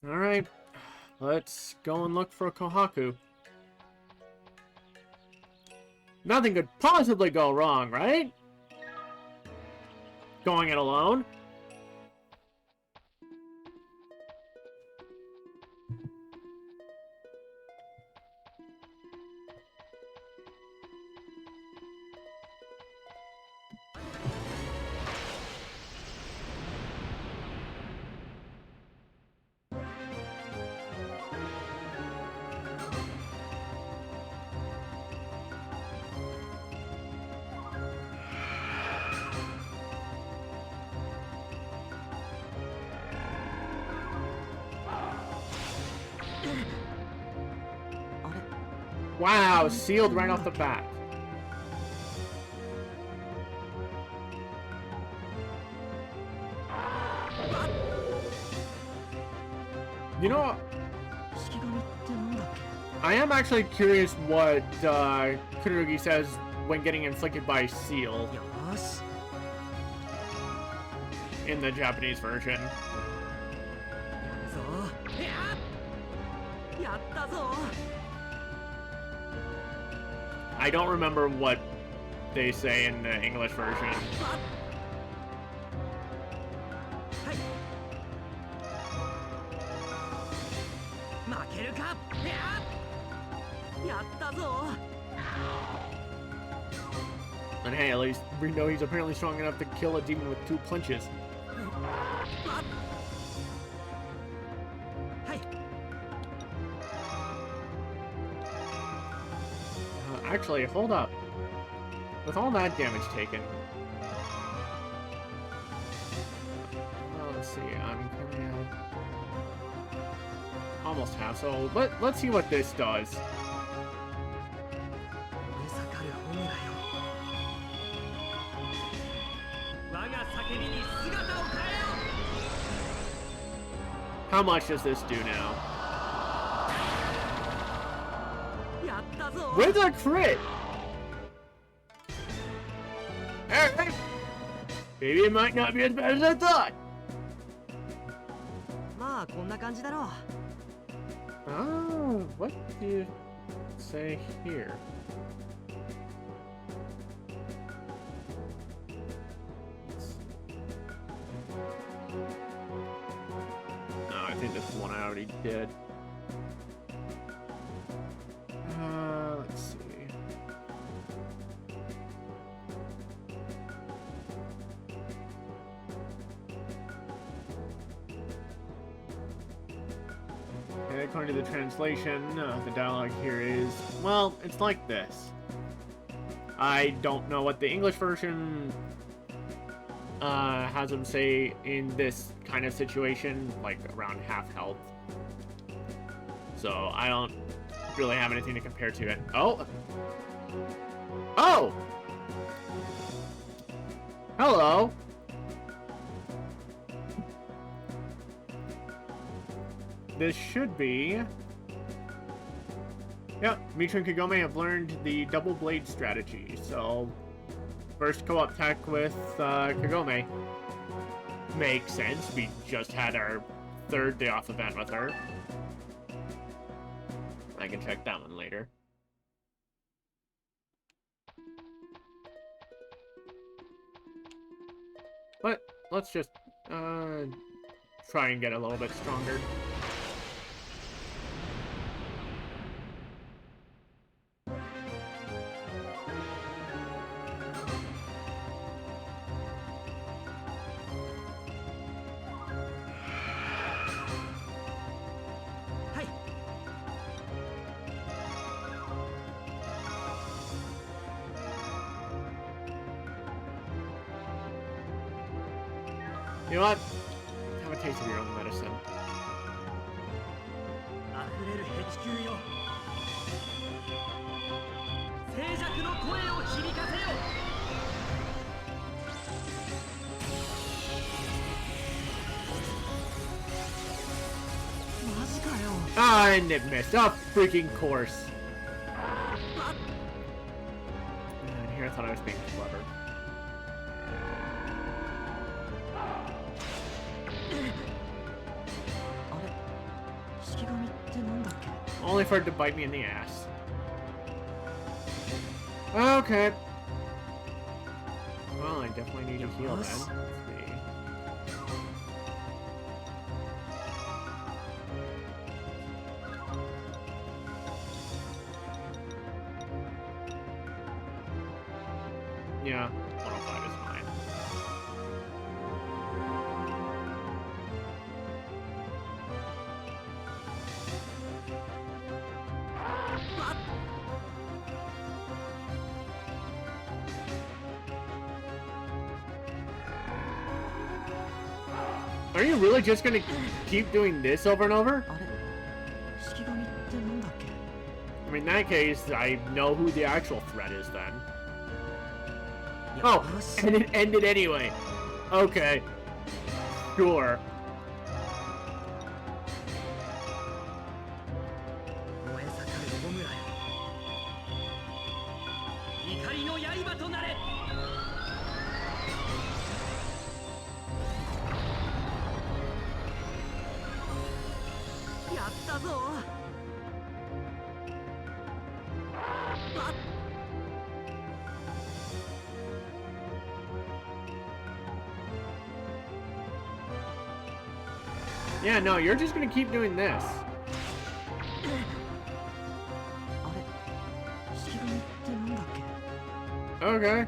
Alright, let's go and look for Kohaku. Nothing could possibly go wrong, right? Going it alone? Wow, sealed right off the bat. You know, I am actually curious what Kururugi says when getting inflicted by seal in the Japanese version. I don't remember what they say in the English version. And hey, at least we know he's apparently strong enough to kill a demon with 2 punches. Actually, hold up. With all that damage taken... Well, let's see, I'm coming out... Almost half, so let's see what this does. How much does this do now? With a crit! Alright! Maybe it might not be as bad as I thought! Oh, what do you say here? No, I think this is one I already did. Let's see. Okay, according to the translation, the dialogue here is, well, it's like this. I don't know what the English version has him say in this kind of situation, like around half health. So I don't really have anything to compare to it. Oh! Oh! Hello! This should be... Yep, Michiru and Kagome have learned the double blade strategy, so... First co-op attack with Kagome. Makes sense, we just had our 3rd day off event with her. I can check that one later. But let's just try and get a little bit stronger. You know what? Have a taste of your own medicine. Ah, and it missed. Oh, freaking course. And here I thought I was being clever. Only for it to bite me in the ass. Okay. Well, I definitely need to heal then. Let's see. Yeah, 105 is fine. Are you really just gonna keep doing this over and over? I mean, in that case, I know who the actual threat is then. Oh, and it ended anyway. Okay. Sure. Yeah, no, you're just gonna keep doing this. Okay.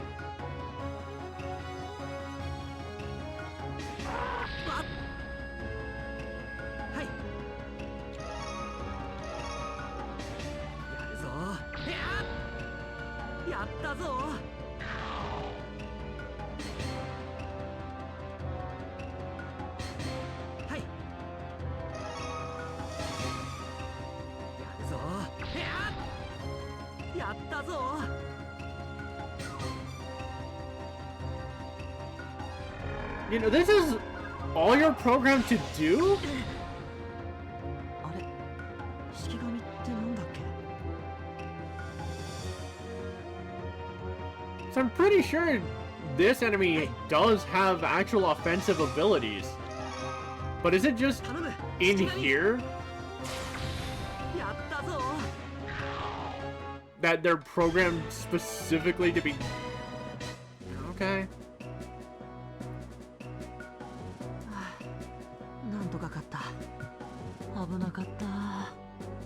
You know, this is all you're programmed to do? So I'm pretty sure this enemy does have actual offensive abilities. But is it just in here that they're programmed specifically to be... Okay.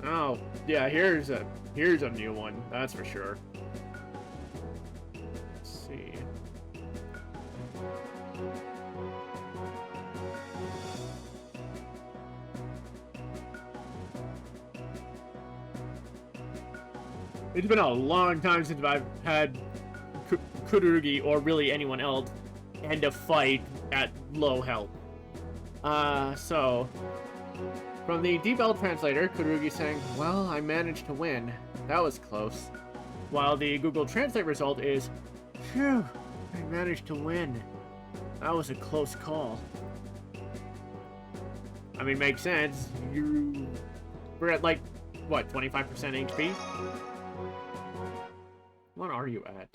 Oh, yeah, here's a new one, that's for sure. Let's see. It's been a long time since I've had Kururugi, or really anyone else, end a fight at low health. So... From the DeepL translator, Kururugi saying, "Well, I managed to win. That was close." While the Google Translate result is, "Phew, I managed to win. That was a close call." I mean, makes sense. We're at like, what, 25% HP? What are you at?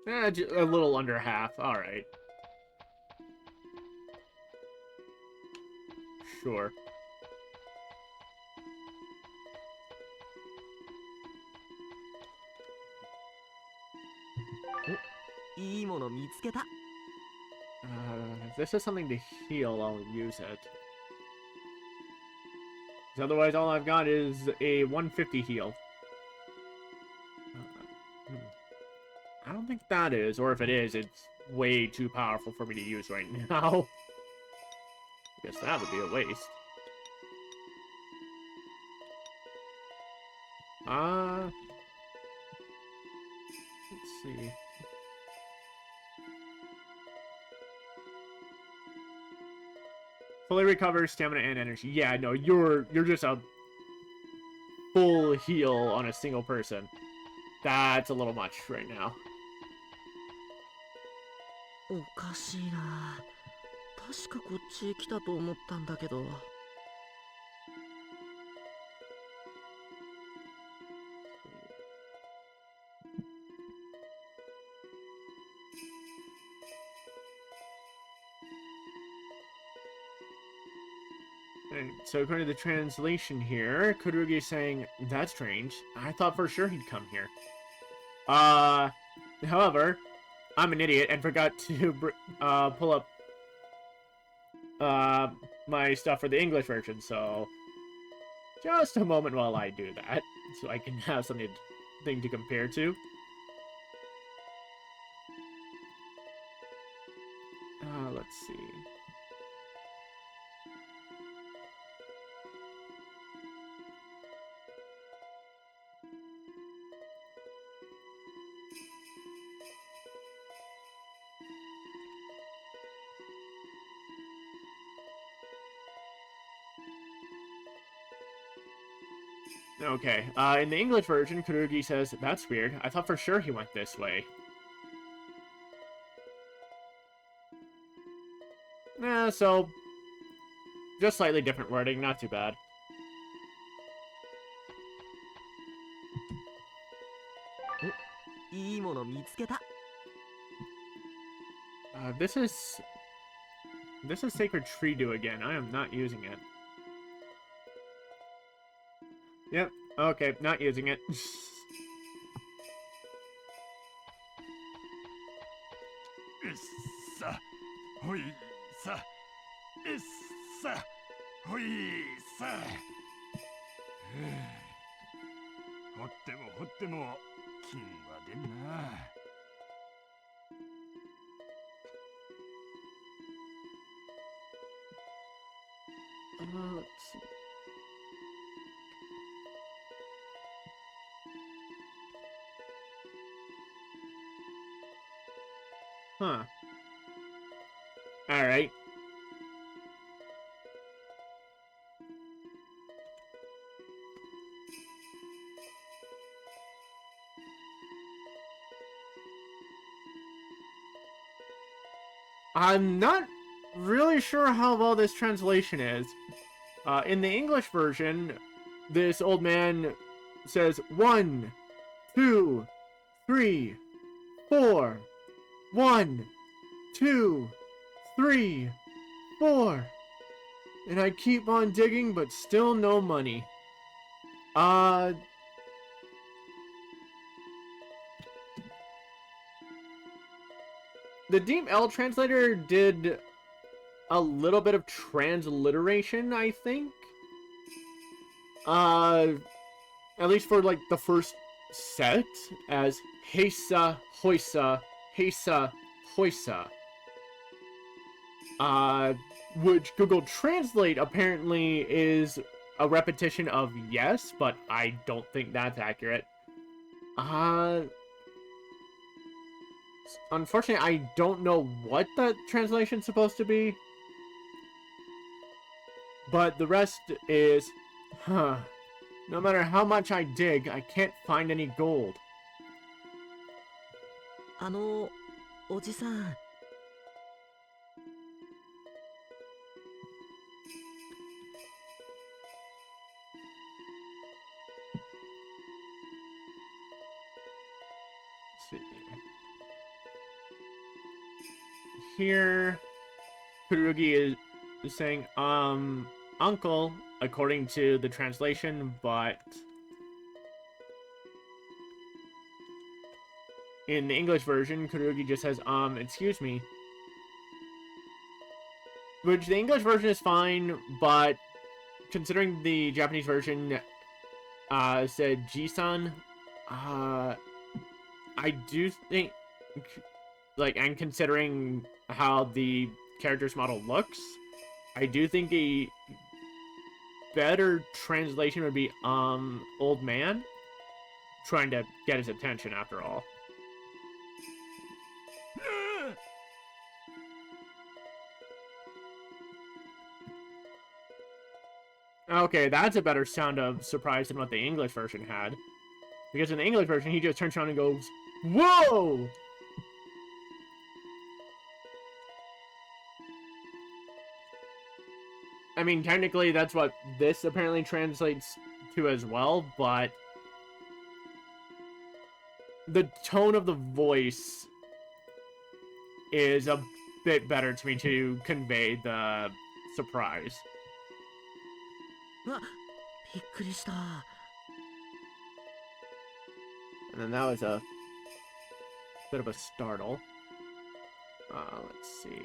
A little under half. Alright. Sure. If this is something to heal, I'll use it. Otherwise, all I've got is a 150 heal. I don't think that is, or if it is, it's way too powerful for me to use right now. I guess that would be a waste. Let's see. Fully recovers stamina and energy. Yeah, no, you're just a full heal on a single person. That's a little much right now. おかしいな。確かこっちへ来たと思ったんだけど。So according to the translation here, Kururugi is saying, that's strange. I thought for sure he'd come here. However, I'm an idiot and forgot to pull up my stuff for the English version, so just a moment while I do that, so I can have something to compare to. Let's see. Okay, in the English version, Kururugi says, that's weird. I thought for sure he went this way. So, just slightly different wording, not too bad. This is Sacred Tree Dew again. I am not using it. Yep, okay, not using it. Let's see. Huh. Alright. I'm not really sure how well this translation is. In the English version, this old man says 1, 2, 3, 4. 1, 2, 3, 4. And I keep on digging, but still no money. The Deep L translator did a little bit of transliteration, I think. At least for like the first set, as Heisa, Hoisa, Heisa, Hoisa. Which Google Translate apparently is a repetition of yes, but I don't think that's accurate. Unfortunately, I don't know what that translation's supposed to be. But the rest is, no matter how much I dig, I can't find any gold. おじさん。Here, Kururugi is saying, uncle, according to the translation, but in the English version, Kururugi just says, excuse me. Which the English version is fine, but considering the Japanese version said Ji-san, I do think, like, and considering how the character's model looks, I do think a better translation would be, old man, trying to get his attention after all. Okay, that's a better sound of surprise than what the English version had. Because in the English version, he just turns around and goes, "Whoa!" I mean, technically, that's what this apparently translates to as well, but the tone of the voice is a bit better to me to convey the surprise. びっくりした。And then that was a bit of a startle. Let's see.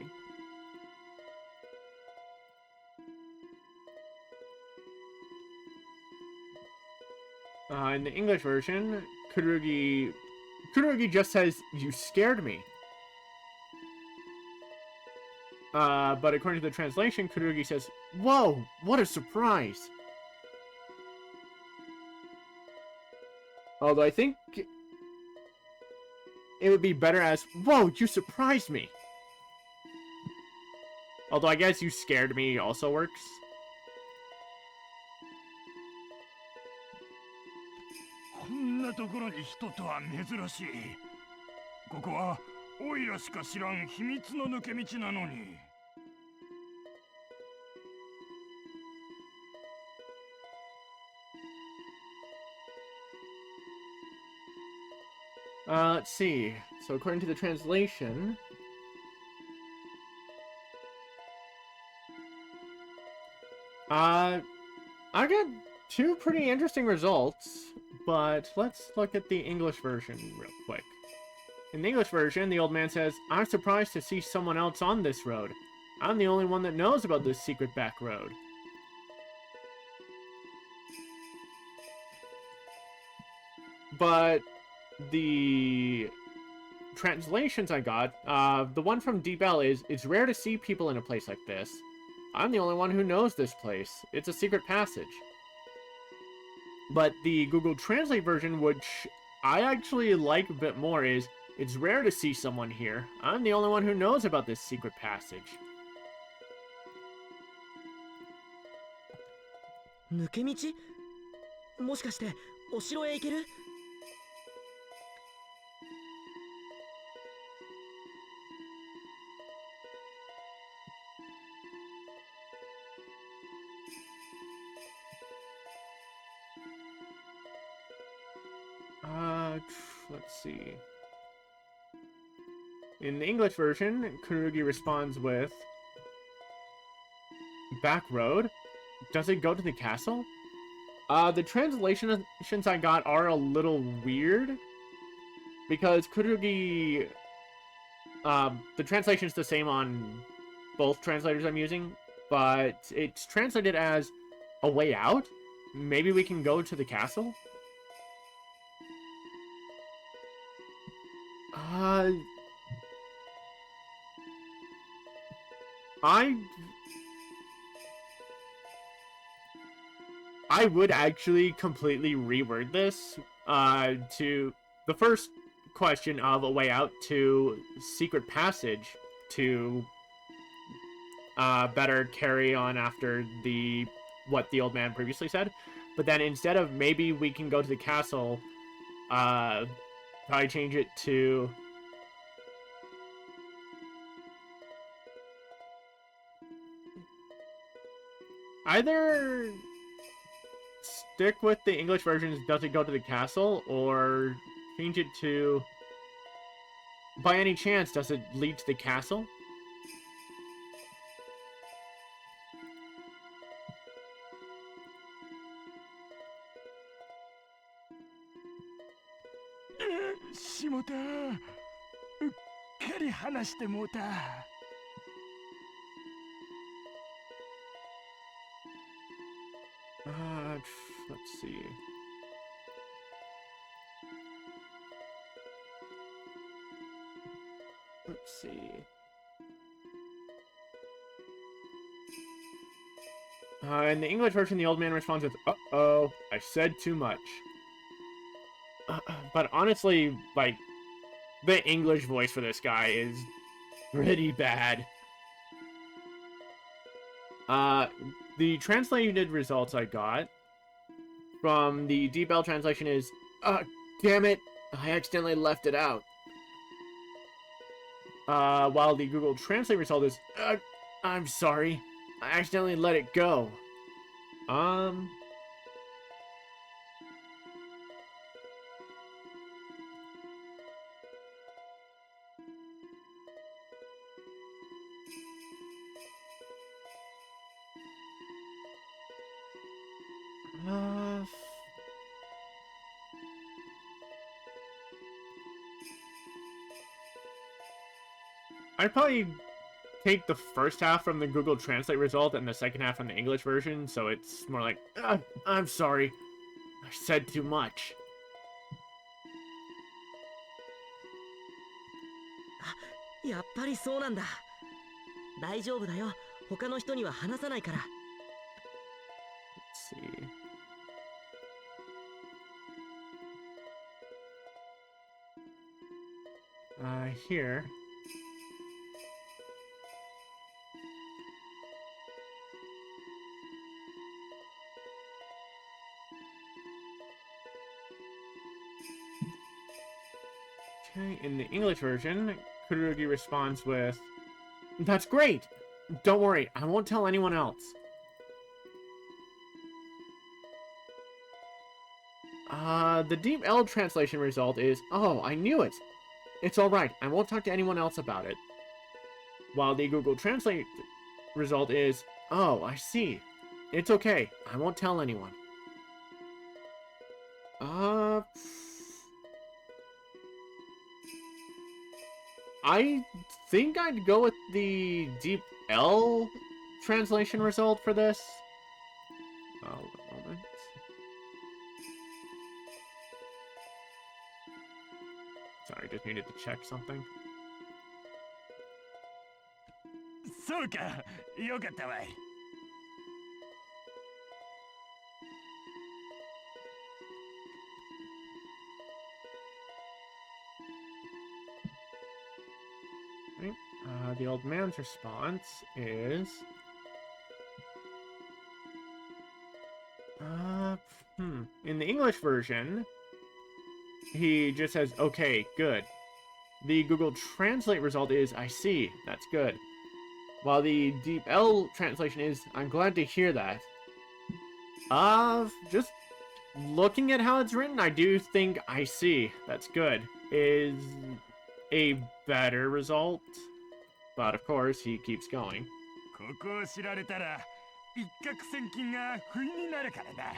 In the English version, Kururugi just says, "You scared me." But according to the translation, Kururugi says, "Whoa, what a surprise!" Although I think it would be better as, "Whoa, you surprised me." Although I guess "you scared me" also works. こんなところに人とは珍しい。ここはオイラしか知らん秘密の抜け道なのに。Let's see. So according to the translation, I got two pretty interesting results, but let's look at the English version real quick. In the English version, the old man says, "I'm surprised to see someone else on this road. I'm the only one that knows about this secret back road." But the translations I got, the one from Deep L is, "It's rare to see people in a place like this. I'm the only one who knows this place. It's a secret passage." But the Google Translate version, which I actually like a bit more, is, "It's rare to see someone here. I'm the only one who knows about this secret passage." 抜け道？もしかしてお城へ行ける？ Let's see. In the English version, Kururugi responds with, "Back road? Does it go to the castle?" The translations I got are a little weird, because Kururugi, the translation's the same on both translators I'm using, but it's translated as "a way out? Maybe we can go to the castle?" I would actually completely reword this to the first question of "a way out" to "secret passage" to better carry on after what the old man previously said. But then instead of "maybe we can go to the castle," probably change it to either stick with the English version's "does it go to the castle," or change it to "by any chance does it lead to the castle?" しもた。うっかり話してもうた。Let's see. Let's see. In the English version, the old man responds with, "Uh-oh, I said too much." But honestly, like, the English voice for this guy is pretty bad. The translated results I got from the Deep L translation is, damn it, I accidentally left it out." While the Google Translate result is, "I'm sorry, I accidentally let it go." I'd probably take the first half from the Google Translate result and the second half from the English version, so it's more like, I'm sorry, I said too much. やっぱりそうなんだ。大丈夫だよ。他の人には話さないから。Let's see. Here. Okay, in the English version, Kururugi responds with, "That's great! Don't worry, I won't tell anyone else." The Deep L translation result is, "Oh, I knew it! It's alright, I won't talk to anyone else about it." While the Google Translate result is, "Oh, I see. It's okay, I won't tell anyone." I think I'd go with the Deep L translation result for this. Oh, 1 moment. Sorry, just needed to check something. そうか、よかったわい。Right. The old man's response is... In the English version, he just says, "Okay, good." The Google Translate result is, "I see, that's good." While the Deep L translation is, "I'm glad to hear that." Just looking at how it's written, I do think "I see, that's good" is a better result. But of course, he keeps going. ここを知られたら、一攫千金が不意になるからな。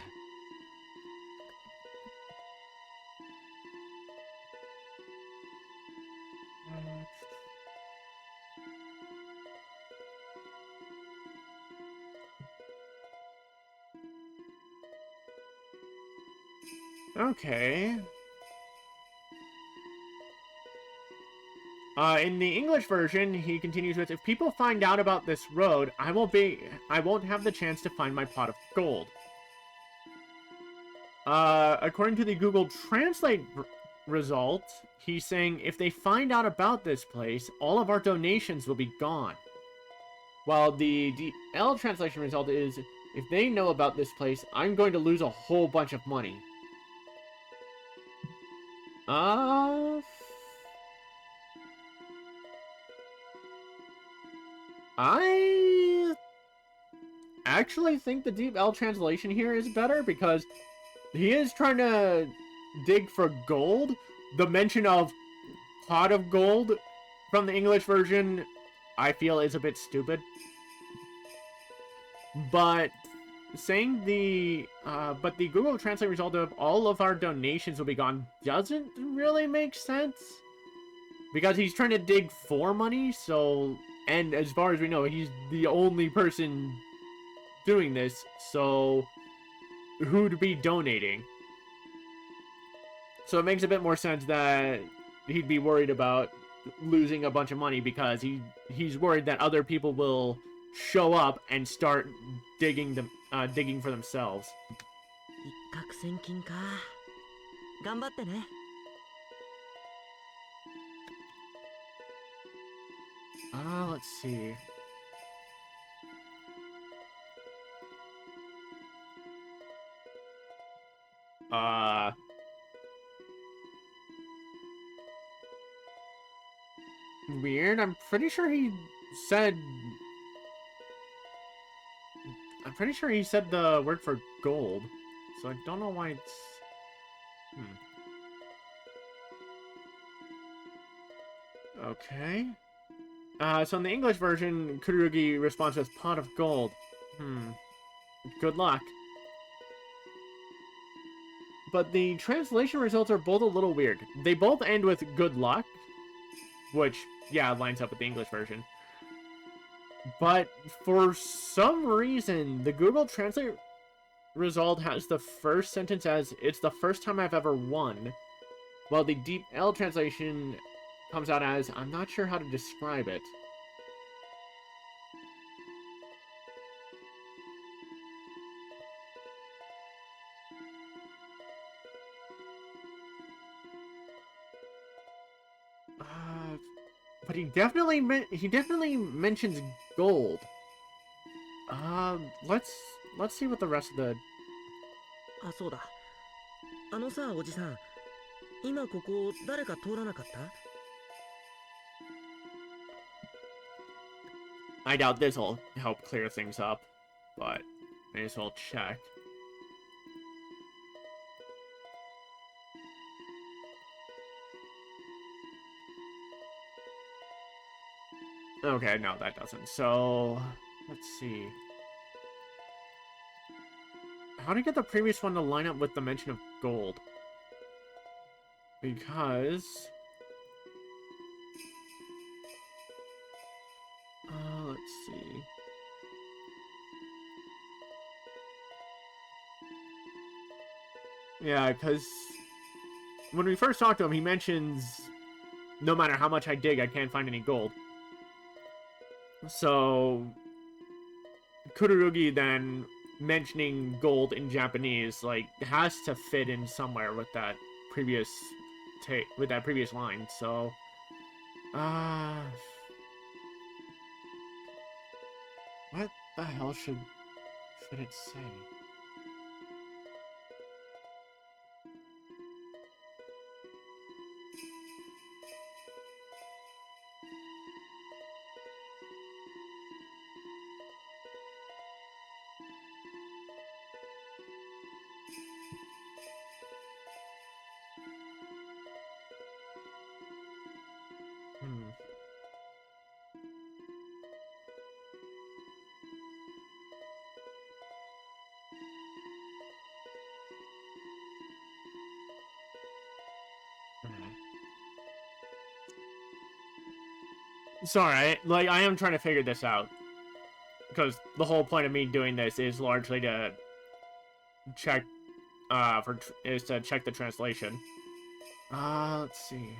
Okay. In the English version, he continues with, "If people find out about this road, I won't have the chance to find my pot of gold." According to the Google Translate result, he's saying, "If they find out about this place, all of our donations will be gone." While the DL translation result is, "If they know about this place, I'm going to lose a whole bunch of money." I actually think the Deep L translation here is better because he is trying to dig for gold. The mention of pot of gold from the English version, I feel, is a bit stupid. But saying the Google Translate result of all of our donations will be gone doesn't really make sense. Because he's trying to dig for money, so... And as far as we know, he's the only person doing this, so who'd be donating? So it makes a bit more sense that he'd be worried about losing a bunch of money because he's worried that other people will show up and start digging for themselves. 一攫千金か。頑張ってね。Let's see. Weird. I'm pretty sure he said the word for gold. So I don't know why it's... Okay. So in the English version, Kururugi responds with pot of gold. Good luck. But the translation results are both a little weird. They both end with good luck, which, yeah, lines up with the English version. But for some reason, the Google Translate result has the first sentence as, "It's the first time I've ever won," while the Deep L translation comes out as, "I'm not sure how to describe it." But he definitely mentions gold. Let's see what the rest of the... あ、そうだ。あのさ、おじさん。今ここ誰か通らなかった？ I doubt this'll help clear things up, but may as well check. Okay, no, that doesn't. So, let's see. How to get the previous one to line up with the mention of gold? Because... let's see. Yeah, because when we first talked to him, he mentions, no matter how much I dig, I can't find any gold. So, Kururugi then mentioning gold in Japanese, like, has to fit in somewhere with that previous line. So, what the hell should it say? Sorry, like, I am trying to figure this out. Because the whole point of me doing this is largely to check, to check the translation. Let's see.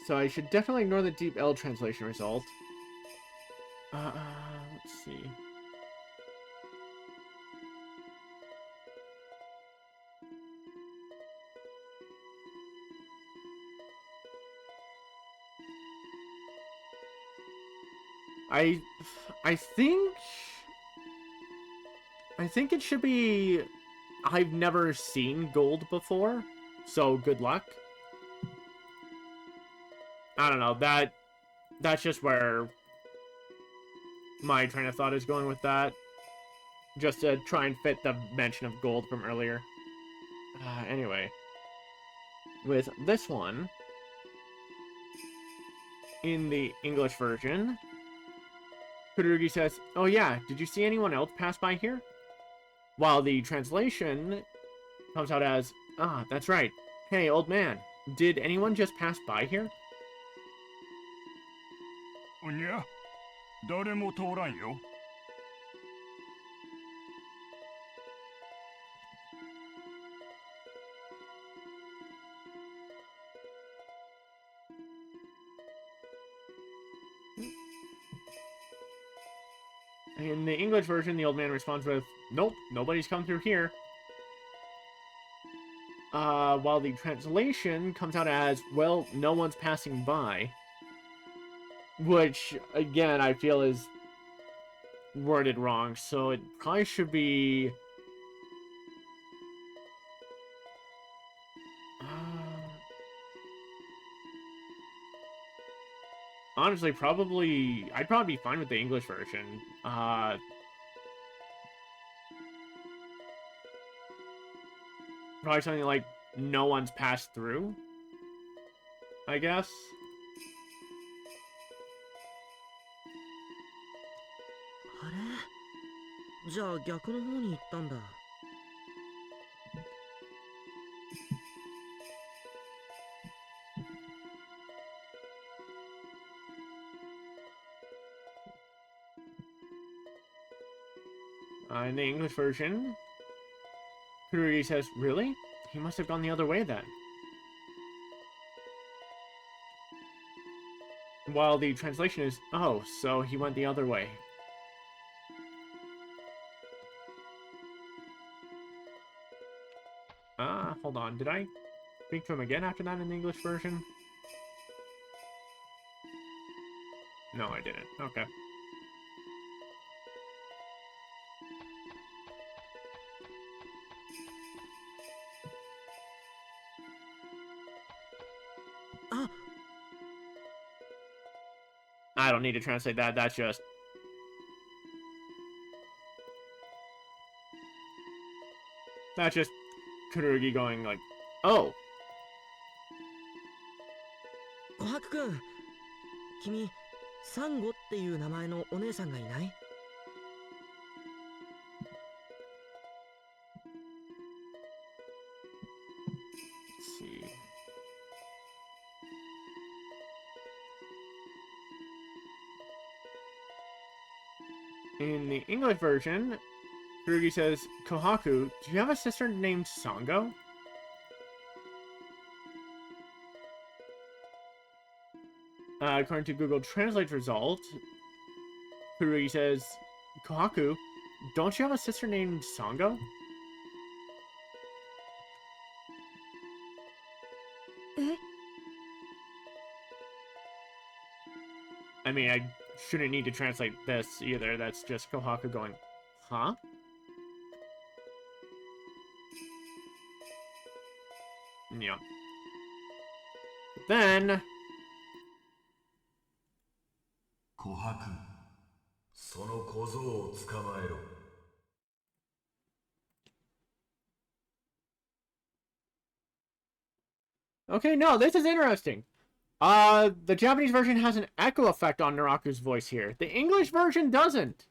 So I should definitely ignore the Deep L translation result. Let's see. I think it should be, I've never seen gold before, so good luck. I don't know, that's just where my train of thought is going with that. Just to try and fit the mention of gold from earlier. Anyway. With this one, in the English version, Kururugi says, "Oh yeah, did you see anyone else pass by here?" While the translation comes out as, "Ah, that's right. Hey, old man, did anyone just pass by here?" おにゃ、誰も通らんよ。In the English version, the old man responds with, "Nope, nobody's come through here." While the translation comes out as, "Well, no one's passing by." Which, again, I feel is worded wrong, so it probably should be... honestly, I'd probably be fine with the English version. Probably something like, "No one's passed through," I guess. じゃあ逆の方に行ったんだ。In the English version, Kururugi says, "Really? He must have gone the other way then." While the translation is, "Oh, so he went the other way." Hold on. Did I speak to him again after that in the English version? No, I didn't. Okay. I don't need to translate that. That's just... That's just Kururugi going like, "Oh." 琥珀くん、君、サンゴっていう名前のお姉さんがいない？ Let's see. In the English version, Kururugi says, "Kohaku, do you have a sister named Sango?" According to Google Translate result, Kururugi says, "Kohaku, don't you have a sister named Sango?" I mean, I shouldn't need to translate this either. That's just Kohaku going, "Huh?" Yeah. But then... 琥珀、その小僧を捕まえろ。Okay, no, this is interesting. The Japanese version has an echo effect on Naraku's voice here. The English version doesn't.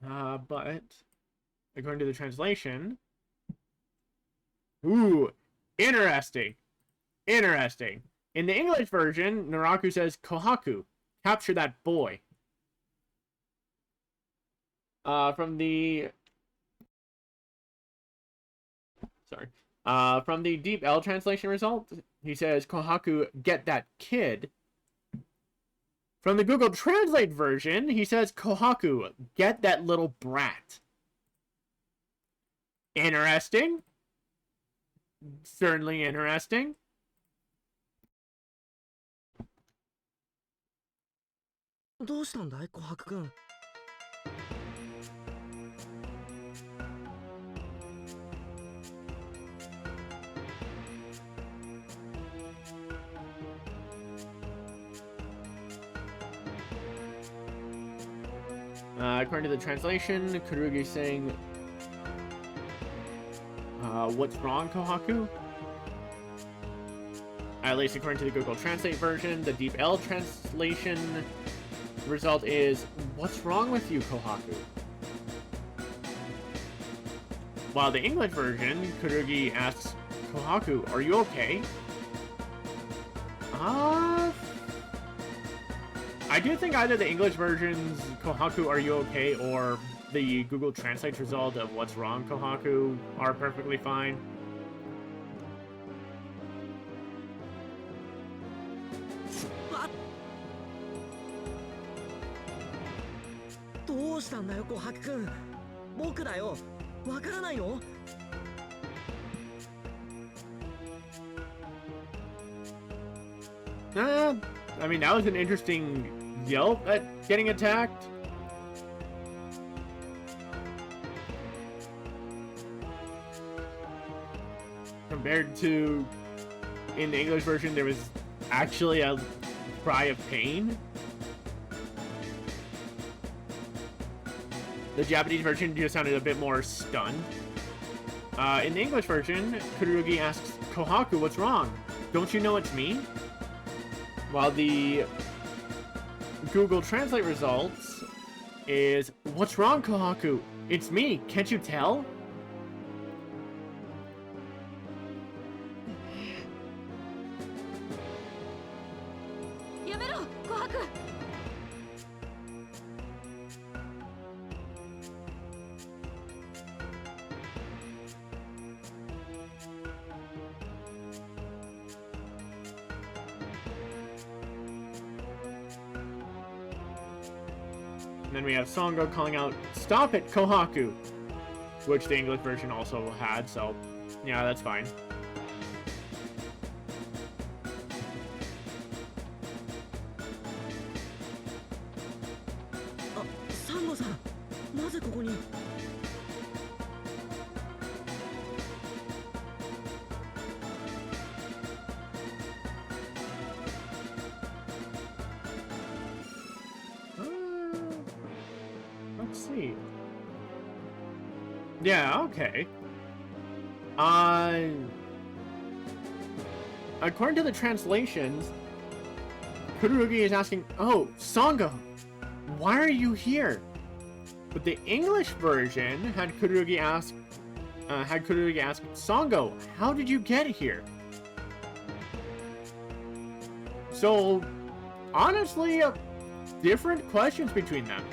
But according to the translation... Ooh, interesting. Interesting. In the English version, Naraku says, "Kohaku, capture that boy." From the Deep L translation result, he says, "Kohaku, get that kid." From the Google Translate version, he says, "Kohaku, get that little brat." Interesting. Certainly interesting. According to the translation, Kururugi is saying, "What's wrong, Kohaku?" At least according to the Google Translate version, the Deep L translation result is, "What's wrong with you, Kohaku?" While the English version, Kururugi asks, "Kohaku, are you okay?" I do think either the English version's "Kohaku, are you okay?" or the Google Translate result of "What's wrong, Kohaku?" are perfectly fine. I mean, that was an interesting yelp at getting attacked. Compared to, in the English version, there was actually a cry of pain. The Japanese version just sounded a bit more stunned. In the English version, Kururugi asks, "Kohaku, what's wrong? Don't you know it's me?" While the Google Translate results is, "What's wrong, Kohaku? It's me, can't you tell?" And then we have Songo calling out, "Stop it, Kohaku!" Which the English version also had, so yeah, that's fine. Sango-san, なぜここに? Let's see. Yeah, okay. According to the translations, Kururugi is asking, "Oh, Songo, why are you here?" But the English version had Kururugi ask, "Songo, how did you get here?" So, honestly, different questions between them.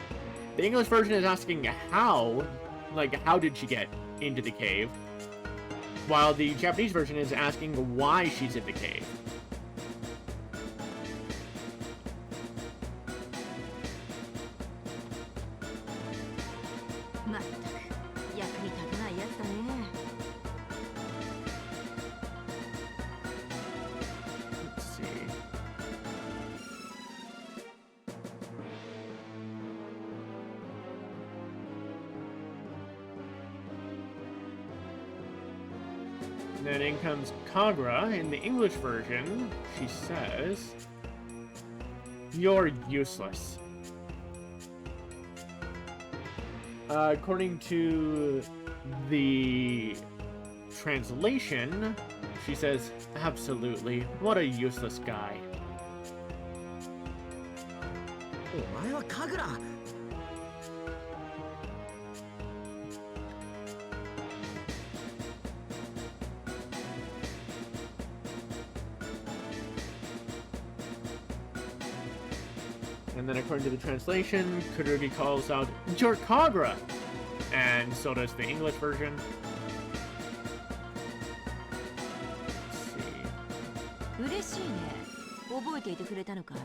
The English version is asking how, like, how did she get into the cave? While the Japanese version is asking why she's in the cave. Let's see. Then in comes Kagura. In the English version, she says, "You're useless." According to the translation, she says, "Absolutely, what a useless guy." お前は神楽. And then according to the translation, Kururugi calls out, "You're Kagura!" And so does the English version. Let's see. 嬉しいね。覚えていてくれたのかい?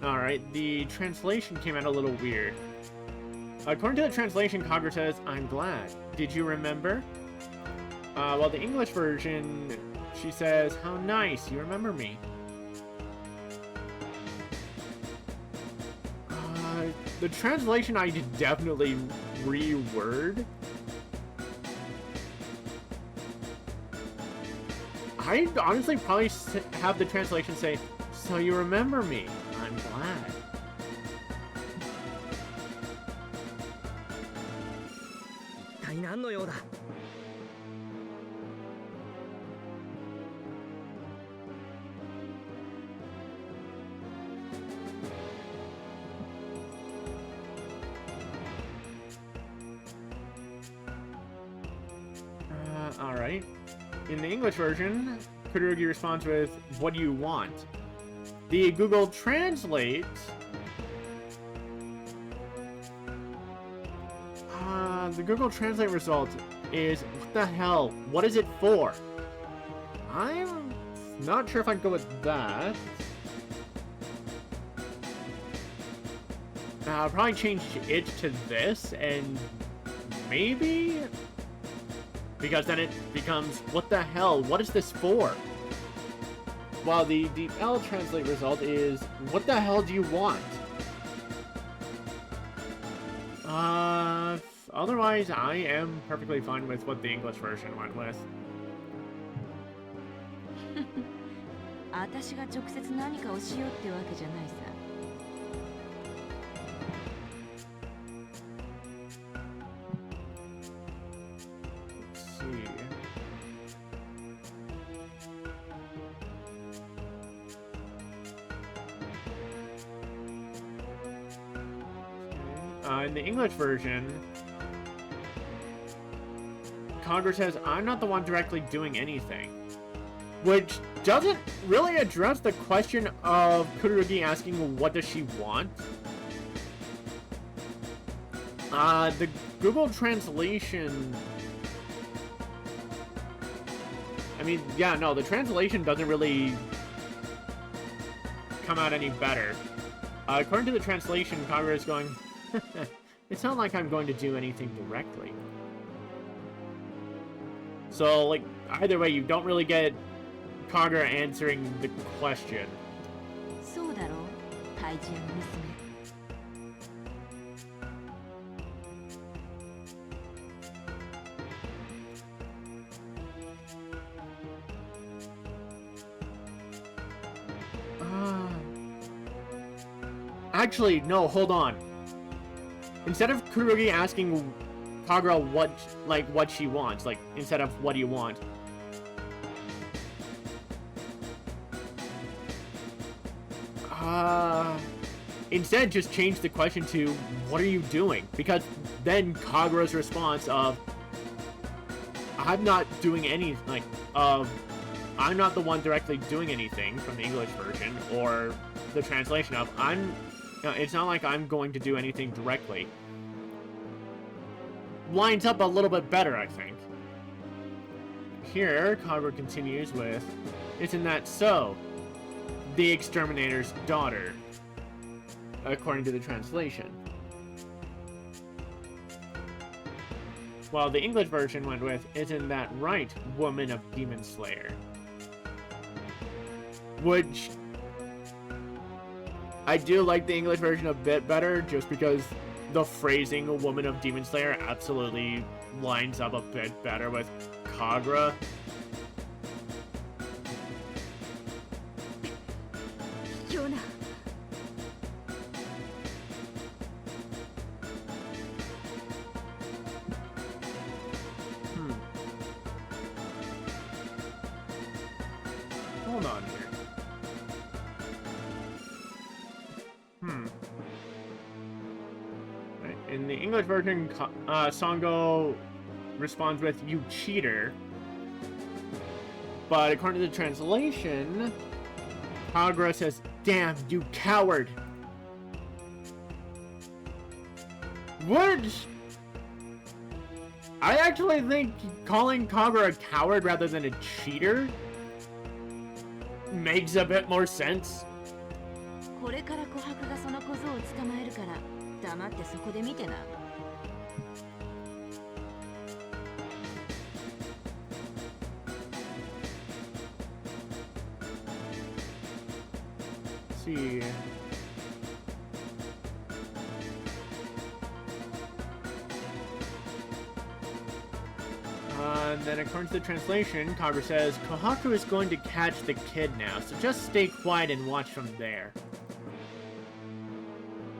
Alright, the translation came out a little weird. According to the translation, Kagura says, "I'm glad. Did you remember?" While the English version, she says, "How nice, you remember me." The translation I did definitely reword. I'd honestly probably have the translation say, "So you remember me. I'm glad." Alright. In the English version, Kururugi responds with, "What do you want?" The Google Translate... the Google Translate result is, "What the hell? What is it for?" I'm not sure if I'd go with that. I'll probably change it to this, and maybe... because then it becomes, "What the hell? What is this for?" While the DeepL Translate result is, "What the hell do you want?" Otherwise, I am perfectly fine with what the English version went with. 私が直接何かをしようってわけじゃないさ。Let's see. In the English version, Kagura says, I'm not the one directly doing anything. Which doesn't really address the question of Kururugi asking, what does she want? The Google translation... I mean, yeah, no, the translation doesn't really come out any better. According to the translation, Kagura is going, it's not like I'm going to do anything directly. So, like, either way, you don't really get Kagura answering the question. そうだろう、退治屋の娘。Actually, no, hold on. Instead of Kururugi asking Kagura what she wants, like, instead of what do you want, instead just change the question to, what are you doing? Because then Kagura's response of, I'm not doing any, like, I'm not the one directly doing anything from the English version, or the translation of, it's not like I'm going to do anything directly, lines up a little bit better, I think. Here, Kagura continues with, isn't that so? The exterminator's daughter, according to the translation. While the English version went with, isn't that right, woman of Demon Slayer? Which, I do like the English version a bit better, just because the phrasing, woman of Demon Slayer, absolutely lines up a bit better with Kagura. Hold on here. Right. In the English version, Sango responds with, you cheater. But according to the translation, Kagura says, damn, you coward. Which, I actually think calling Kagura a coward rather than a cheater makes a bit more sense. これから琥珀がその小僧を捕まえるから黙ってそこで見てな。Let's see. And then according to the translation, Kagura says, Kohaku is going to catch the kid now, so just stay quiet and watch from there.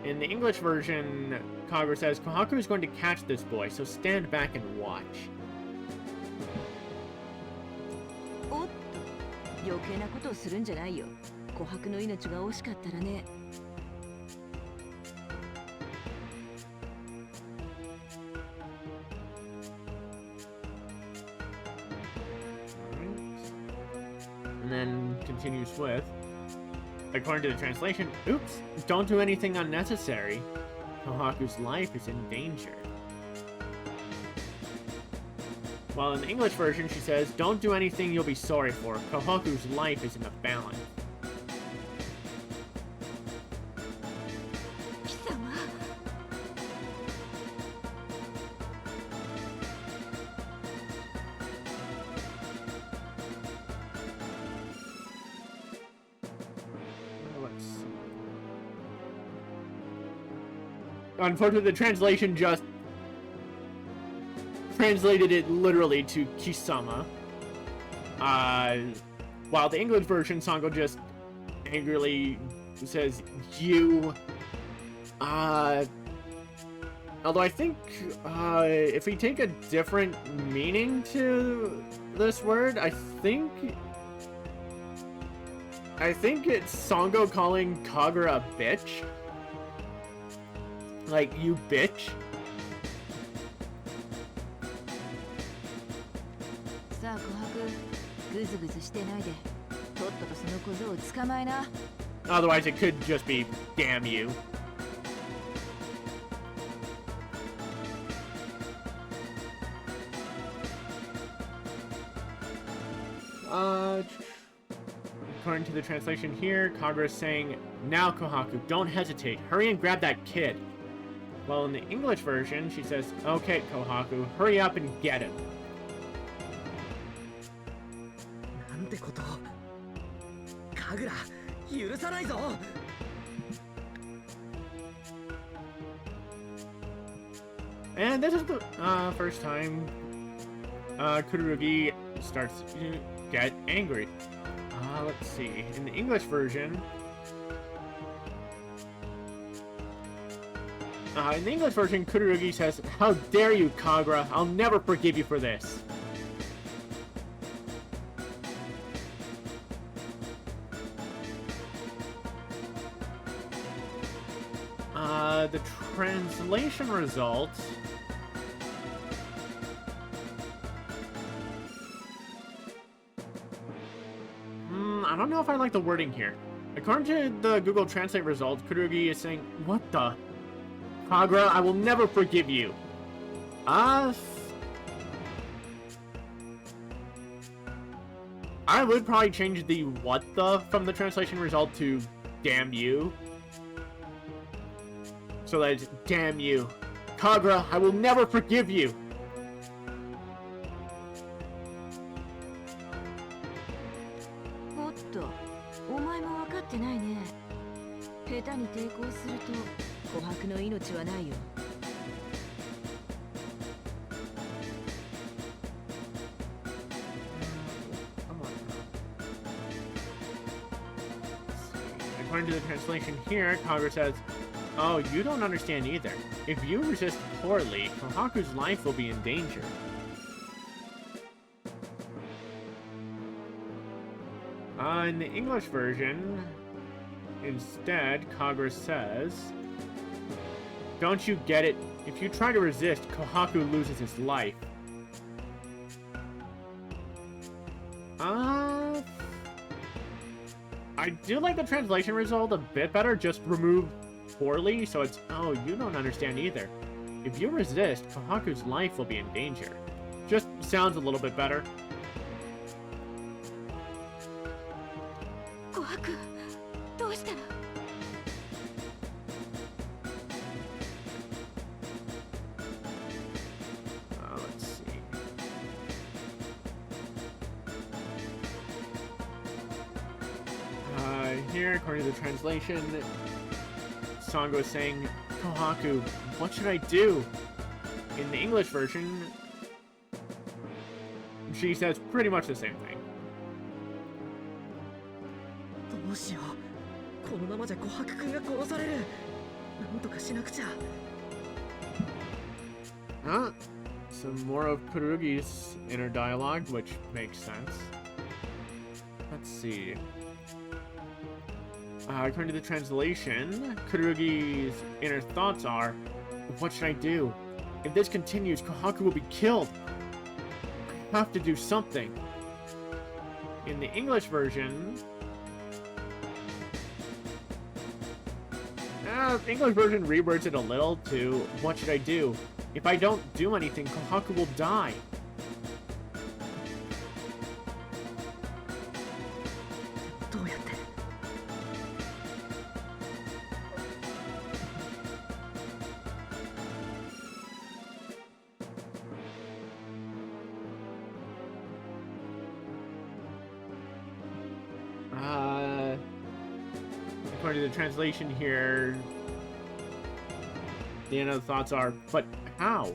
In the English version, Kagura says, Kohaku is going to catch this boy, so stand back and watch. おっと、余計なことをするんじゃないよ。琥珀の命が惜しかったらね。And then continues with, according to the translation, oops, don't do anything unnecessary. Kohaku's life is in danger. While in the English version, she says, don't do anything you'll be sorry for. Kohaku's life is in the balance. 貴様。Let's see. Unfortunately, the translation just translated it literally to Kisama. While the English version, Sango just angrily says, you. Although I think, if we take a different meaning to this word, I think it's Sango calling Kagura a bitch. Like, you bitch. さあ琥珀、ぐずぐずしてないで、とっととその小僧を捕まえな。 Otherwise, it could just be, damn you. According to the translation here, Kagura is saying, now Kohaku, don't hesitate. Hurry and grab that kid. Well, in the English version, she says, okay, Kohaku, hurry up and get him. なんてことを。神楽、許さないぞ。 And this is the first time Kururugi starts to get angry. Let's see. In the English version, Kururugi says, "How dare you, Kagura! I'll never forgive you for this." The translation results. I don't know if I like the wording here. According to the Google Translate results, Kururugi is saying, what the? Kagura, I will never forgive you. I would probably change the what the from the translation result to damn you. So that it's damn you. Kagura, I will never forgive you. おっと、お前も分かってないね。下手に抵抗すると琥珀の命はないよ。According to the translation here, Kagura says, oh, you don't understand either. If you resist poorly, Kohaku's life will be in danger. In the English version, instead, Kagura says, don't you get it? If you try to resist, Kohaku loses his life. I do like the translation result a bit better, just remove poorly, so it's, oh, you don't understand either. If you resist, Kohaku's life will be in danger. Just sounds a little bit better. 琥珀、どうしたの？ Let's see. Here, according to the translation, Sango is saying, Kohaku, what should I do? In the English version, she says pretty much the same thing. どうしよう。このままじゃ琥珀くんが殺される。なんとかしなくちゃ。 Huh? Some more of Kururugi's inner dialogue, which makes sense. Let's see. According to the translation, Kururugi's inner thoughts are, what should I do? If this continues, Kohaku will be killed. I have to do something. In the English version, the English version rewords it a little to, what should I do? If I don't do anything, Kohaku will die. According to the translation here, the end of the thoughts are, but how?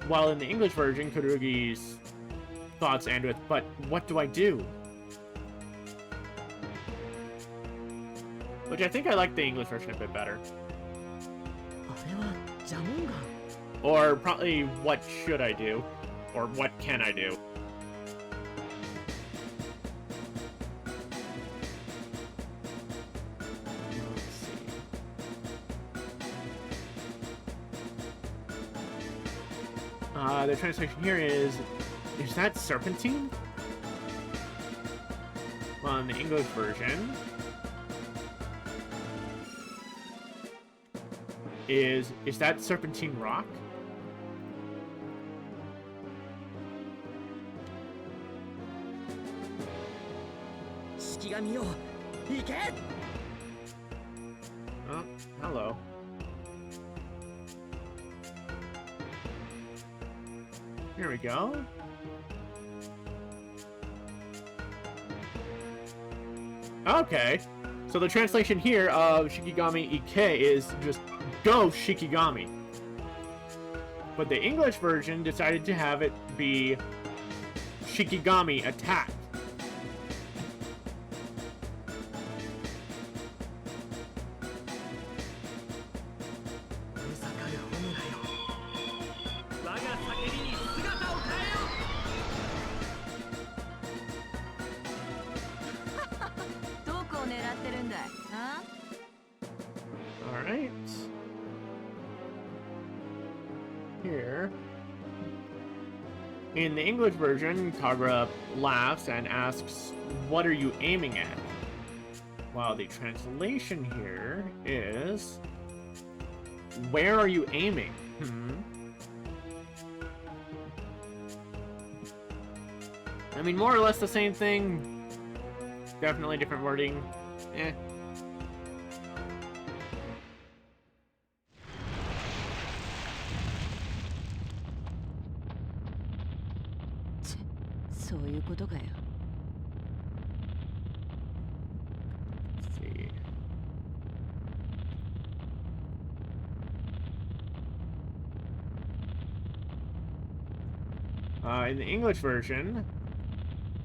While in the English version, Kururugi's thoughts end with, but what do I do? Which I think I like the English version a bit better. あれはジャモンガン。 Or probably, what should I do? Or what can I do? Let's see. The translation here is that serpentine? Well, in the English version, is that serpentine rock? Oh, hello. Here we go. Okay. So the translation here of Shikigami Ike is just go Shikigami. But the English version decided to have it be Shikigami attack. Alright. Here. In the English version, Kagura laughs and asks, "What are you aiming at?" While the translation here is, "Where are you aiming?" I mean, more or less the same thing. Definitely different wording. Eh. そういうことかよ。 Let's see. In the English version,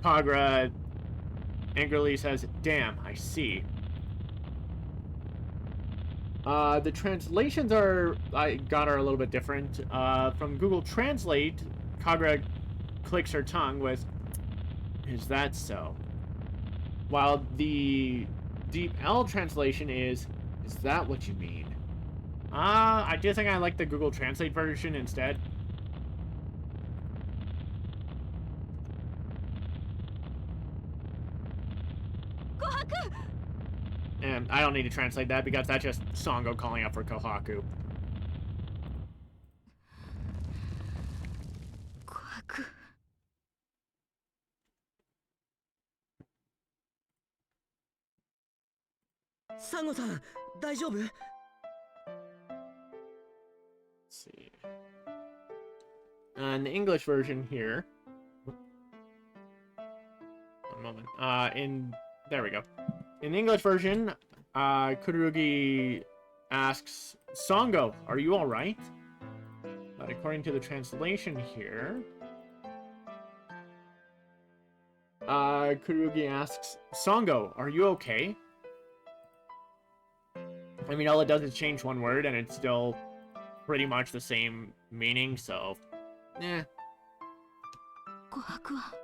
Kagura angrily says, "Damn, I see." The translations are a little bit different. From Google Translate, Kagura clicks her tongue with, "Is that so?" While the Deep L translation is that what you mean? I do think I like the Google Translate version instead. And I don't need to translate that because that's just Songo calling out for Kohaku. 琥珀。サンゴさん、大丈夫？ Let's see. In the English version here. One moment. There we go. In the English version, Kururugi asks, "Songo, are you alright?" But according to the translation here, Kururugi asks, "Songo, are you okay?" I mean, all it does is change one word, and it's still pretty much the same meaning, so... eh. 琥珀は。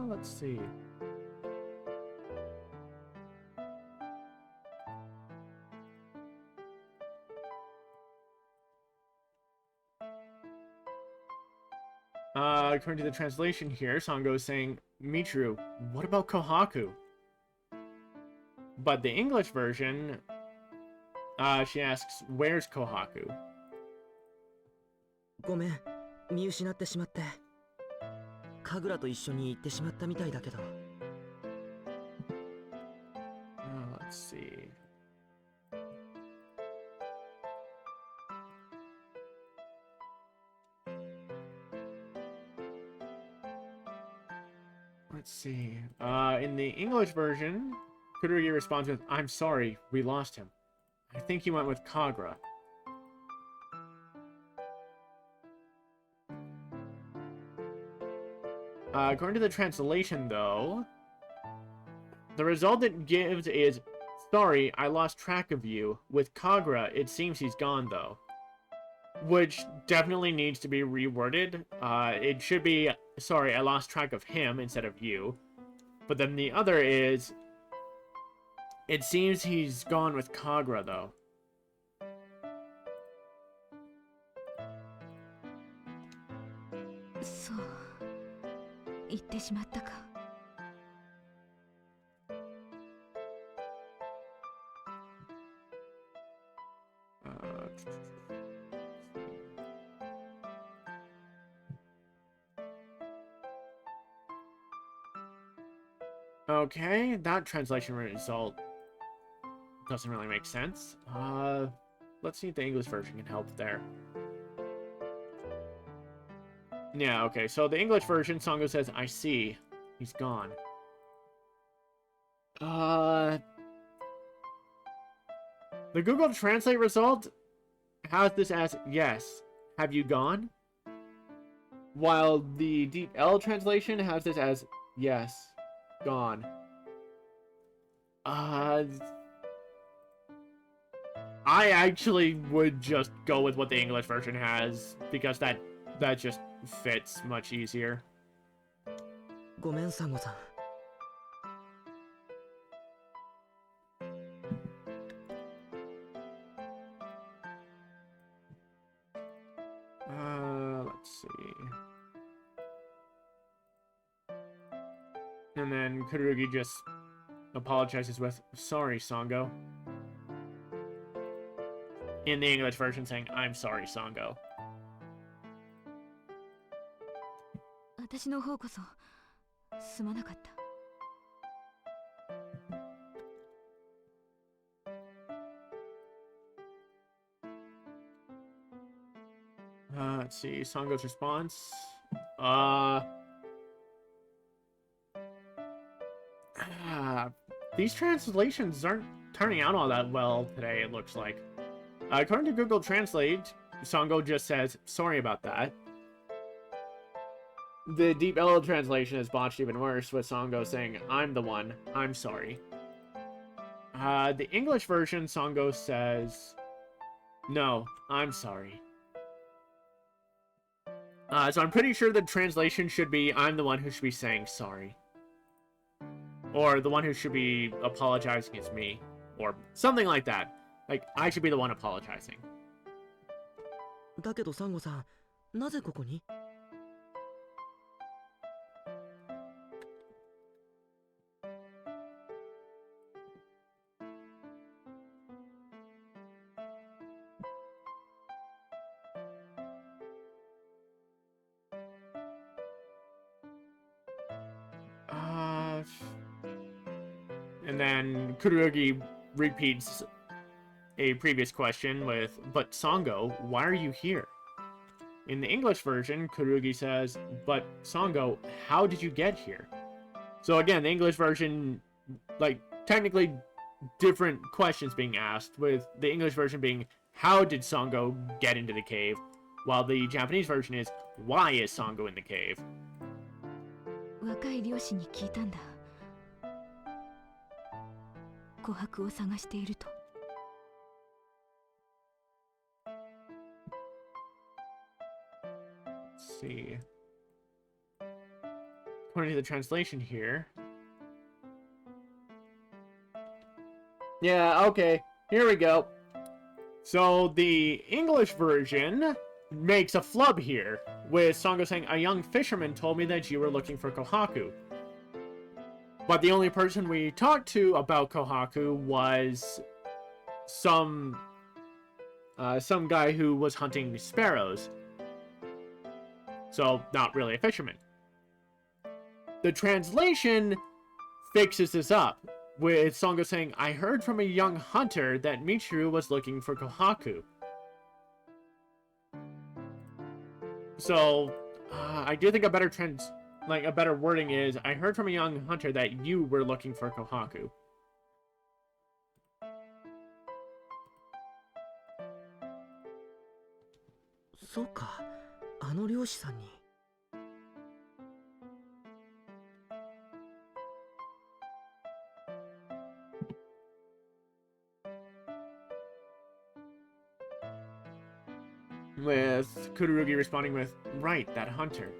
Let's see. According to the translation here, Songo is saying, "Michiru, what about Kohaku?" But the English version, she asks, "Where's Kohaku?" ごめん、見失ってしまって。神楽と一緒に行ってしまったみたいだけど。Let's see. Let's see. In the English version, Kururugi responds with, "I'm sorry, we lost him. I think he went with Kagura." According to the translation, though, the result it gives is, sorry, I lost track of you. With Kagura, it seems he's gone, though. Which definitely needs to be reworded. It should be, sorry, I lost track of him instead of you. But then the other is, it seems he's gone with Kagura, though. So, 言ってしまったか。Okay, that translation result doesn't really make sense. Let's see if the English version can help there. Yeah, okay, so the English version, Sango says, I see. He's gone. The Google Translate result has this as, yes. Have you gone? While the Deep L translation has this as, yes. Gone. I actually would just go with what the English version has, because that just fits much easier. ごめんサンゴさん。Let's see. And then Kururugi just apologizes with, sorry, Sango. In the English version saying, I'm sorry, Sango. 私の方こそすまなかった。Let's see, Sango's response. These translations aren't turning out all that well today, it looks like. According to Google Translate, Sango just says, sorry about that. The Deep L translation is botched even worse, with Sango saying, I'm the one, I'm sorry. The English version, Sango says, no, I'm sorry. So I'm pretty sure the translation should be, I'm the one who should be saying sorry. Or the one who should be apologizing is me. Or something like that. Like, I should be the one apologizing. だけどサンゴさん、なぜここに？And then Kururugi repeats a previous question with, but Sango, why are you here? In the English version, Kururugi says, but Sango, how did you get here? So again, the English version, like, technically different questions being asked, with the English version being, how did Sango get into the cave? While the Japanese version is, why is Sango in the cave? 若い漁師に聞いたんだ。琥珀を探していると。Let's see. According to the translation here. Yeah, okay. Here we go. So the English version makes a flub here, with Sango saying, a young fisherman told me that you were looking for Kohaku. But the only person we talked to about Kohaku was some guy who was hunting sparrows. So, not really a fisherman. The translation fixes this up, with Sango saying, I heard from a young hunter that Michiru was looking for Kohaku. So, I do think a better wording is, I heard from a young hunter that you were looking for Kohaku. そうか、あの漁師さんに。Kururugi responding with, right, that hunter.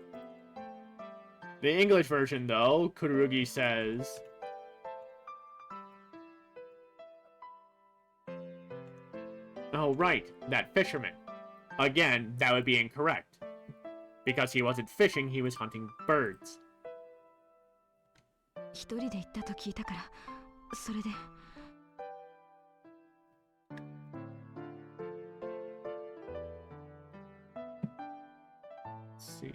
The English version, though, Kururugi says, oh, right, that fisherman. Again, that would be incorrect. Because he wasn't fishing, he was hunting birds. 一人で行ったと聞いたから、それで。Let's see.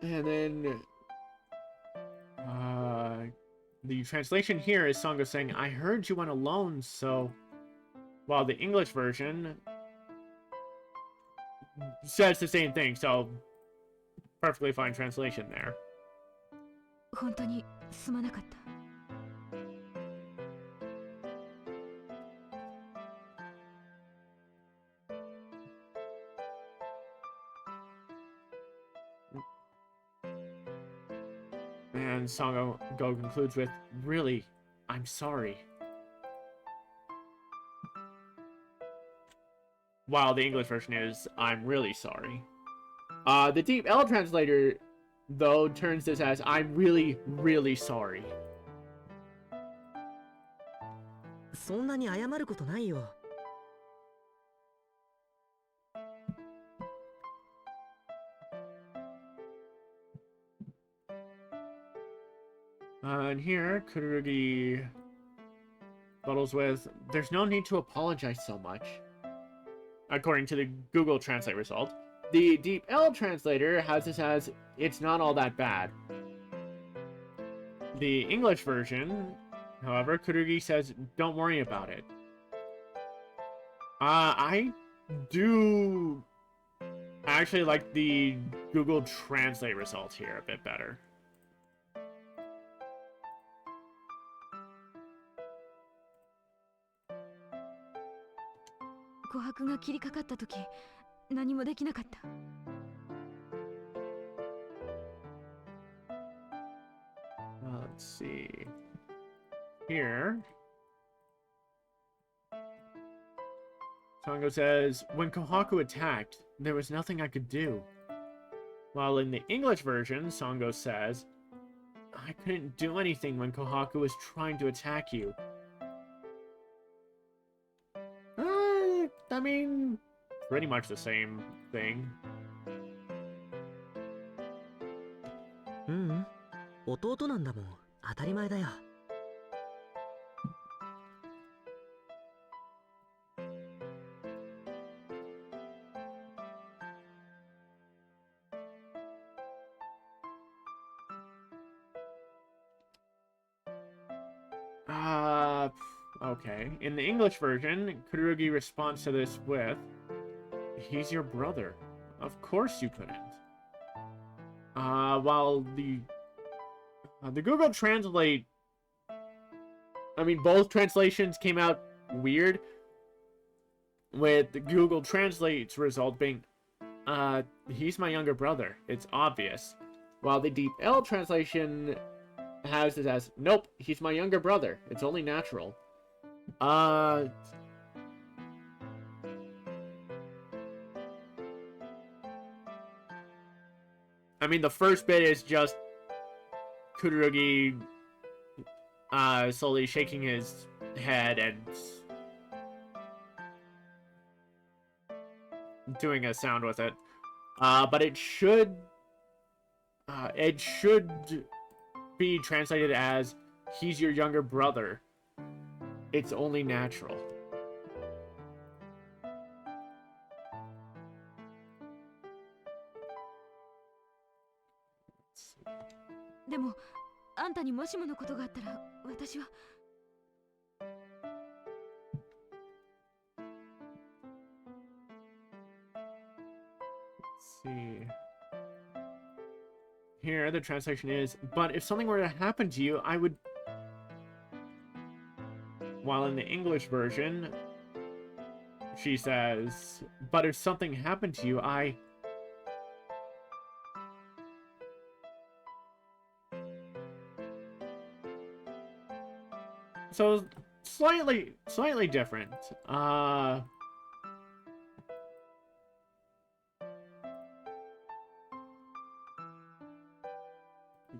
And then, the translation here is Sango saying, I heard you went alone, so... While the English version says the same thing, so perfectly fine translation there. 本当にすまなかった。And Sango concludes with, really, I'm sorry. While the English version is, I'm really sorry. The Deep L translator, though, turns this as, I'm really, really sorry. そんなに謝ることないよ。And here, Kururugi buttles with, there's no need to apologize so much. According to the Google Translate result. The Deep L translator has this as, it's not all that bad. The English version, however, Kururugi says, don't worry about it. I do actually like the Google Translate result here a bit better. 琥珀が切りかかった時、何もできなかった。Let's see. Here. Sango says, when Kohaku attacked, there was nothing I could do. While in the English version, Sango says, I couldn't do anything when Kohaku was trying to attack you. I mean, pretty much the same thing. うん、弟なんだもん。当たり前だよ。Okay. In the English version, Kururugi responds to this with, he's your brother. Of course you couldn't. While the Google Translate, I mean, both translations came out weird, with the Google Translate's result being, he's my younger brother. It's obvious. While the Deep L translation has it as, nope, he's my younger brother. It's only natural. I mean, the first bit is just Kururugi slowly shaking his head and doing a sound with it. But it should be translated as, he's your younger brother. It's only natural. でも、あんたにもしものことがあったら、私は。Let's see. Here, the translation is, but if something were to happen to you, I would... While in the English version, she says, but if something happened to you, I... So, slightly different.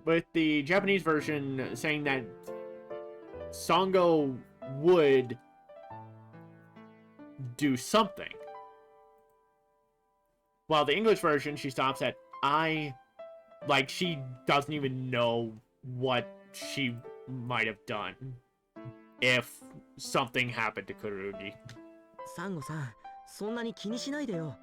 With the Japanese version saying that Sango would do something. While the English version, she stops at like, she doesn't even know what she might have done if something happened to Kururugi. サンゴさん、そんなに気にしないでよ。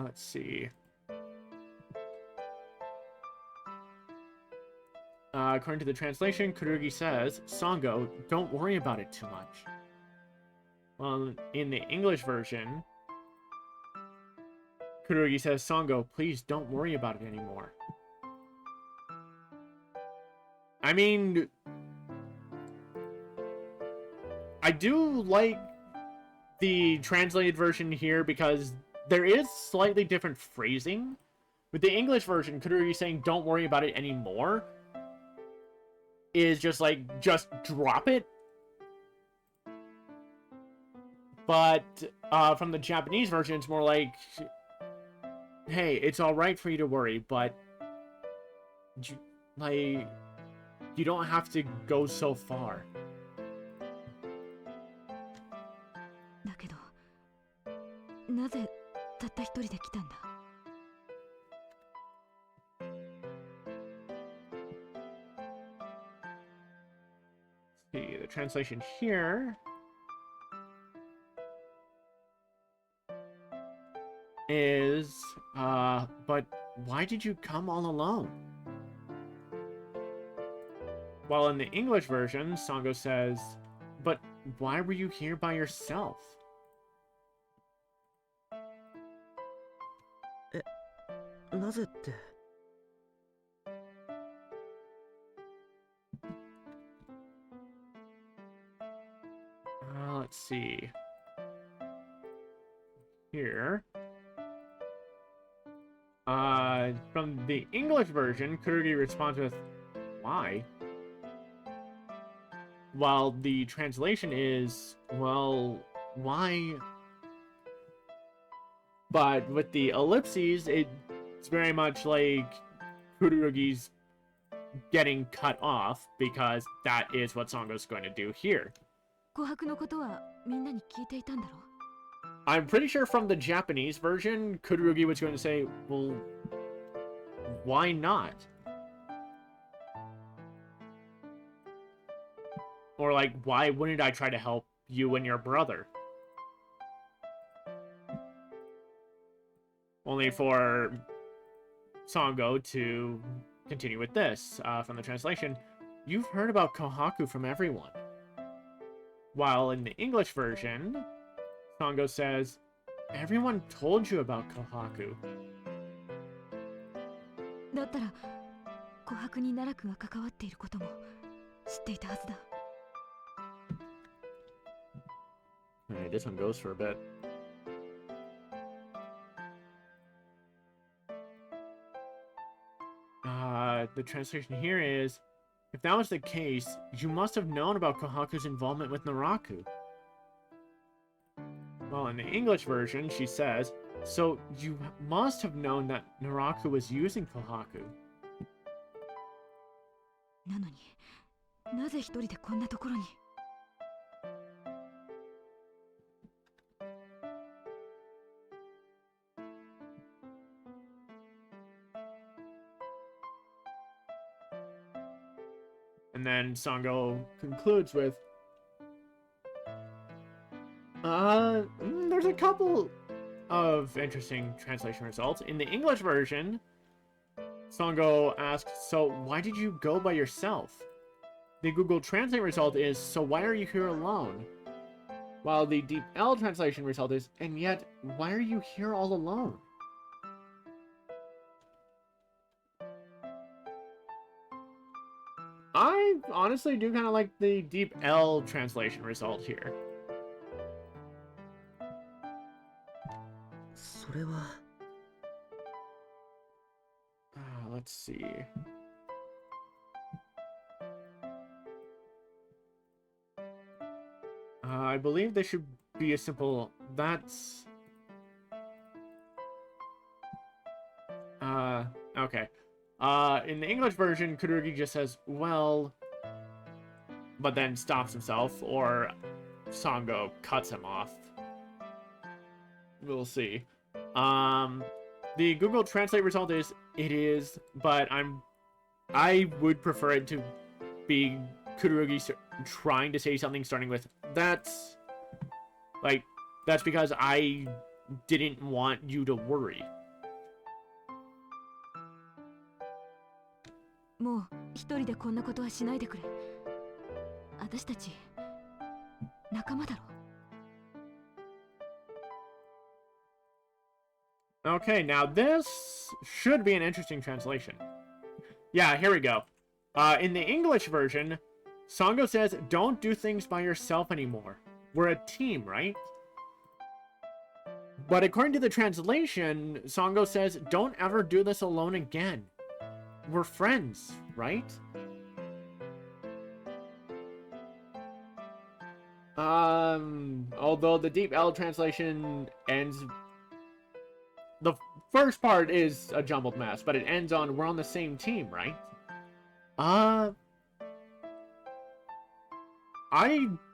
Let's see. According to the translation, Kururugi says, Sango, don't worry about it too much. Well, in the English version, Kururugi says, Sango, please don't worry about it anymore. I mean, I do like the translated version here because there is slightly different phrasing. With the English version, Kururugi saying, don't worry about it anymore, is just like, just drop it. But from the Japanese version, it's more like, hey, it's alright for you to worry, but like, you don't have to go so far. だけど、なぜたった一人で来たんだ? See, the translation here is, but why did you come all alone? While in the English version, Sango says, but why were you here by yourself? なぜって。Let's see. Here. From the English version, Kururugi responds with, why? While the translation is, well, why? But with the ellipses, it's very much like Kururugi's getting cut off because that is what Sango's going to do here. 琥珀のことはみんなに聞いていたんだろ? I'm pretty sure from the Japanese version, Kururugi was going to say, well, why not? Or like, why wouldn't I try to help you and your brother? Only for Sango to continue with this. From the translation, you've heard about Kohaku from everyone. While in the English version, Sango says, everyone told you about Kohaku. だったら、琥珀に奈落が関わっていることも知っていたはずだ。Alright, this one goes for a bit. The translation here is, if that was the case, you must have known about Kohaku's involvement with Naraku. Well, in the English version, she says, so you must have known that Naraku was using Kohaku. なのに、なぜ一人でこんなところに? And then Sango concludes with, there's a couple of interesting translation results. In the English version, Sango asks, so why did you go by yourself? The Google Translate result is, so why are you here alone? While the Deep L translation result is, and yet, why are you here all alone? I honestly do kind of like the Deep L translation result here. それは。Let's see. I believe there should be a simple that's okay. In the English version, Kururugi just says, well, but then stops himself, or Sango cuts him off. We'll see. The Google Translate result is, it is, but I would prefer it to be Kururugi trying to say something starting with, that's because I didn't want you to worry. もう一人でこんなことはしないでくれ。私たち仲間だろ。Okay, now this should be an interesting translation. Yeah, here we go. In the English version, Sango says, don't do things by yourself anymore. We're a team, right? But according to the translation, Sango says, don't ever do this alone again. We're friends, right? Although the Deep L translation ends... The first part is a jumbled mess, but it ends on, we're on the same team, right? I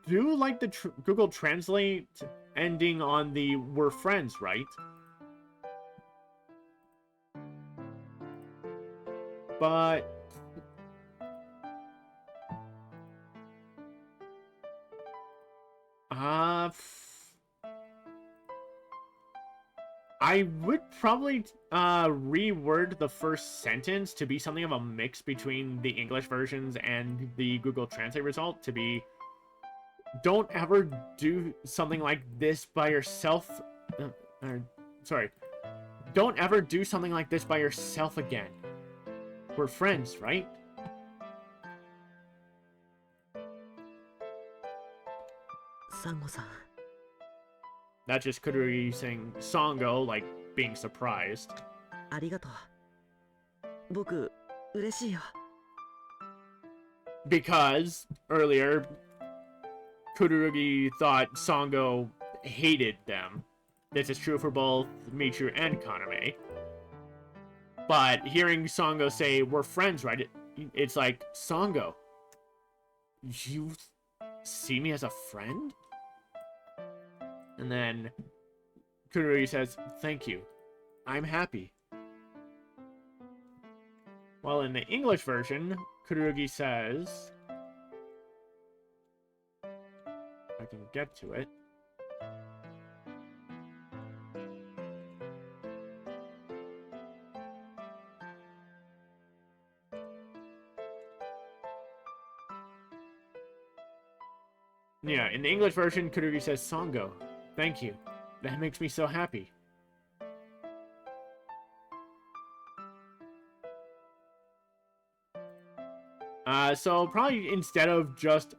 do like the Google Translate ending on the, we're friends, right? But... I would probably reword the first sentence to be something of a mix between the English versions and the Google Translate result to be, don't ever do something like this by yourself. Sorry. Don't ever do something like this by yourself again. We're friends, right? Sango-san. That's just Kururugi saying Sango, like, being surprised. ありがとう。僕、嬉しいよ。Because, earlier, Kururugi thought Sango hated them. This is true for both Michiru and Kagome. But hearing Sango say, we're friends, right? It's like, Sango, you see me as a friend? And then Kururugi says, thank you. I'm happy. While in the English version, Kururugi says... If I can get to it. Yeah, in the English version, Kururugi says, Sango, thank you. That makes me so happy. So probably instead of just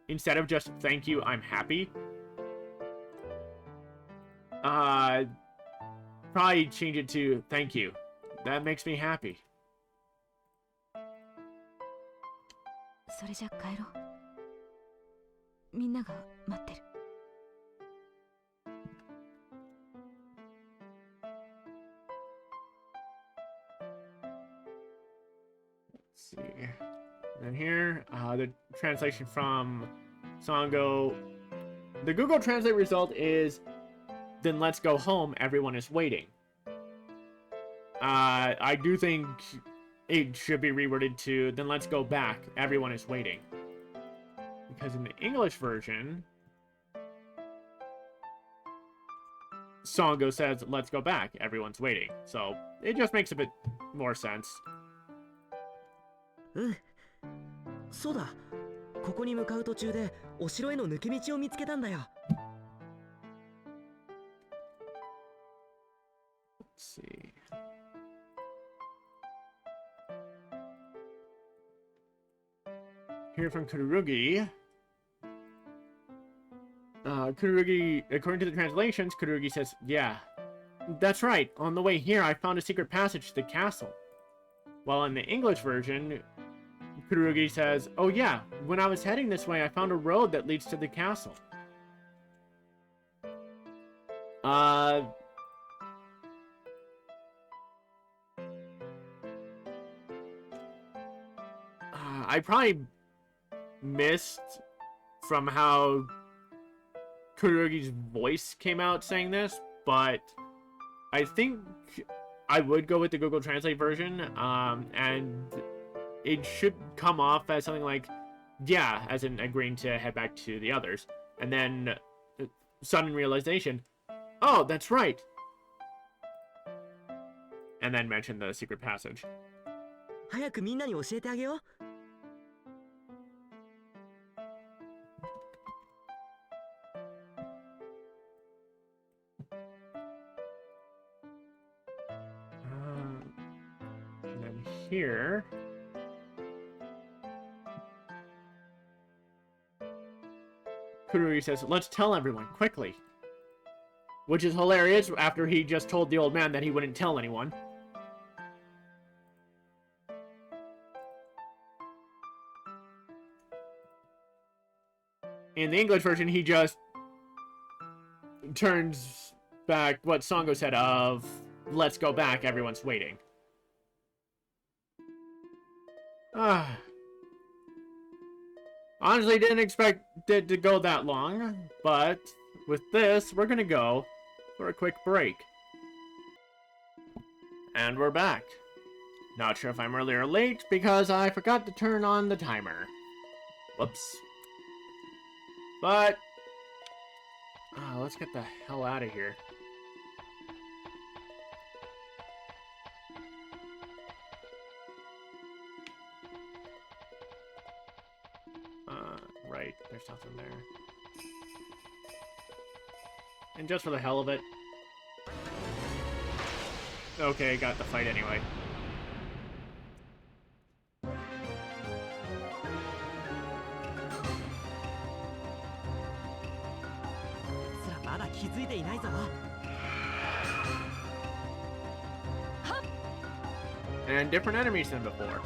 instead of just thank you, I'm happy. Probably change it to thank you. That makes me happy. それじゃ帰ろう。みんなが待ってる。Let's see. And here, the translation from Sango. The Google Translate result is, then let's go home, everyone is waiting. I do think it should be reworded to, then let's go back, everyone is waiting. Because in the English version, Sango says, let's go back, everyone's waiting. So, it just makes a bit more sense. そうだ。ここに向かう途中でお城への抜け道を見つけたんだよ。Let's see. Here from Kururugi. Kururugi, according to the translations, Kururugi says, yeah, That's right. On the way here, I found a secret passage to the castle. While in the English version, Kururugi says, oh yeah, when I was heading this way, I found a road that leads to the castle. I probably missed from how Kururugi's voice came out saying this, but I think I would go with the Google Translate version, and it should come off as something like, yeah, as in agreeing to head back to the others, and then sudden realization, oh, that's right, and then mention the secret passage. 早くみんなに教えてあげよう。And then here, Kururugi says, let's tell everyone, quickly. Which is hilarious after he just told the old man that he wouldn't tell anyone. In the English version, he just turns back what Songo said of, let's go back, everyone's waiting. Honestly, didn't expect it to go that long, but with this, we're gonna go for a quick break. And we're back. Not sure if I'm early or late, because I forgot to turn on the timer. Whoops. But, let's get the hell out of here. Right, there's nothing there. And just for the hell of it. Okay, got the fight anyway. つらまだ気づいていないぞ。 And different enemies than before.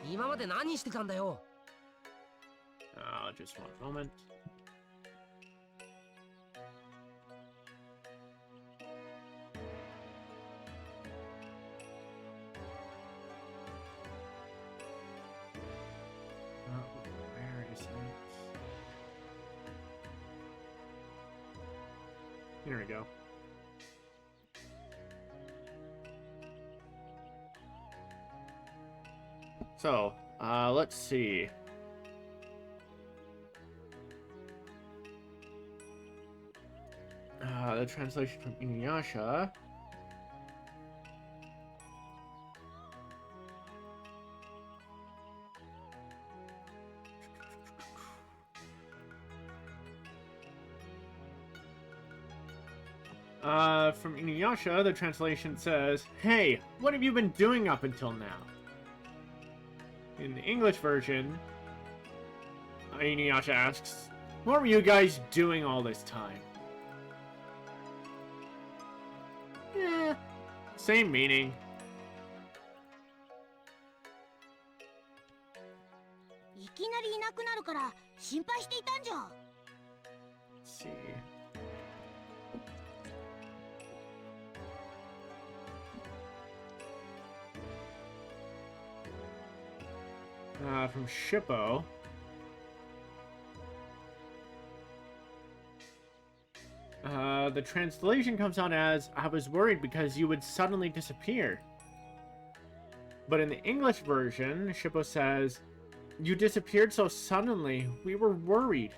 今まで何してたんだよ。Just one moment. Where is it? Here we go. So, let's see. The translation from InuYasha. From InuYasha, the translation says, "Hey, what have you been doing up until now?" In the English version, InuYasha asks, "What were you guys doing all this time?" Same meaning. いきなりいなくなるから心配していたんじゃ。 Let's see. From Shippo. The translation comes out as, "I was worried because you would suddenly disappear." But in the English version, Shippo says, "You disappeared so suddenly, we were worried."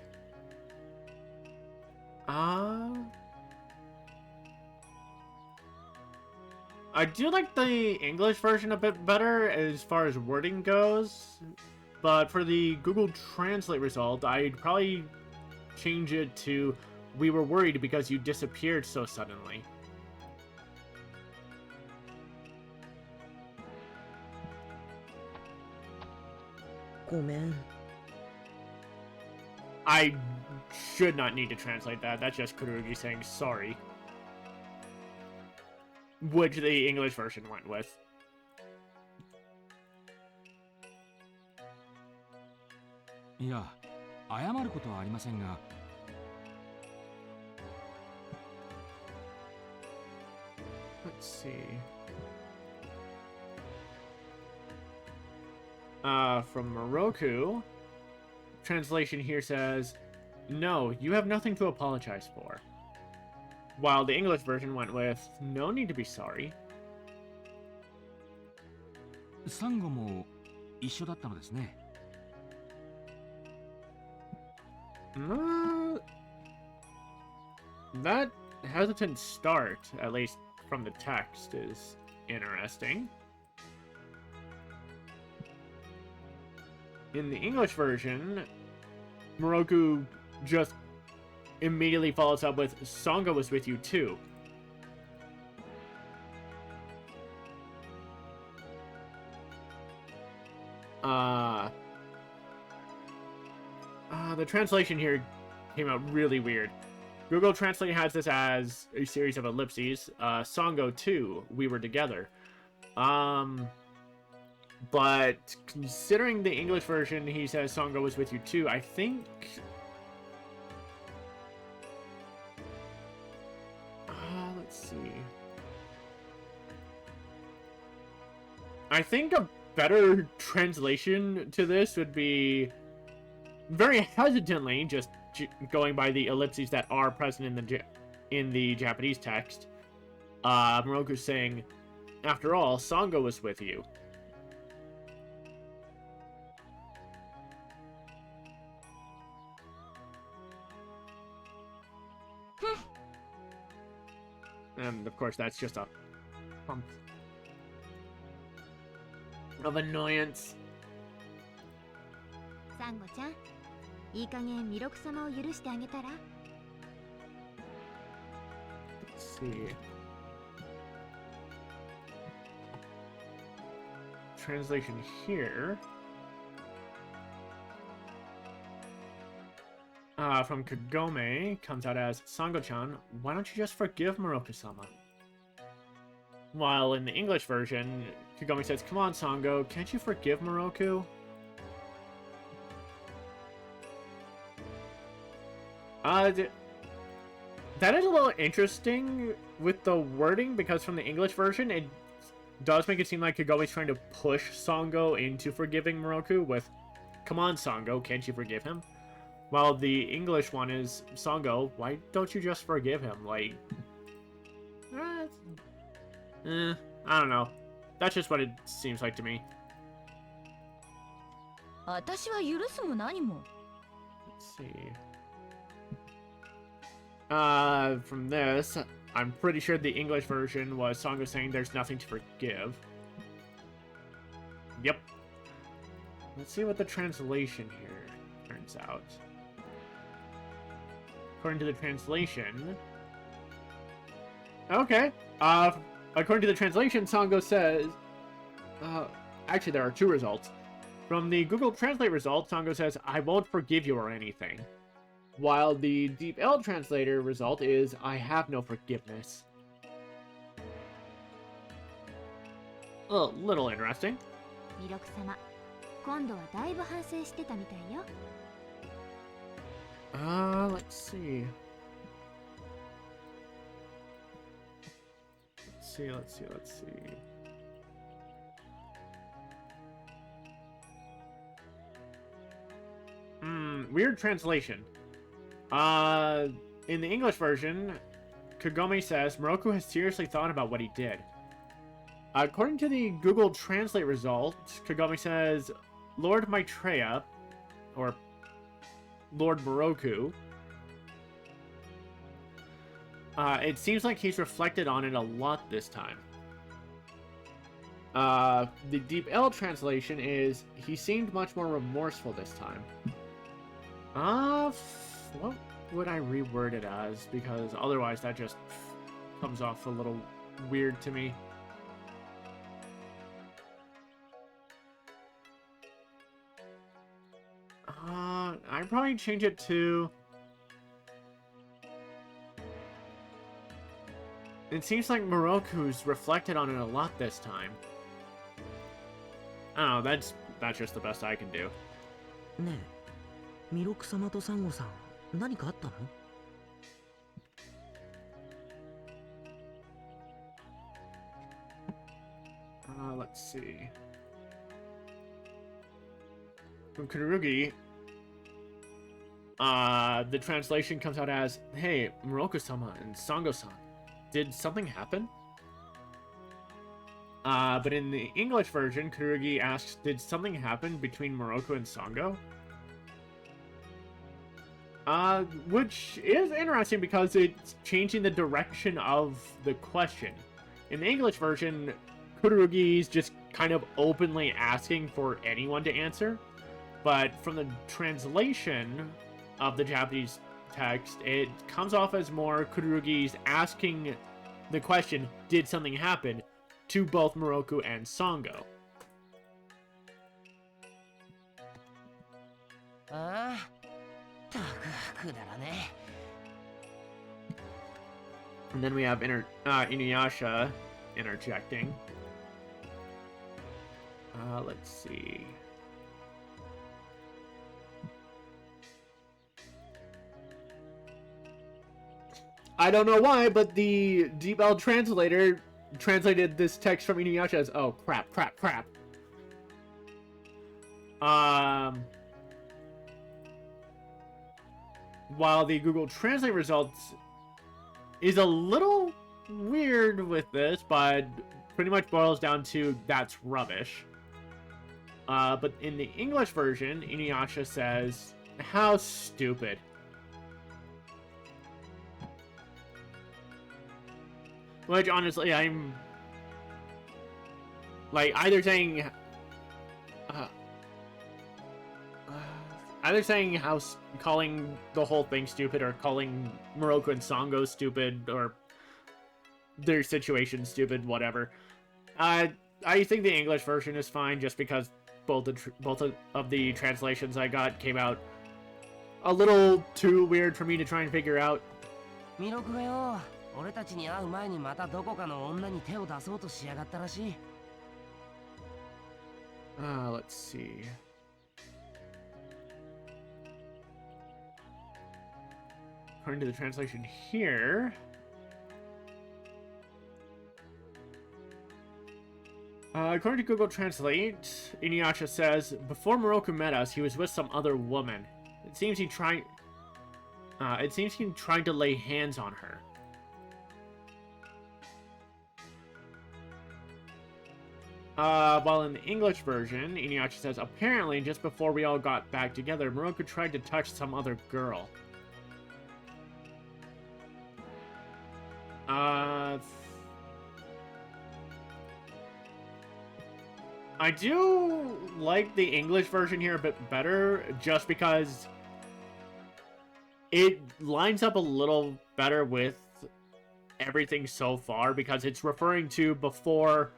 I do like the English version a bit better as far as wording goes, but for the Google Translate result, I'd probably change it to, "We were worried because you disappeared so suddenly." I should not need to translate that. That's just Kururugi saying sorry. Which the English version went with. Yeah, 謝ることはありませんが。Let's see. From Moroku, translation here says, "No, you have nothing to apologize for." While the English version went with, "No need to be sorry." サンゴも一緒だったのですね。That hesitant start, at least from the text, is interesting. In the English version, Moroku just immediately follows up with, "Sangha was with you too." The translation here came out really weird. Google Translate has this as a series of ellipses. Sango 2, we were together. But considering the English version, he says Sango was with you too. I think... let's see. I think a better translation to this would be very hesitantly, just going by the ellipses that are present in the Japanese text. Moroku saying, "After all, Sango was with you." And of course, that's just a pump of annoyance. サンゴちゃん、いい加減弥勒様を許してあげたら。 Let's see. Translation here. From Kagome comes out as, "Sango-chan, why don't you just forgive Moroku-sama?" While in the English version, Kagome says, "Come on, Sango, can't you forgive Moroku?" That is a little interesting with the wording, because from the English version, it does make it seem like Kagome's trying to push Sango into forgiving Moroku with, "Come on, Sango, can't you forgive him?" While the English one is, "Sango, why don't you just forgive him?" Like, I don't know. That's just what it seems like to me. 私は許すも何も。 Let's see. From this, I'm pretty sure the English version was Sango saying there's nothing to forgive. Yep. Let's see what the translation here turns out. According to the translation... Okay. According to the translation, Sango says... actually, there are two results. From the Google Translate result, Sango says, "I won't forgive you or anything." While the Deep L translator result is, "I have no forgiveness." A little interesting. 弥勒様、今度はだいぶ反省してたみたいよ。Let's see. Let's see. Weird translation. In the English version, Kagome says Moroku has seriously thought about what he did. According to the Google Translate result, Kagome says Lord Maitreya, or Lord Moroku, it seems like he's reflected on it a lot this time. The Deep L translation is, he seemed much more remorseful this time. What would I reword it as? Because otherwise that just comes off a little weird to me. I'd probably change it to... It seems like Moroku's reflected on it a lot this time. I don't know, that's just the best I can do. ねえ、弥勒様とサンゴさん、何かあったの? Let's see. From Kururugi, the translation comes out as, "Hey, Moroku-sama and Sango-san, did something happen?" But in the English version, Kururugi asks, "Did something happen between Moroku and Sango?" Which is interesting because it's changing the direction of the question. In the English version, Kururugi's just kind of openly asking for anyone to answer. But from the translation of the Japanese text, it comes off as more Kururugi's asking the question, "Did something happen?" to both Moroku and Sango. And then we have InuYasha interjecting. Let's see. I don't know why, but the Deep L translator translated this text from InuYasha as, "Oh, crap. While the Google Translate results is a little weird with this, but pretty much boils down to, "That's rubbish." But in the English version, InuYasha says, "How stupid." Which, honestly, I'm... like, either saying calling the whole thing stupid, or calling Moroku and Sango stupid, or their situation stupid, whatever. I think the English version is fine, just because both of the translations I got came out a little too weird for me to try and figure out. 弥勒がよ、俺たちに会う前にまたどこかの女に手を出そうとしやがったらしい。Let's see. According to the translation here... according to Google Translate, InuYasha says, before Moroku met us, he was with some other woman. It seems he tried to lay hands on her. While in the English version, InuYasha says, apparently, just before we all got back together, Moroku tried to touch some other girl. I do like the English version here a bit better, just because it lines up a little better with everything so far, because it's referring to before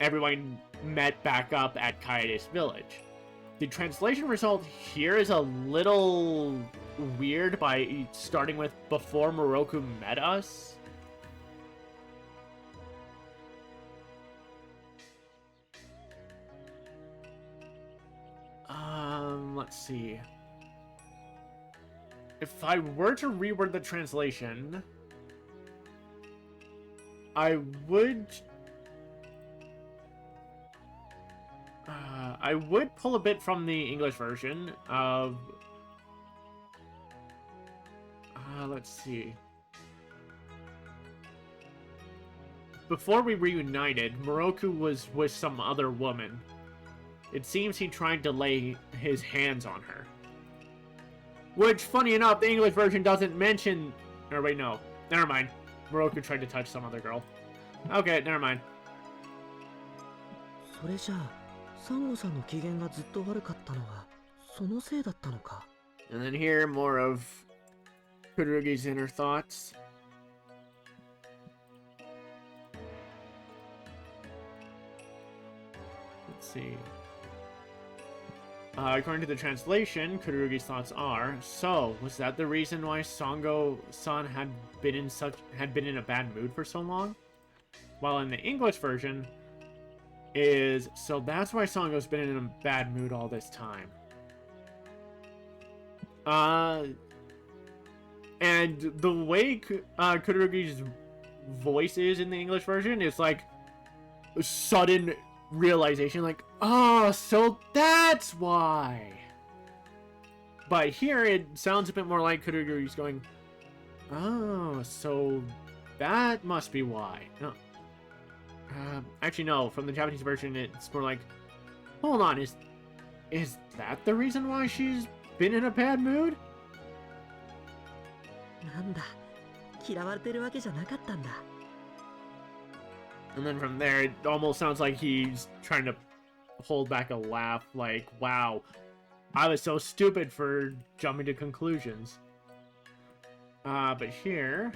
everyone met back up at Kaede's village. The translation result here is a little weird by starting with before Moroku met us. Let's see. If I were to reword the translation, I would pull a bit from the English version of let's see. Before we reunited, Moroku was with some other woman. It seems he tried to lay his hands on her. Which, funny enough, the English version doesn't mention... Or wait, no. Never mind. Moroku tried to touch some other girl. Okay, never mind. それじゃあ、サンゴさんの機嫌がずっと悪かったのは、そのせいだったのか。And then here, more of Kururugi's inner thoughts. Let's see. According to the translation, Kururugi's thoughts are, so, was that the reason why Sango-san had been in a bad mood for so long? While in the English version is, so that's why Sango's been in a bad mood all this time. And the way Kururugi's voice is in the English version is like a sudden realization, like, oh, so that's why. But here it sounds a bit more like Kururugi's going, oh, so that must be why. No. Actually, no. From the Japanese version, it's more like, hold on, is that the reason why she's been in a bad mood? なんだ、嫌われてるわけじゃなかったんだ。And then from there, it almost sounds like he's trying to hold back a laugh, like, wow, I was so stupid for jumping to conclusions. But here...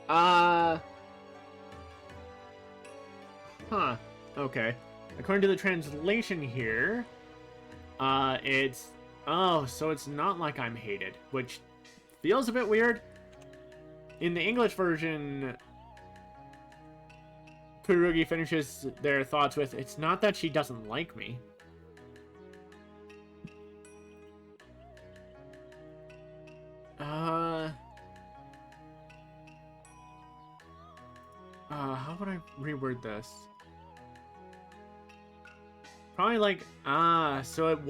Huh. Okay. According to the translation here, it's... Oh, so it's not like I'm hated, which feels a bit weird. In the English version... Kururugi finishes their thoughts with, it's not that she doesn't like me. How would I reword this? Probably like, so it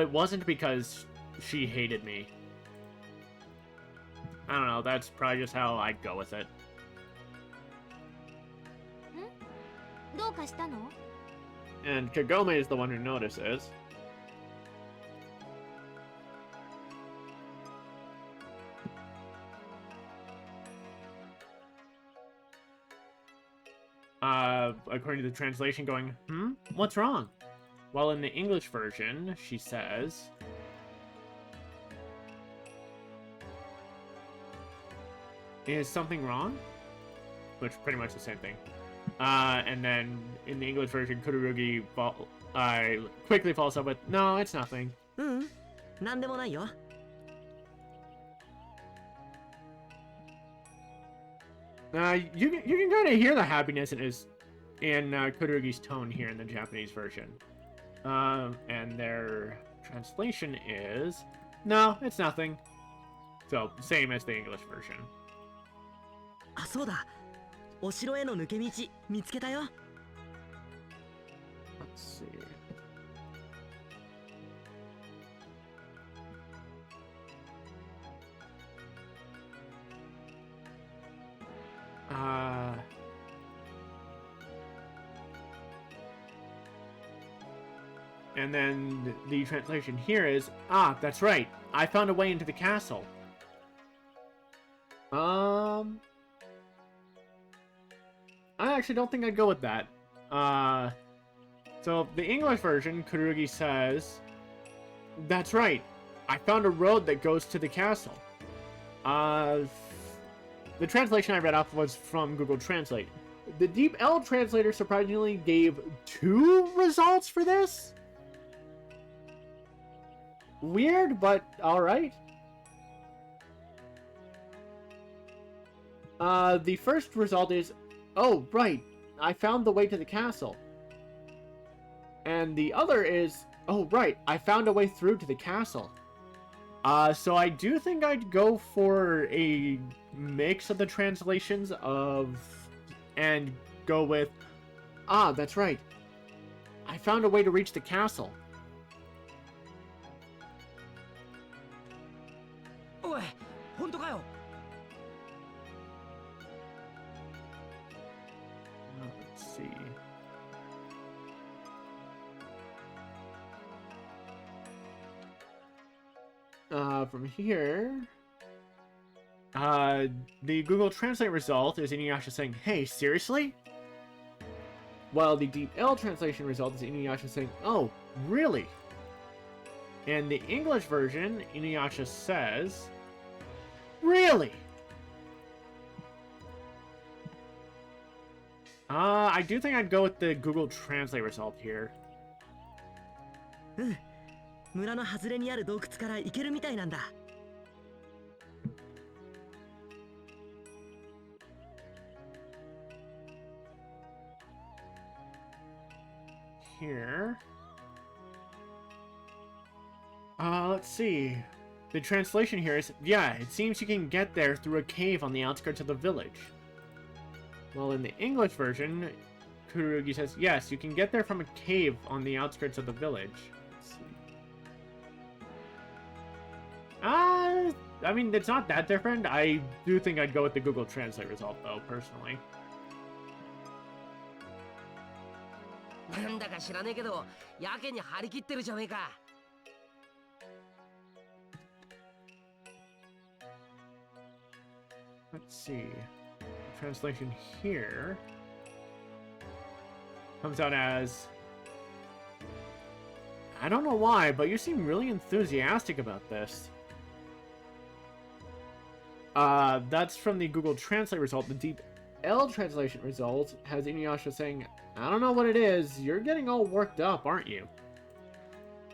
wasn't because she hated me. I don't know, that's probably just how I'd go with it. どうかしたの? And Kagome is the one who notices. According to the translation going, what's wrong? While in the English version, she says... Is something wrong? Which pretty much the same thing. And then in the English version, Kururugi quickly follows up with, no, it's nothing. なんでもないよ。You can kind of hear the happiness in Kururugi's tone here in the Japanese version. And their translation is, no, it's nothing. So, same as the English version. あ、そうだ。お城への抜け道見つけたよ。Let's see. And then the translation here is, ah, that's right. I found a way into the castle. I actually don't think I'd go with that. So the English version, Kururugi says, that's right. I found a road that goes to the castle. The translation I read off was from Google Translate. The Deep L translator surprisingly gave 2 results for this? Weird, but alright. The first result is, oh, right, I found the way to the castle. And the other is, oh, right, I found a way through to the castle. So I do think I'd go for a mix of the translations and go with, ah, that's right, I found a way to reach the castle. おい、本当かよ。Let's see. From here, the Google Translate result is InuYasha saying, hey, seriously? While the Deep L translation result is InuYasha saying, oh, really? And the English version, InuYasha says, really? I do think I'd go with the Google Translate result here. うん。村の外れにある洞窟から行けるみたいなんだ。Here. Let's see. The translation here is, yeah, it seems you can get there through a cave on the outskirts of the village. While in the English version, Kururugi says, yes, you can get there from a cave on the outskirts of the village. Let's see. I mean, it's not that different. I do think I'd go with the Google Translate result, though, personally. なんだか知らねえけど、やけに張り切ってるじゃねえか。Let's see. Translation here comes out as, I don't know why, but you seem really enthusiastic about this. That's from the Google Translate result. The Deep L translation result has InuYasha saying, I don't know what it is, you're getting all worked up, aren't you?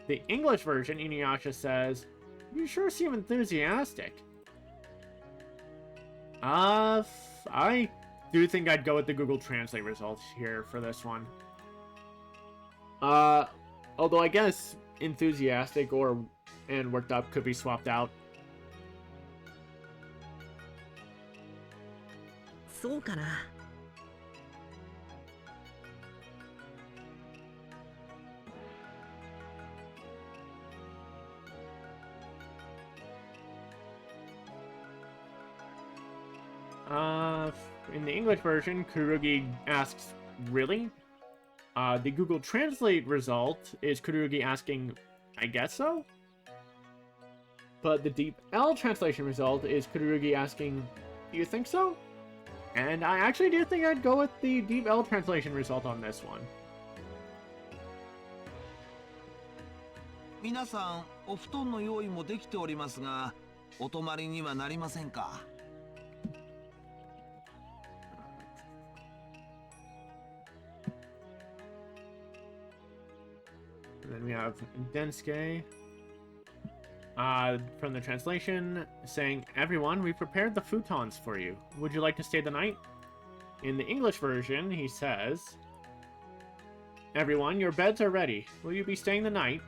The English version, InuYasha says, you sure seem enthusiastic. I do think I'd go with the Google Translate results here for this one. Although I guess enthusiastic and worked up could be swapped out. そうかな。In the English version, Kururugi asks, really? The Google Translate result is Kururugi asking, I guess so? But the Deep L translation result is Kururugi asking, do you think so? And I actually do think I'd go with the Deep L translation result on this one. 皆さん、お布団の用意もできておりますが、お泊まりにはなりませんか? And then we have Densuke from the translation saying, everyone, we prepared the futons for you. Would you like to stay the night? In the English version, he says, everyone, your beds are ready. Will you be staying the night?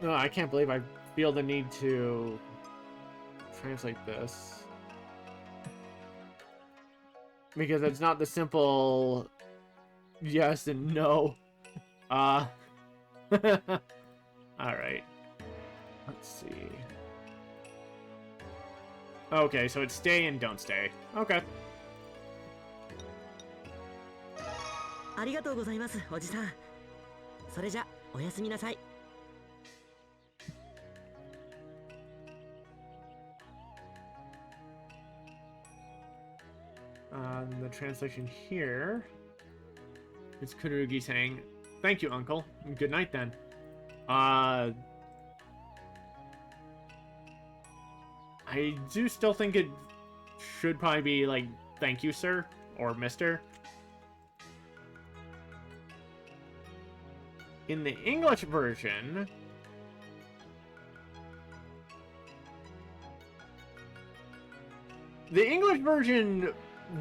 No, I can't believe I feel the need to translate this. Because it's not the simple yes and no. Alright. Let's see. Okay, so it's stay and don't stay. Okay. ありがとうございます、おじさん。それじゃ、おやすみなさい。The translation here is Kururugi saying, "Thank you, Uncle. Good night, then." I do still think it should probably be like, "Thank you, sir," or "Mister." In the English version,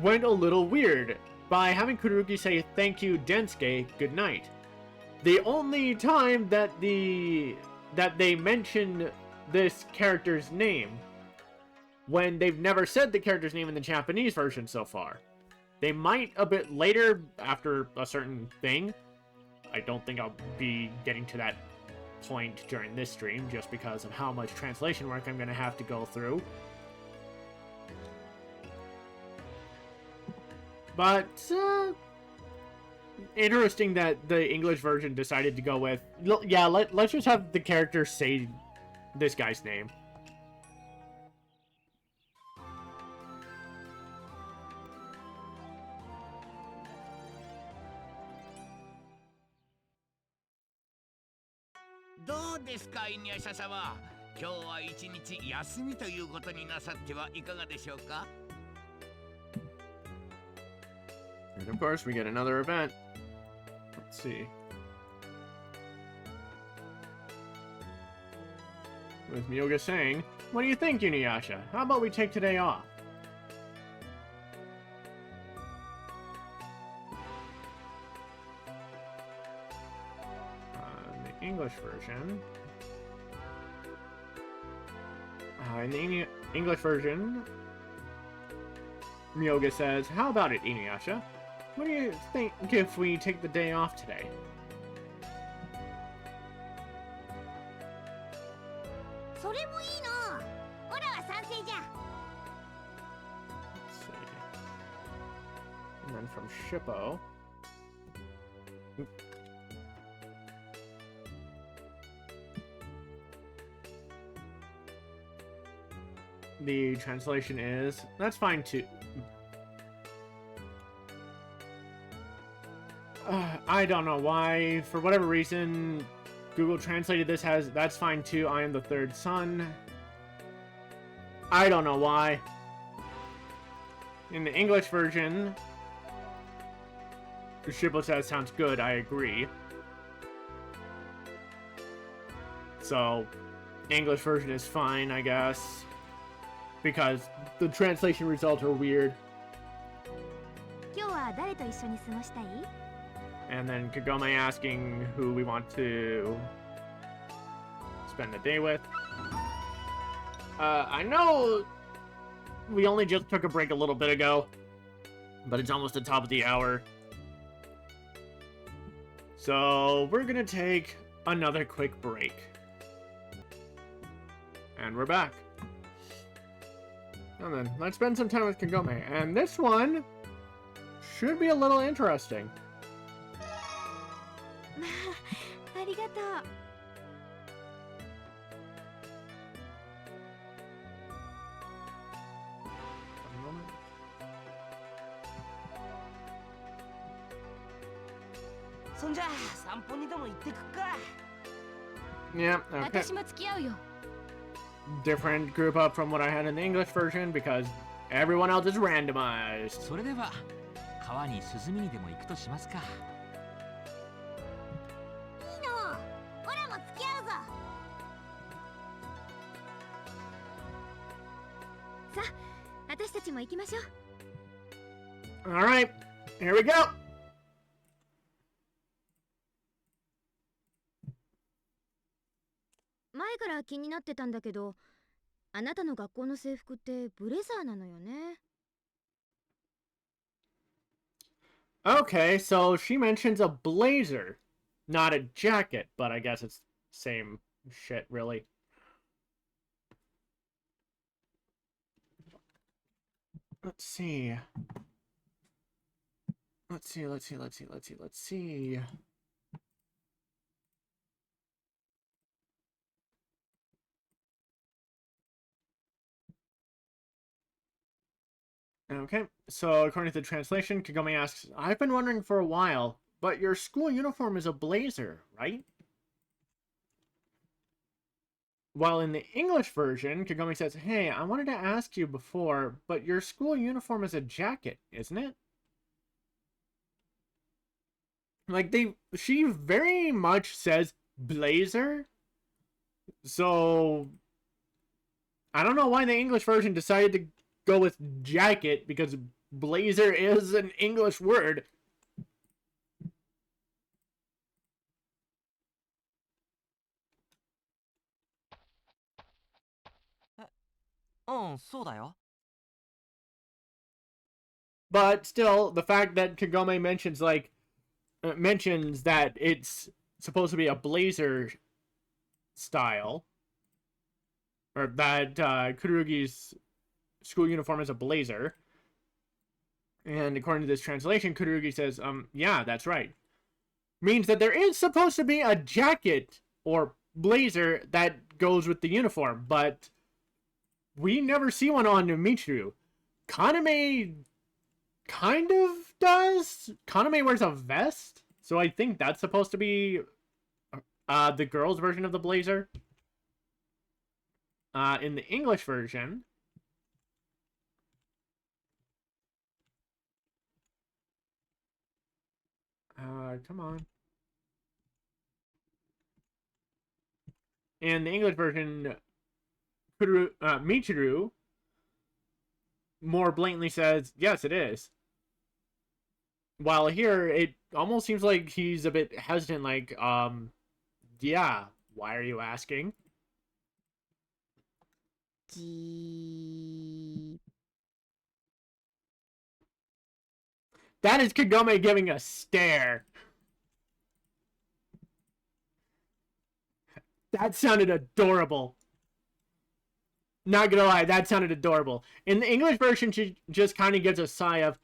went a little weird by having Kururugi say "Thank you, Densuke, good night." The only time that they mention this character's name, when they've never said the character's name in the Japanese version so far. They might a bit later after a certain thing. I don't think I'll be getting to that point during this stream just because of how much translation work I'm going to have to go through. But, interesting that the English version decided to go with, yeah, let's just have the character say this guy's name. InuYasha 様、今日は一日休みということになさってはいかがでしょうか? And of course, we get another event. Let's see. With Myoga saying, "What do you think, InuYasha? How about we take today off?" The English version. In the English version, Myoga says, "How about it, InuYasha? What do you think if we take the day off today?" Let's see. And then from Shippo. The translation is, "That's fine too." I don't know why. For whatever reason, Google translated this as, "That's fine too, I am the third son." I don't know why. In the English version, Shippo says, "Sounds good, I agree." So, English version is fine, I guess. Because the translation results are weird. And then Kagome asking who we want to spend the day with. I know we only just took a break a little bit ago, but it's almost the top of the hour. So we're gonna take another quick break. And we're back. And then let's spend some time with Kagome. And this one should be a little interesting. Yeah, okay. Different group up from what I had in the English version because everyone else is randomized. も付き合うぞ。さあ、私たちも行きましょう。Alright, here we go! 前から気になってたんだけど、あなたの学校の制服ってブレザーなのよね。Okay, so she mentions a blazer, not a jacket, but I guess it's same shit, really. Let's see. Let's see. Okay, so according to the translation, Kagome asks, I've been wondering for a while, but your school uniform is a blazer, right? While in the English version, Kagome says, hey, I wanted to ask you before, but your school uniform is a jacket, isn't it? Like, she very much says blazer. So, I don't know why the English version decided to go with jacket, because blazer is an English word. うん、そうだよ。 But still, the fact that Kagome mentions mentions that it's supposed to be a blazer style, or that Kururugi's school uniform is a blazer, and according to this translation, Kururugi says, yeah, that's right. Means that there is supposed to be a jacket or blazer that goes with the uniform, but we never see one on Michiru. Kaname kind of does. Kaname wears a vest, so I think that's supposed to be the girl's version of the blazer. In the English version, come on. In the English version, Michiru more blatantly says, yes, it is. While here, it almost seems like he's a bit hesitant, like, yeah, why are you asking? That is Kagome giving a stare. That sounded adorable. Not gonna lie, that sounded adorable. In the English version, she just kind of gives a sigh of,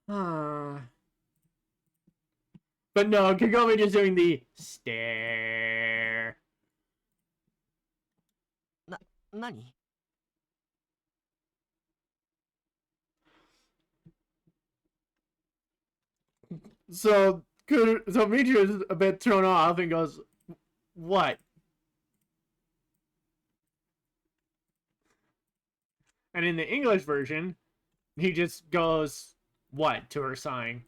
ah. But no, Kagome just doing the stare. 何? So Michiru is a bit thrown off and goes, what? And in the English version, he just goes, what, to her sighing.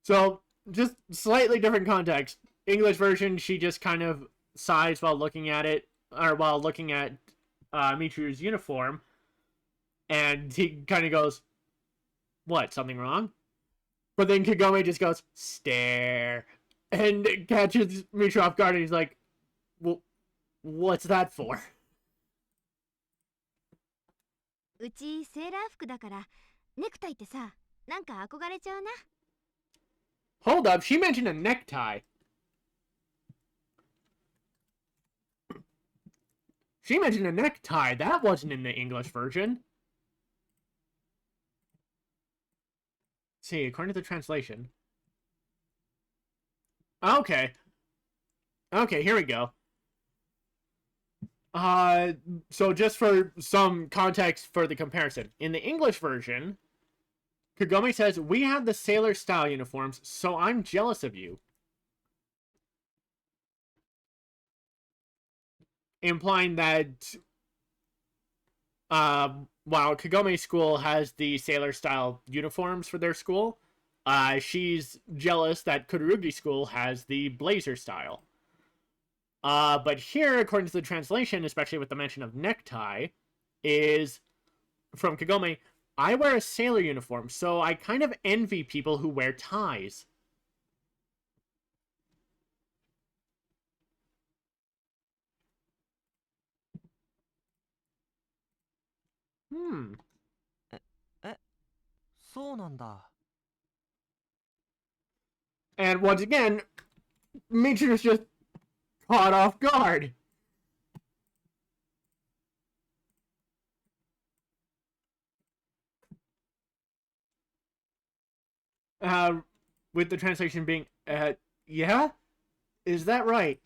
So, just slightly different context. English version, she just kind of sighs while looking at it, or while looking at Michiru's uniform. And he kind of goes, what, something wrong? But then Kagome just goes, stare. And catches Michiru off guard and he's like, well, what's that for? うちセーラー服だからネクタイってさ、なんか憧れちゃうな。 Hold up, she mentioned a necktie. She mentioned a necktie. That wasn't in the English version. Let's see, according to the translation. Okay. Okay, here we go. So just for some context for the comparison. In the English version, Kagome says, we have the sailor style uniforms, so I'm jealous of you. Implying that, while Kagome's school has the sailor style uniforms for their school, she's jealous that Kururugi school has the blazer style. But here, according to the translation, especially with the mention of necktie, is from Kagome, I wear a sailor uniform, so I kind of envy people who wear ties. Hmm. そうなんだ。 And once again, Michiru's just caught off guard. With the translation being, yeah? Is that right?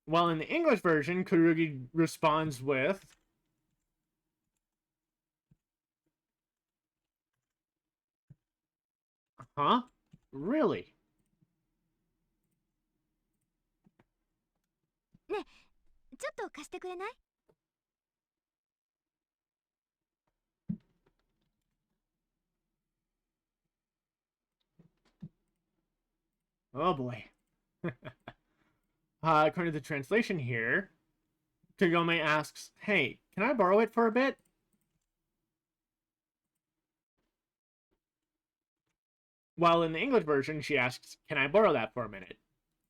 While in the English version, Kururugi responds with, huh? Really? ねえ、ちょっと貸してくれない？ Oh boy. According to the translation here, Kagome asks, hey, can I borrow it for a bit? While in the English version, she asks, can I borrow that for a minute?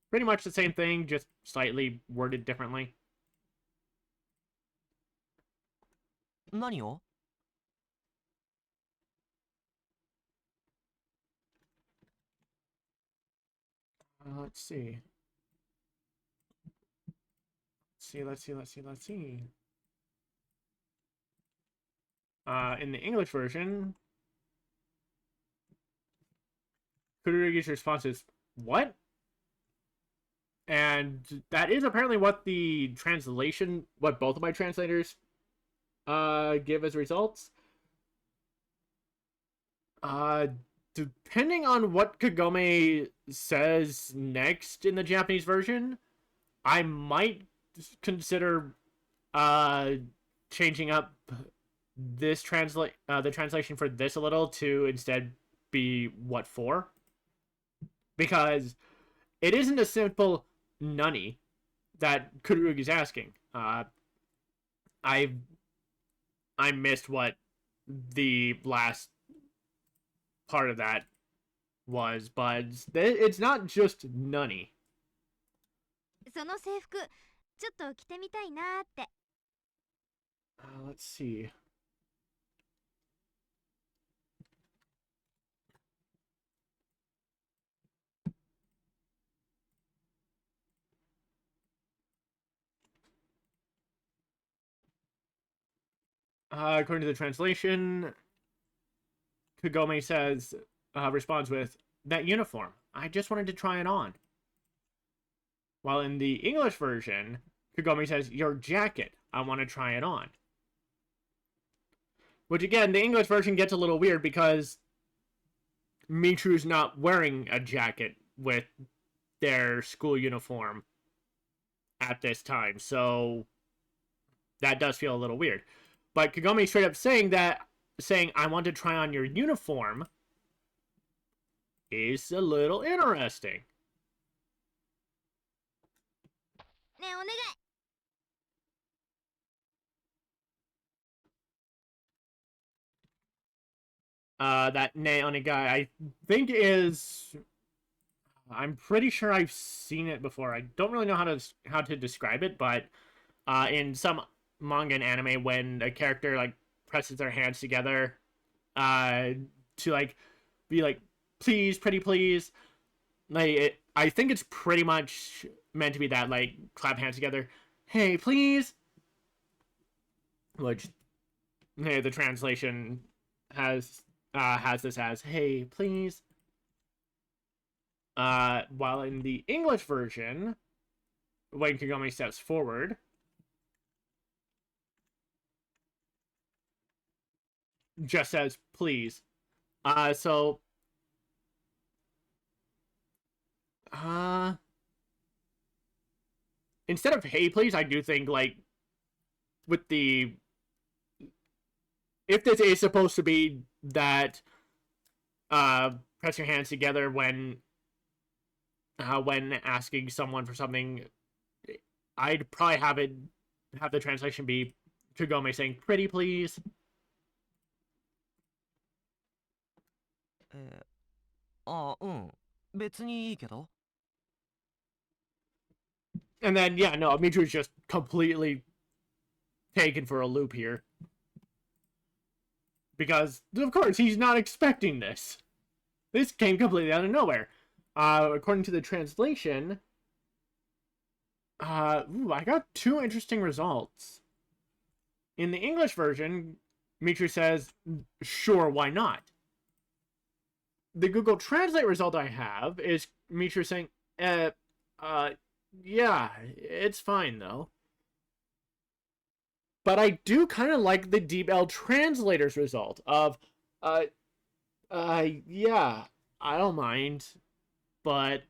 Pretty much the same thing, just slightly worded differently. 何を？ Let's see. Let's see. In the English version, Kururugi's response is, what? And that is apparently what the translation, what both of my translators give as results. Depending on what Kagome says next in the Japanese version, I might consider changing up this the translation for this a little to instead be what for, because it isn't a simple nunny that Kururugi's asking. I missed what the last part of that was, but it's not just nunny. その制服、ちょっと着てみたいなーって。Let's see. According to the translation, Kagome responds with, that uniform, I just wanted to try it on. While in the English version, Kagome says, your jacket, I want to try it on. Which again, the English version gets a little weird because Michiru's not wearing a jacket with their school uniform at this time, so that does feel a little weird. But Kagome straight up saying I want to try on your uniform is a little interesting. ねえ、お願い。That ne onegai, I think is, I'm pretty sure I've seen it before. I don't really know how to describe it, but in some manga and anime, when a character like presses their hands together to like be like, please, pretty please, like I think it's pretty much meant to be that, like, clap hands together, hey please, which, hey, the translation has this as, hey please. While in the English version, when Kagome steps forward, just says please. So instead of hey please, I do think, like, with the, if this is supposed to be that press your hands together when when asking someone for something, I'd probably have the translation be Kagome saying, "Pretty, please." 別にいいけど。 And then, yeah, no, Michiru's just completely taken for a loop here. Because, of course, he's not expecting this. This came completely out of nowhere. According to the translation, I got two interesting results. In the English version, Michiru says, "Sure, why not?" The Google Translate result I have is Michiru saying, yeah, it's fine, though. But I do kind of like the Deep L Translator's result of, yeah, I don't mind, but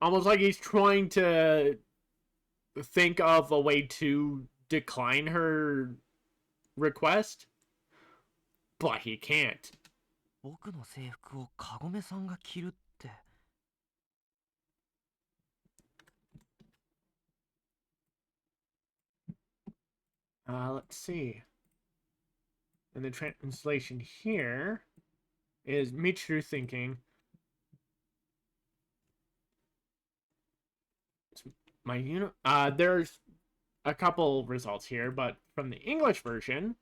almost like he's trying to think of a way to decline her request, but he can't. 僕の制服をカゴメさんが着るって。 Let's see. And the translation here is Michiru thinking, there's a couple results here, but from the English version,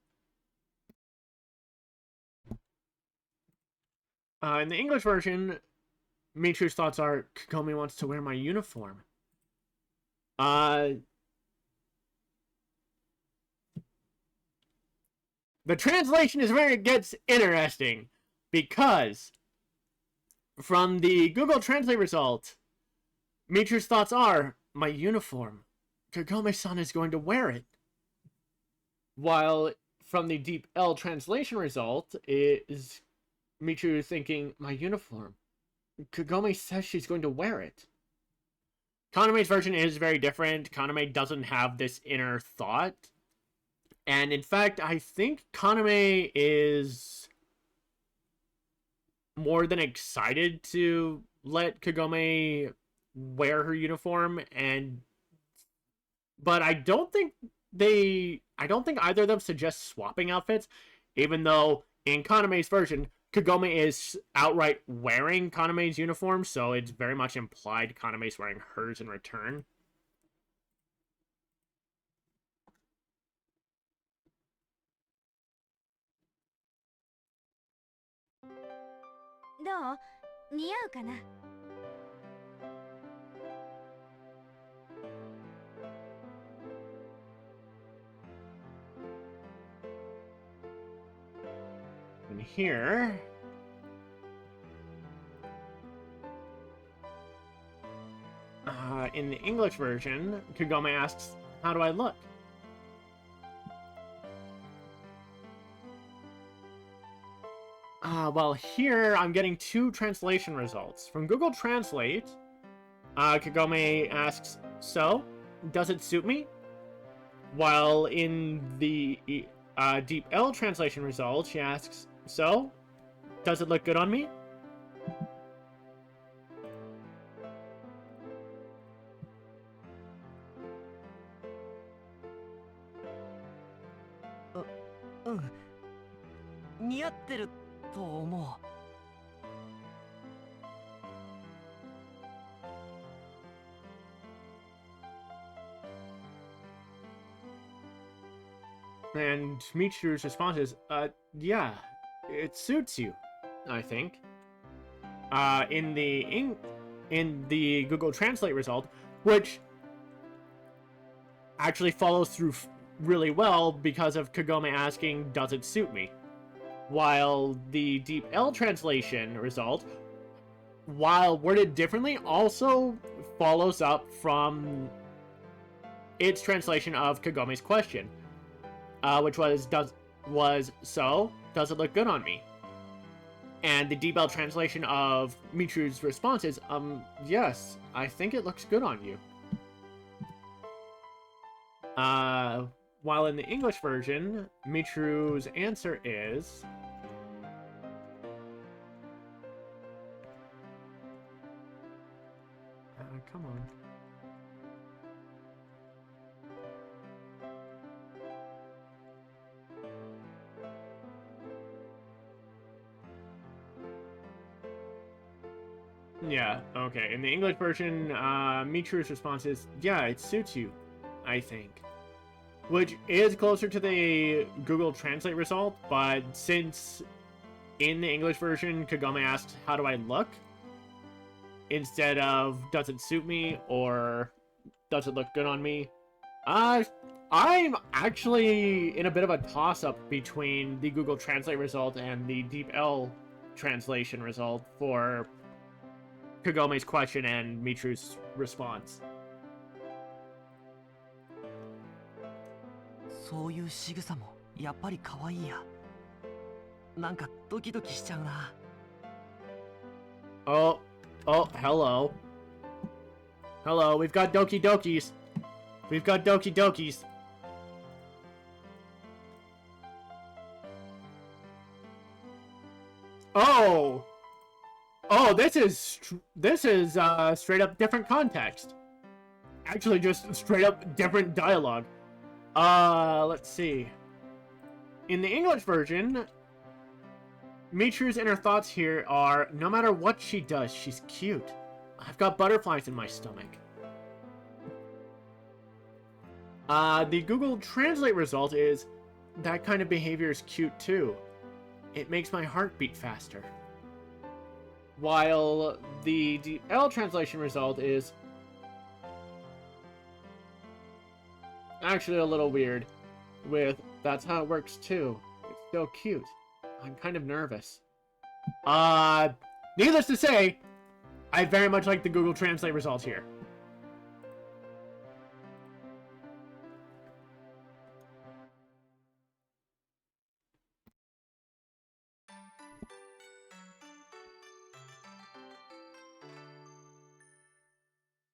in the English version, Michiru's thoughts are, Kagome wants to wear my uniform. The translation is where it gets interesting, because from the Google Translate result, Michiru's thoughts are, my uniform. Kagome-san is going to wear it. While from the Deep L translation result is Michiru thinking, my uniform. Kagome says she's going to wear it. Kaname's version is very different. Kaname doesn't have this inner thought. And in fact, I think Kaname is more than excited to let Kagome wear her uniform, but I don't think either of them suggest swapping outfits, even though in Kaname's version, Kagome is outright wearing Kaname's uniform, so it's very much implied Kaname's wearing hers in return. And here, in the English version, Kagome asks, how do I look? Well, here I'm getting two translation results. From Google Translate, Kagome asks, so, does it suit me? While in the Deep L translation result, she asks, so, does it look good on me? And Michiru's response is, yeah, it suits you, I think. In the Google Translate result, which actually follows through really well because of Kagome asking, does it suit me? While the Deep L translation result, while worded differently, also follows up from its translation of Kagome's question. Which was, does it look good on me? And the Deep L translation of Michiru's response is, yes, I think it looks good on you. While in the English version, Michiru's answer is, Come on. Yeah, okay. In the English version, Michiru's response is, yeah, it suits you, I think. Which is closer to the Google Translate result, but since in the English version, Kagome asked, how do I look? Instead of, does it suit me, or does it look good on me? I'm actually in a bit of a toss-up between the Google Translate result and the Deep L translation result for Kagome's question and Michiru's response. そういう仕草もやっぱり可愛いや。なんかドキドキしちゃうな。Oh, hello. Hello, we've got Doki Dokis. We've got Doki Dokis. Oh! Oh, this is straight up different context. Actually, just straight up different dialogue. Let's see. In the English version, Michiru's inner thoughts here are, no matter what she does, she's cute. I've got butterflies in my stomach. The Google Translate result is, that kind of behavior is cute too. It makes my heart beat faster. While the DL translation result is actually a little weird, with that's how it works too. It's still cute. I'm kind of nervous. Needless to say, I very much like the Google Translate results here.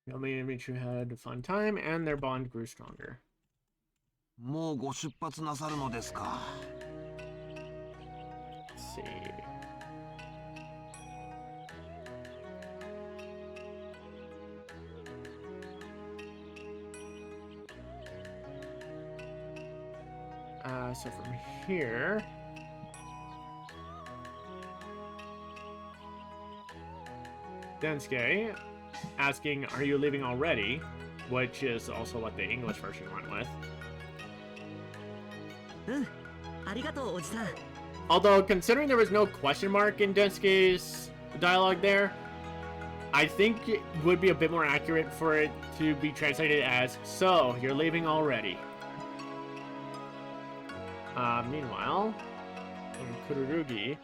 Kagome and Michiru had a fun time, and their bond grew stronger. もうご出発なさるのですか。Let's see. So from here, Densuke asking, are you leaving already? Which is also what the English version went with. ありがとうおじさん。 Although, considering there was no question mark in Densuke's dialogue there, I think it would be a bit more accurate for it to be translated as, so, you're leaving already. Meanwhile, in Kururugi,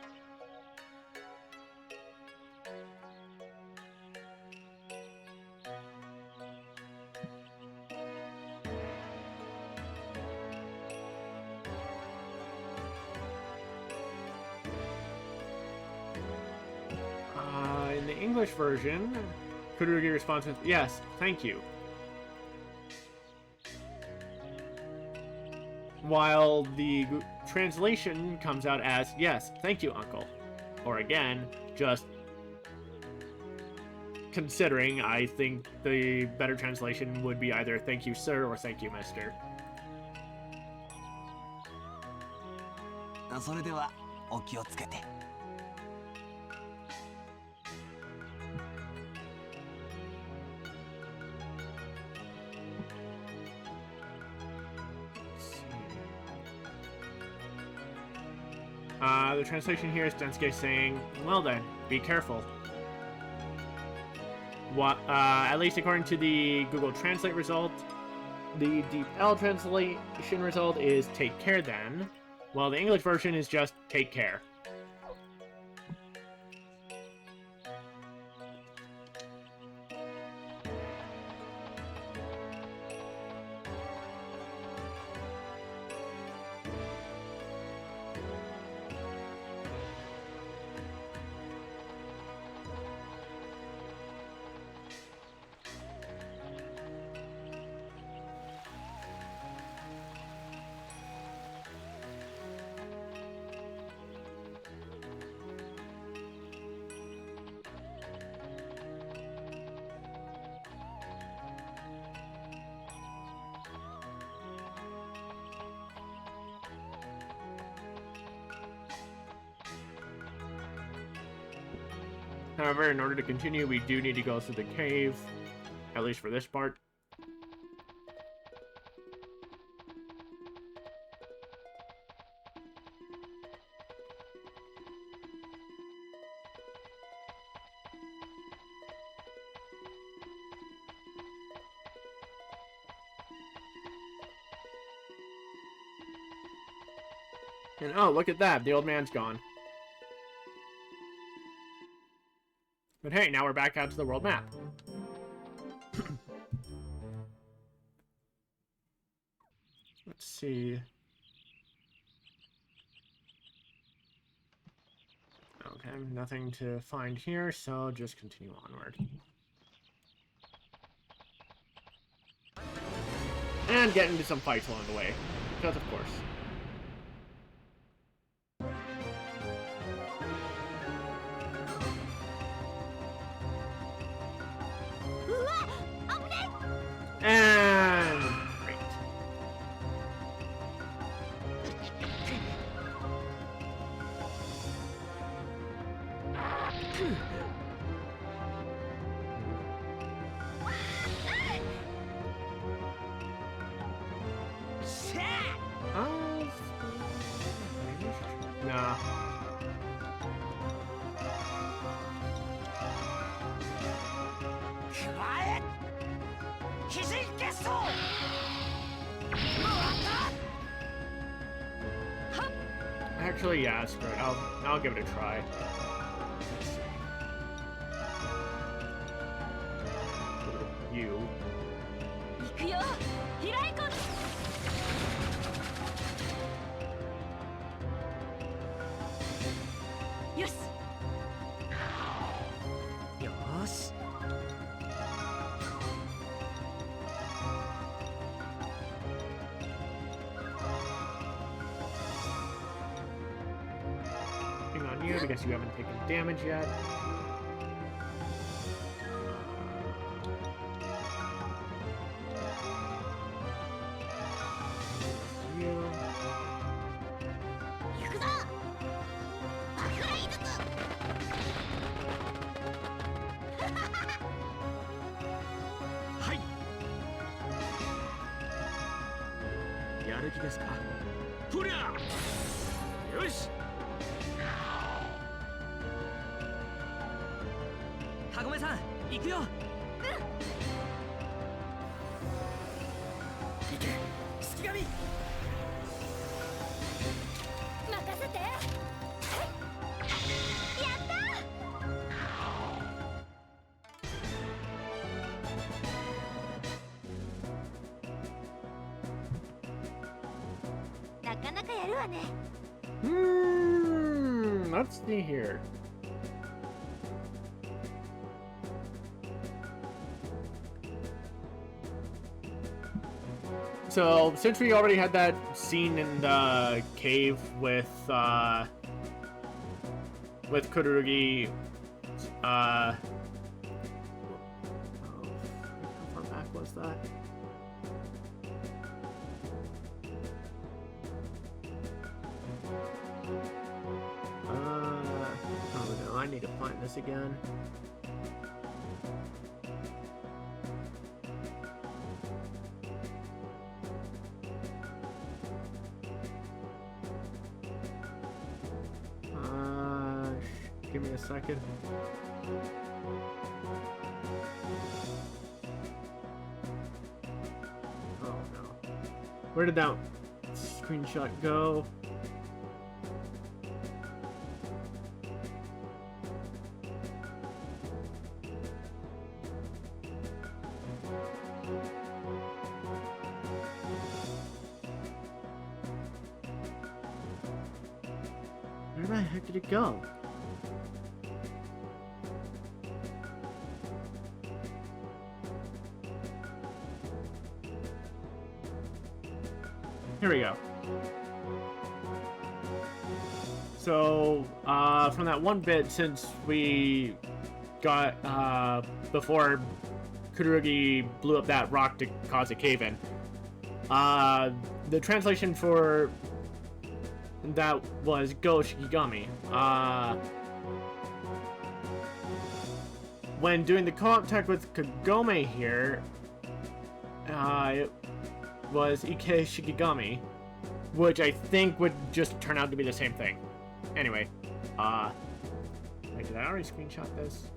in the English version, Kururugi responds with, yes, thank you. While the translation comes out as, yes, thank you, uncle. Or again, just considering, I think the better translation would be either thank you, sir, or thank you, mister. それではお気をつけて。The translation here is Densuke saying, well then, be careful. At least according to the Google Translate result, the Deep L translation result is take care then, while the English version is just take care. However, in order to continue, we do need to go through the cave, at least for this part. And oh, look at that, the old man's gone. But hey, now we're back out to the world map. Let's see. Okay, nothing to find here, so just continue onward. And get into some fights along the way, because of course. And great. Nah. Actually, yeah, screw it. I'll give it a try. Let's see. You. Because you haven't taken damage yet. You. Hi. やる気ですか? とりゃ! よし! かごめさん、行くよ。行け、式神。任せて。やった。なかなかやるわね。Let's see here. So, since we already had that scene in the cave with Kururugi, how far back was that? Oh no, I need to find this again. Give me a second. Oh no. Where did that screenshot go? Where the heck did it go? Here we go. So, from that one bit, since we got, before Kururugi blew up that rock to cause a cave-in, the translation for that was Go Shikigami. when doing the co-op tech with Kagome here, it was Ike Shikigami, which I think would just turn out to be the same thing. Anyway, wait, did I already screenshot this?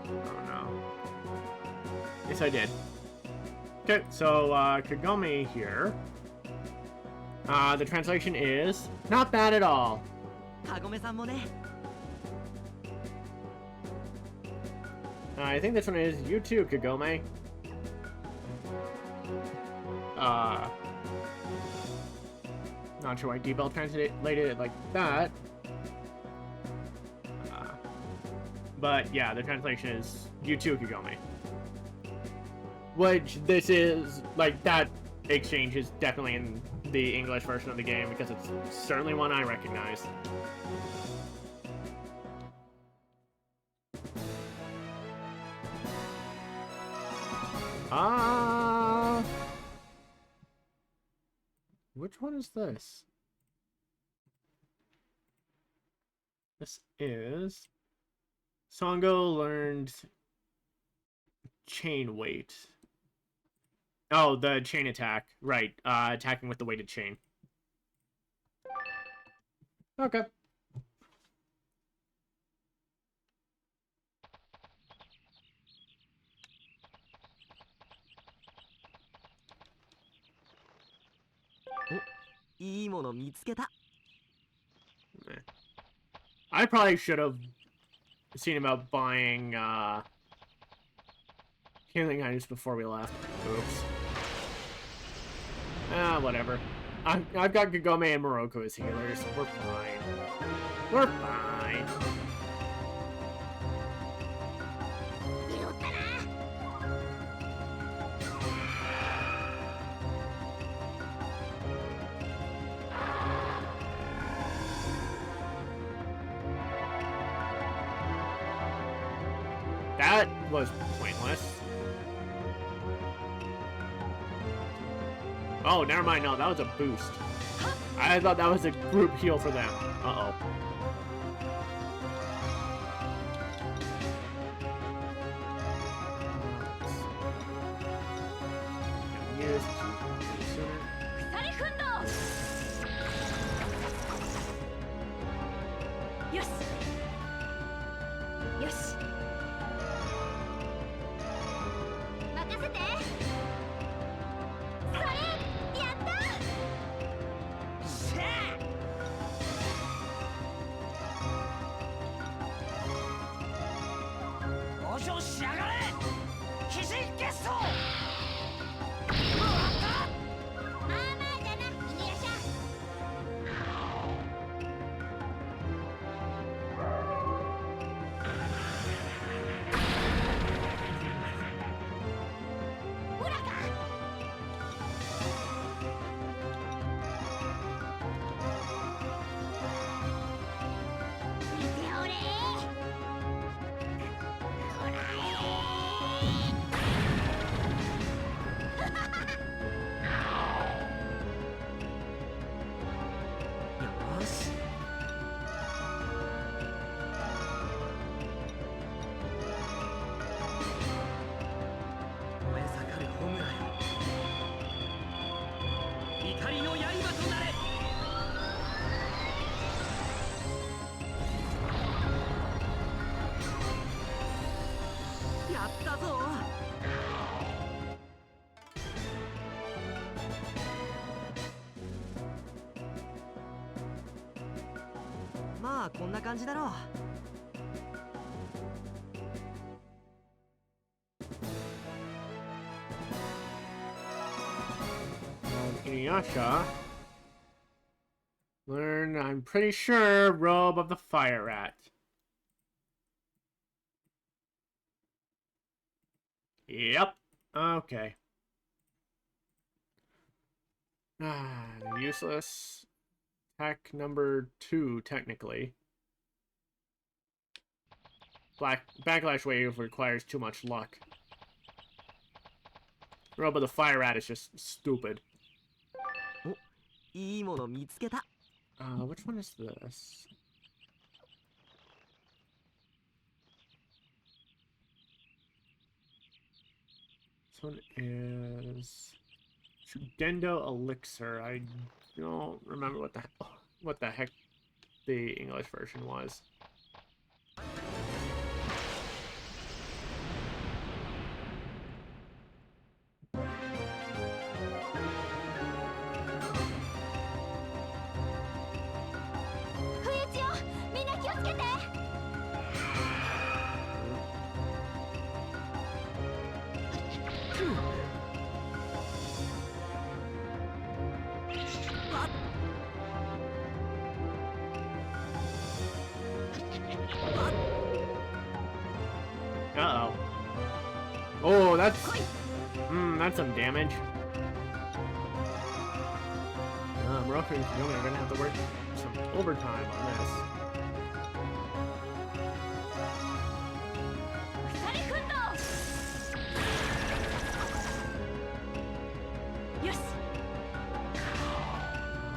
Oh no. Yes, I did. Okay, so, Kagome here. The translation is not bad at all. カゴメさんもね。 I think this one is you too, Kagome. Not sure why D-Bell translated it like that. But yeah, the translation is you too, Kagome. Which this is, like, that exchange is definitely in the English version of the game because it's certainly one I recognize. Which one is this? This is... Songo learned chain weight. Oh, the chain attack. Right, attacking with the weighted chain. Okay. I probably should have seen about buying healing items before we left. Oops. Whatever. I've got Kagome and Morocco as healers. We're fine. We're fine. That was pointless. Oh, never mind. No, that was a boost. I thought that was a group heal for them. Uh-oh. InuYasha. Learn, I'm pretty sure, Robe of the Fire Rat. Yep. Okay. Useless. Attack number 2, technically. Backlash wave requires too much luck. Robe of the Fire Rat is just stupid. Which one is this? one is Shugendo Elixir. I don't remember what the heck the English version was. Uh-oh. Oh, that's some damage. Moroku and Kagome are gonna have to work some overtime on this.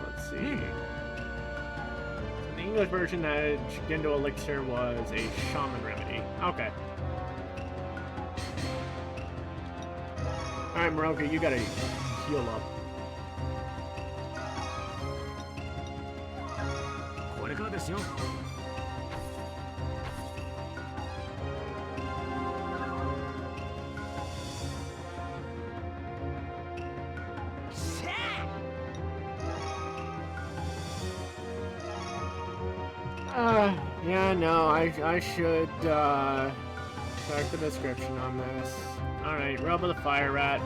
Let's see. In the English version, that Shugendo Elixir was a shaman remedy. Okay. Alright, Moroku, you gotta heal up. Yeah, no, I should, check the description on this. Alright, rub of the fire rat.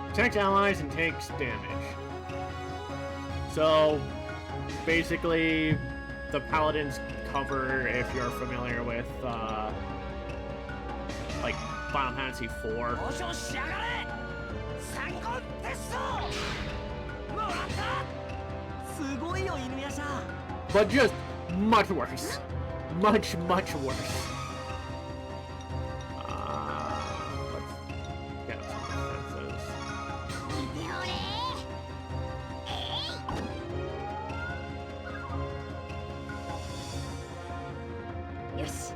Protects allies and takes damage. So, basically, the paladin's cover, if you're familiar with, like, Final Fantasy IV. But just much worse. Much worse. Let's get up some defenses. Yes.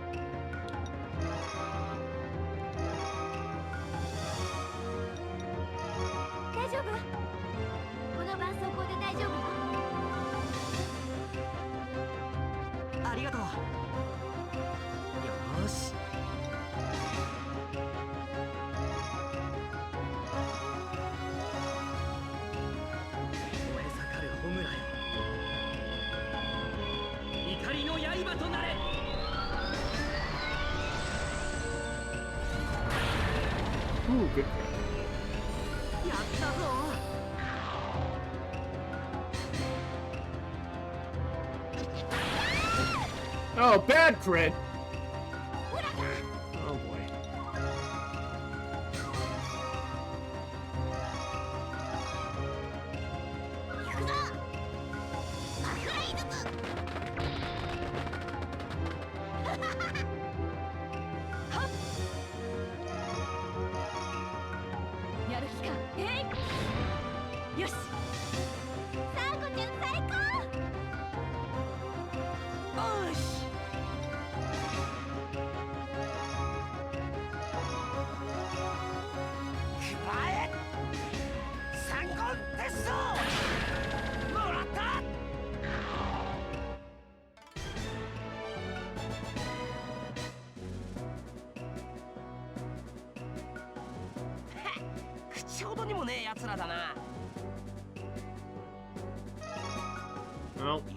Ooh, good. Oh, bad crit! Oh boy.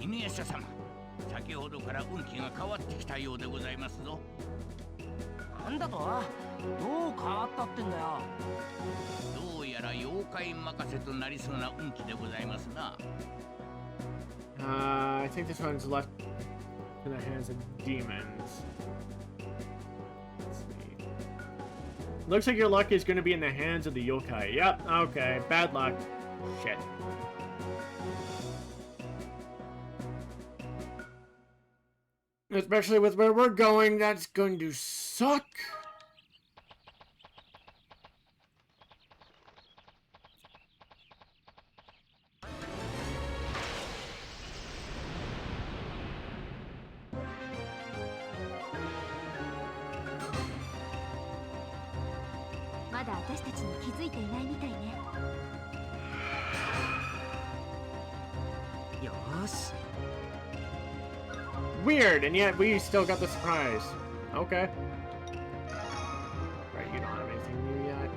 InuYasha様、先ほどから運気が変わってきたようでございますぞ。なんだと？どう変わったってんだよ。どうやら妖怪任せとなりそうな運気でございますな。I think this one's left in the hands of demons. Let's see. Looks like your luck is going to be in the hands of the yokai. Yep, okay. Bad luck. Shit. Especially with where we're going, that's going to suck. 私たちに気づいていないみたいね。よーし。 Weird, and yet we still got the surprise. Okay. Right, you don't have anything new yet.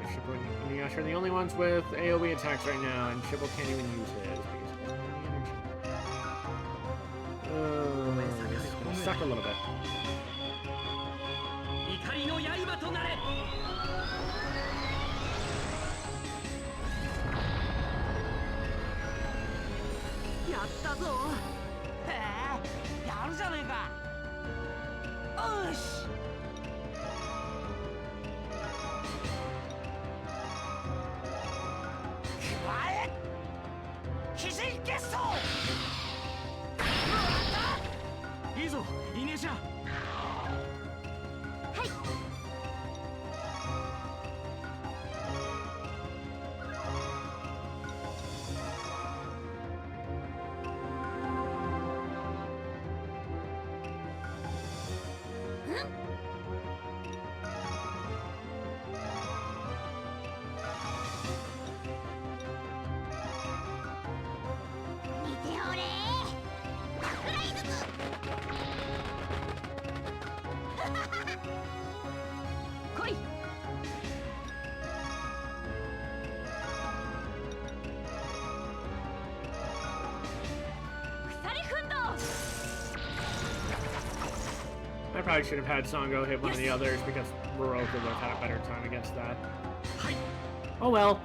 Shippo and InuYasha are the only ones with AoE attacks right now, and Shippo can't even use his. This is gonna suck a little bit. 怒りの刃となれ。やったぞ。へえ、やるじゃねえか。よし。加え。鬼神結晶。いいぞ、イネシャ。見ておれー。ラクライズム。来い。鎖奮闘。 I probably should have had Songo hit one of the others because Moroku would have had a better time against that. Oh well.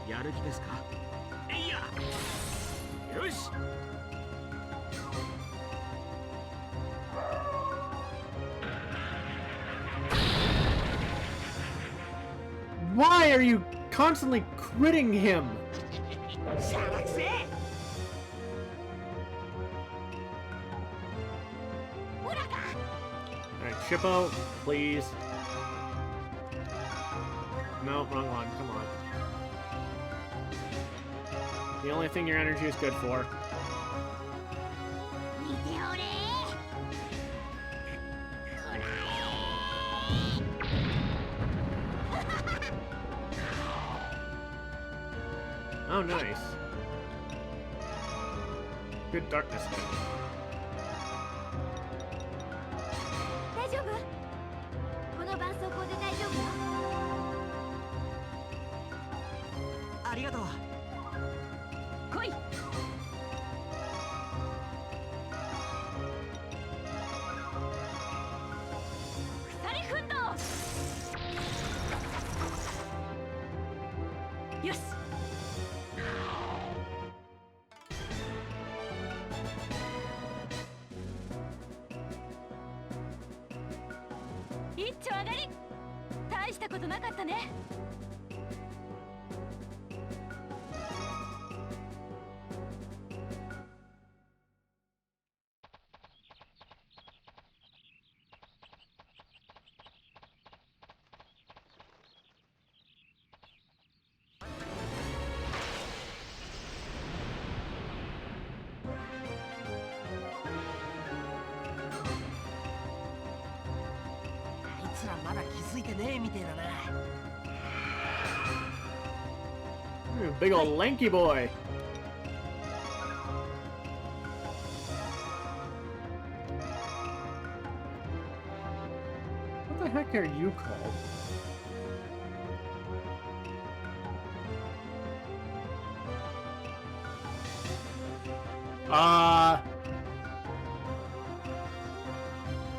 やる気ですか。いや。よし。 Why are you constantly critting him? しゃらくせ。 Alright, Shippo, please. No, wrong one. Come on. The only thing your energy is good for. 見ておれー。 Oh, nice. Good darkness hit. 大丈夫？この絆創膏で大丈夫よ。ありがとう。来い。鎖奮闘。よし。 一丁上がり。大したことなかったね。あいつらまだ気づいてねえみてえだな。 Big old lanky boy. What the heck are you called?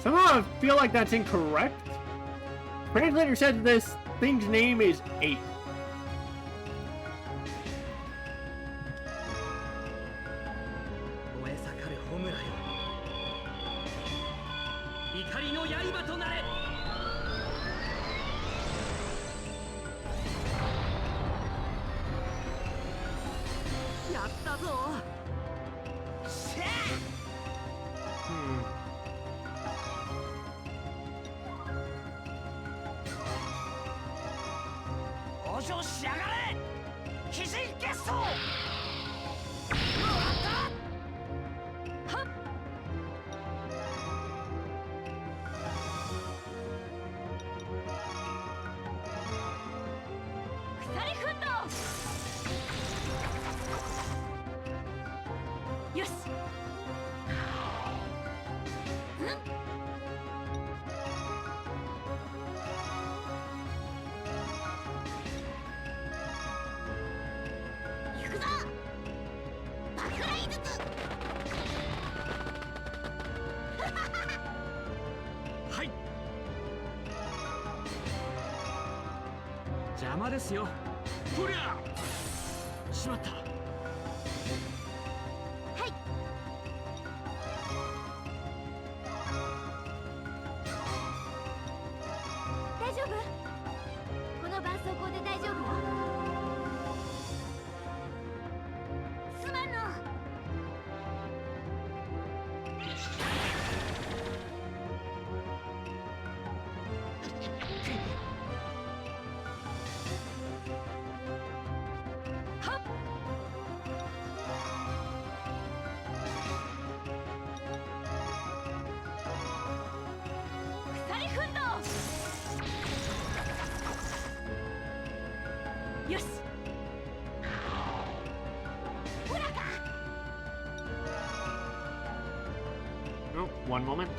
Somehow I feel like that's incorrect. Translator said this thing's name is Ape. Hmm. 往生しやがれ。鬼神結晶。行くぞ。爆雷術。はい。邪魔ですよ。とりゃ。しまった。はい。大丈夫？この絆創膏で大丈夫よ。すまんの。はっ。鎖奮闘。よし。ほらか。 Oh, one moment.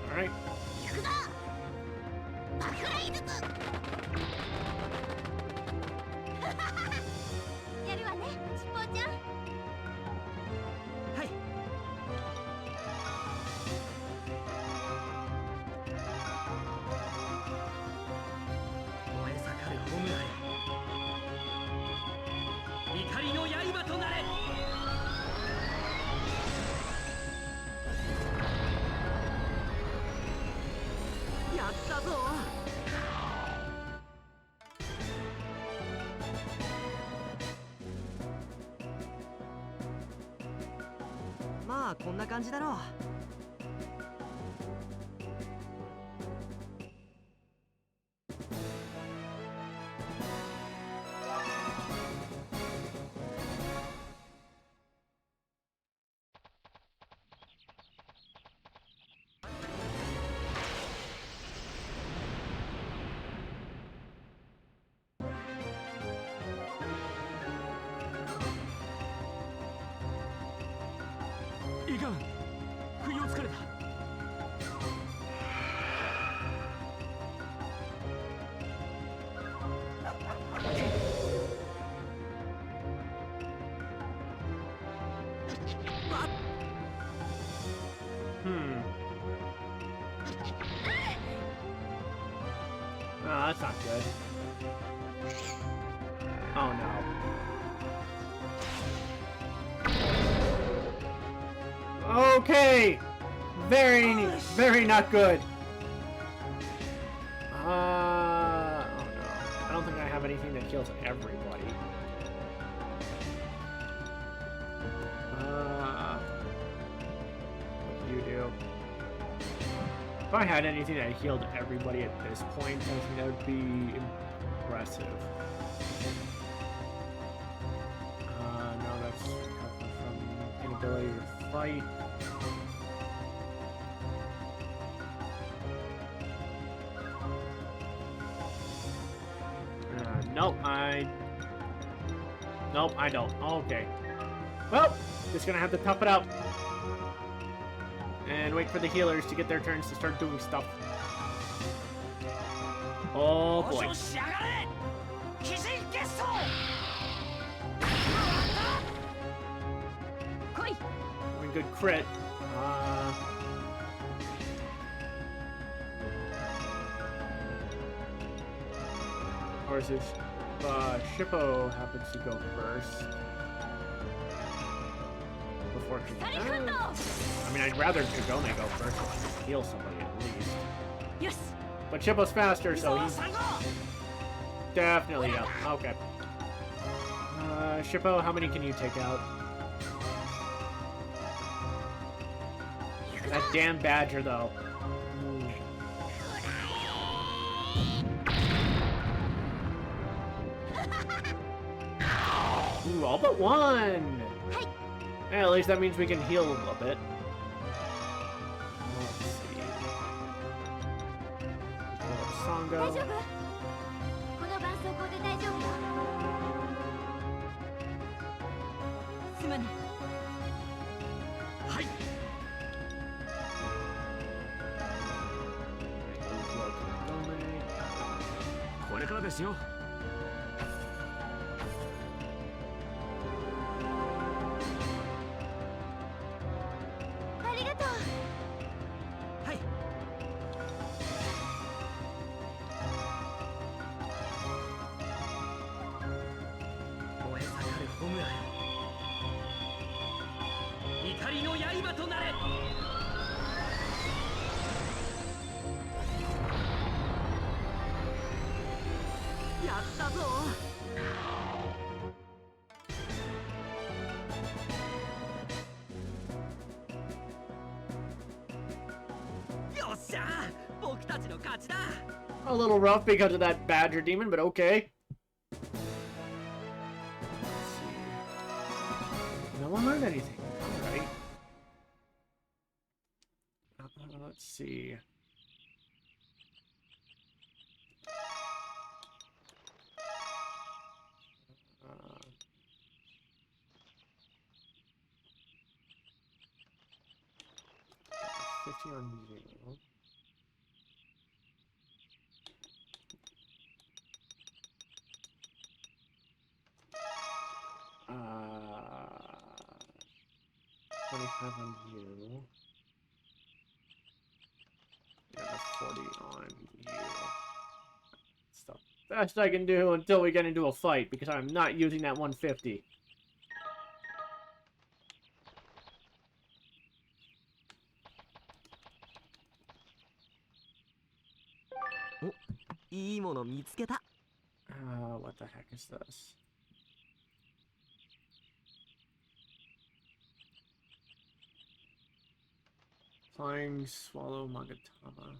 All right. 行くぞ。爆雷術。やるわね、ちっぽうちゃん。はい。燃え盛る炎へ。怒りの刃となれ。やったぞ。まあこんな感じだろう。いかん。不意をつかれた。Hmm. Oh, that's not good. Oh no. Okay! Very not good. Oh no. I don't think I have anything that kills everybody. What do you do? If I had anything that healed everybody at this point, I think that would be impressive. No, that's coming from inability to fight. Nope, I don't. Okay. Well, just gonna have to tough it out. And wait for the healers to get their turns to start doing stuff. Oh boy. Doing good crit. Of course, if Shippo happens to go first. Before Kagome. I mean, I'd rather Kagome go first if he can heal somebody at least. Yes. But Shippo's faster, so he's definitely up. Okay. Shippo, how many can you take out? That damn badger, though. Ooh, all but one! Hey, at least that means we can heal a little bit. Let's see. Sango. 大丈夫？この絆創膏で大丈夫よ。すまない。はい。これからですよ。ありがとう。はい。燃え盛る炎よ、怒りの刃となれ。やったぞ。よっしゃ、僕たちの勝ちだ。A little rough because of that badger demon, but okay. Let's see. No one learned anything. Alright. Let's see. Uh, 50 on 0. Uh, 25 on you. And a 40 on you. That's the best I can do until we get into a fight, because I'm not using that 150. いいもの見つけた。What the heck is this? Flying Swallow Magatama.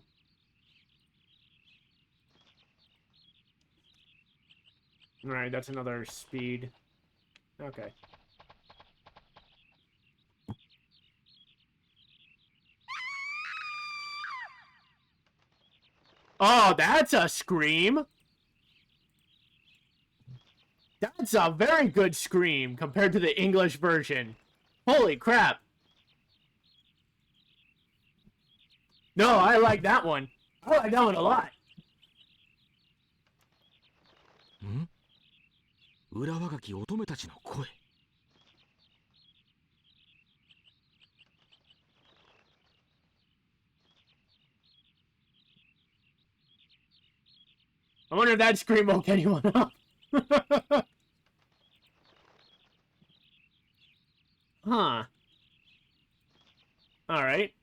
Alright, that's another speed. Okay. Oh, that's a scream! That's a very good scream compared to the English version. Holy crap! No, I like that one. I like that one a lot. ん？裏若き乙女たちの声。I wonder if that scream woke anyone up. Huh. Alright.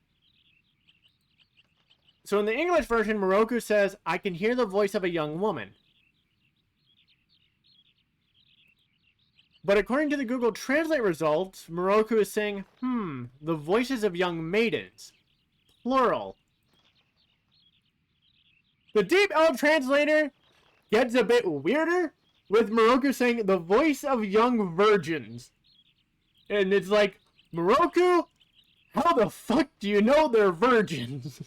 So in the English version, Moroku says, I can hear the voice of a young woman. But according to the Google Translate results, Moroku is saying, the voices of young maidens. Plural. The Deep L translator gets a bit weirder, with Moroku saying the voice of young virgins. And it's like, Moroku, how the fuck do you know they're virgins?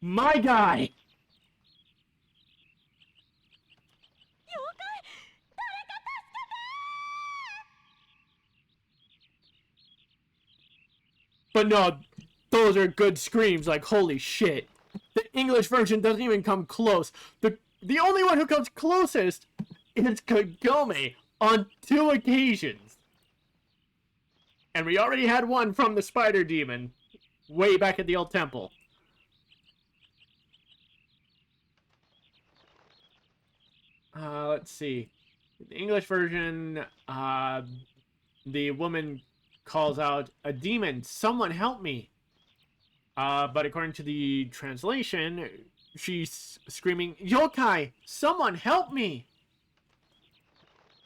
My guy! But no, those are good screams, like holy shit. The English version doesn't even come close. The only one who comes closest is Kagome on 2 occasions. And we already had one from the spider demon way back at the old temple. Let's see. In the English version, the woman calls out, a demon, someone help me. But according to the translation, she's screaming, yokai, someone help me.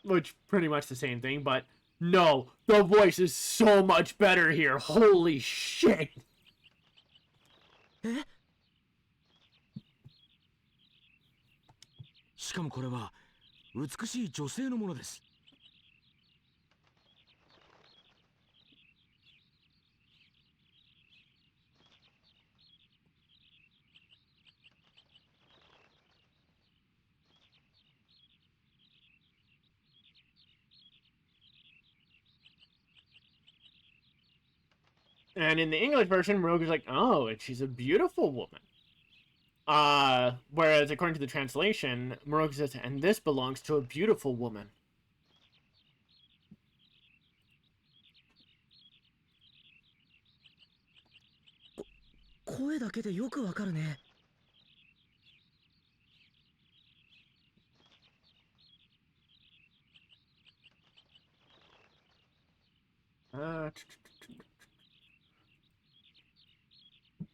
Which, pretty much the same thing, but no, the voice is so much better here. Holy shit. しかもこれは美しい女性のものです。And in the English version, Moroku's like, oh, and she's a beautiful woman. Whereas according to the translation, Moroku says, and this belongs to a beautiful woman. Voice だけでよくわかるね。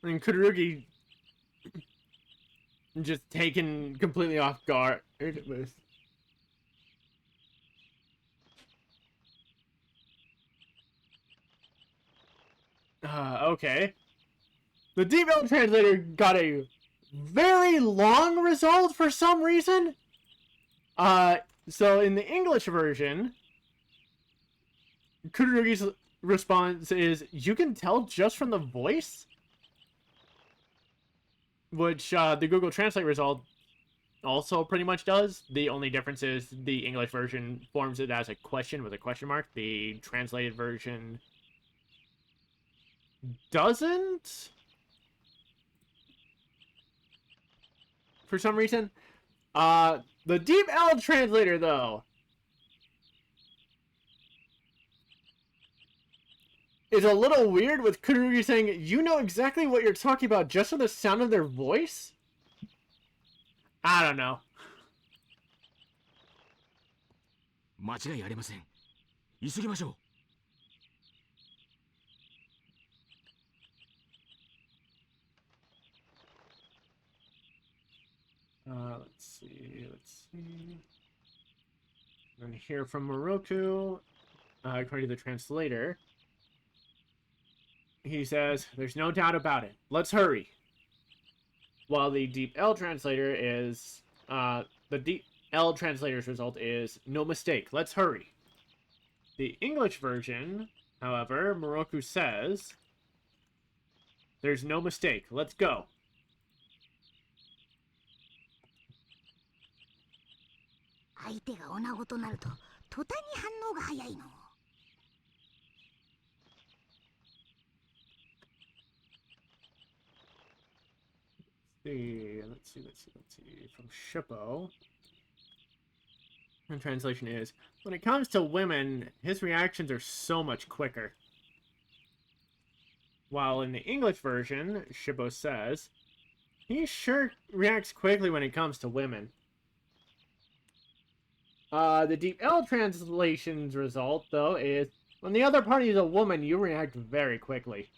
And Kururugi just taken completely off guard with. Okay. The Deep L translator got a very long result for some reason. So in the English version, Kururugi's response is, you can tell just from the voice? Which, the Google Translate result also pretty much does. The only difference is the English version forms it as a question with a question mark. The translated version doesn't? For some reason. The Deep L translator, though, is a little weird with Kururugi saying, you know exactly what you're talking about just from the sound of their voice? I don't know. 間違いありません。急ぎましょう。Let's see. And hear from Moroku, according to the translator. He says, there's no doubt about it. Let's hurry. While the Deep L translator is, the Deep L translator's result is, no mistake, let's hurry. The English version, however, Moroku says, there's no mistake, let's go. 相手が女子となると途端に反応が早いの。Let's see. From Shippo. The translation is, when it comes to women, his reactions are so much quicker. While in the English version, Shippo says, he sure reacts quickly when it comes to women. The Deep L translation's result, though, is, when the other party is a woman, you react very quickly.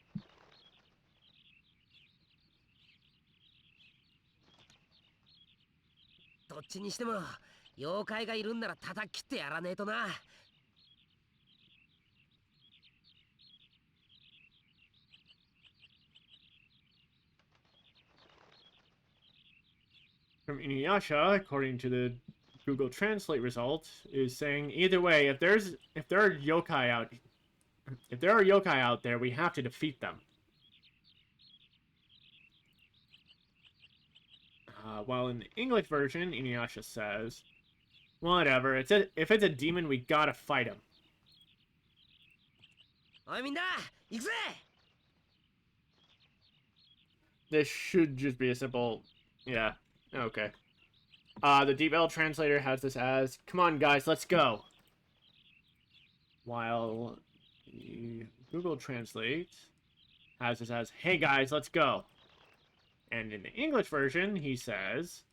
From InuYasha, according to the Google Translate result, is saying either way, if there are yokai out there, we have to defeat them. While in the English version, InuYasha says, whatever, if it's a demon, we gotta fight him. This should just be a simple, yeah, okay. The Deep L translator has this as, come on guys, let's go. While the Google Translate has this as, hey guys, let's go. And in the English version, he says,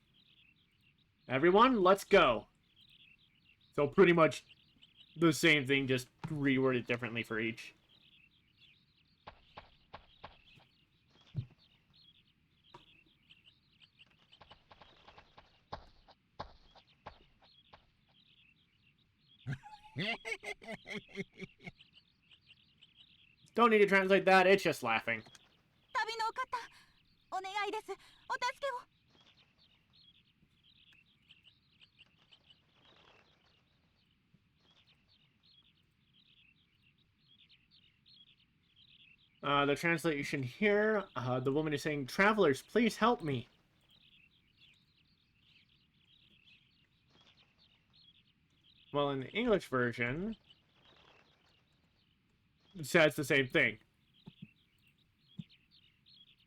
everyone, let's go. So pretty much the same thing, just reworded differently for each. Don't need to translate that, it's just laughing. The translation here, the woman is saying, travelers, please help me. Well, in the English version, it says the same thing.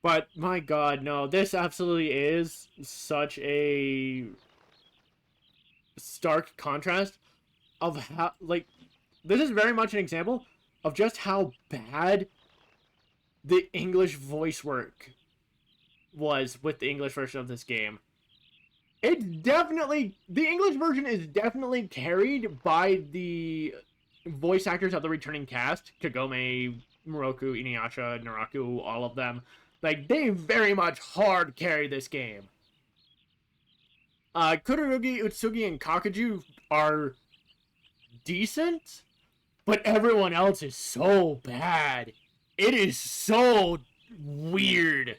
But my god, no, this absolutely is such a stark contrast of how, like, this is very much an example of just how bad the English voice work was with the English version of this game. It's definitely, the English version is definitely carried by the voice actors of the returning cast, Kagome, Moroku, InuYasha, Naraku, all of them. Like, they very much hard carry this game. Kururugi, Utsugi, and Kakuju are decent, but everyone else is so bad. It is so weird.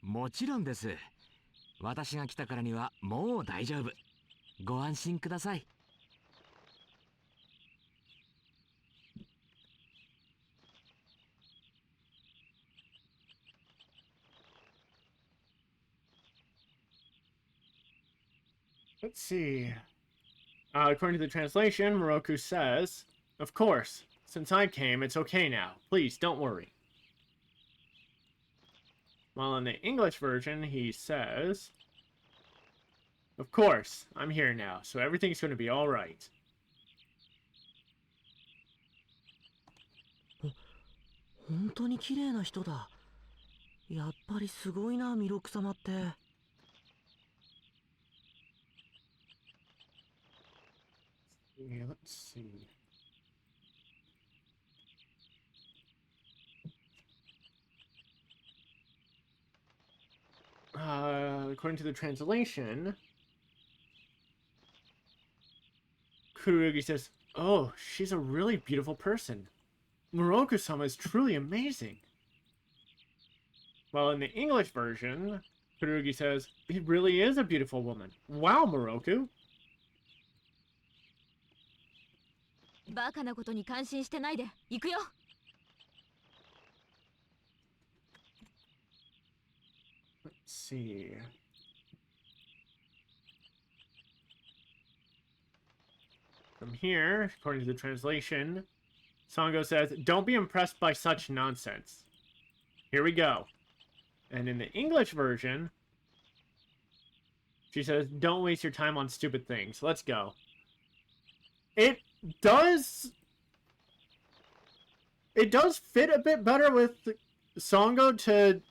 もちろんです。私が来たからにはもう大丈夫。ご安心ください。Let's see. According to the translation, Moroku says, "Of course, since I came, it's okay now. Please, don't worry." While in the English version, he says, "Of course, I'm here now, so everything's going to be alright." 本当に綺麗な人だ。やっぱりすごいな、弥勒様って。Yeah, let's see. According to the translation, Kururugi says, "Oh, she's a really beautiful person. Moroku-sama is truly amazing." While in the English version, Kururugi says, "It really is a beautiful woman. Wow, Moroku." バカなことに感心してないで行くよ。Let's see. From here, according to the translation, Sango says, "Don't be impressed by such nonsense." Here we go. And in the English version, she says, "Don't waste your time on stupid things. Let's go." It does fit a bit better with Sango to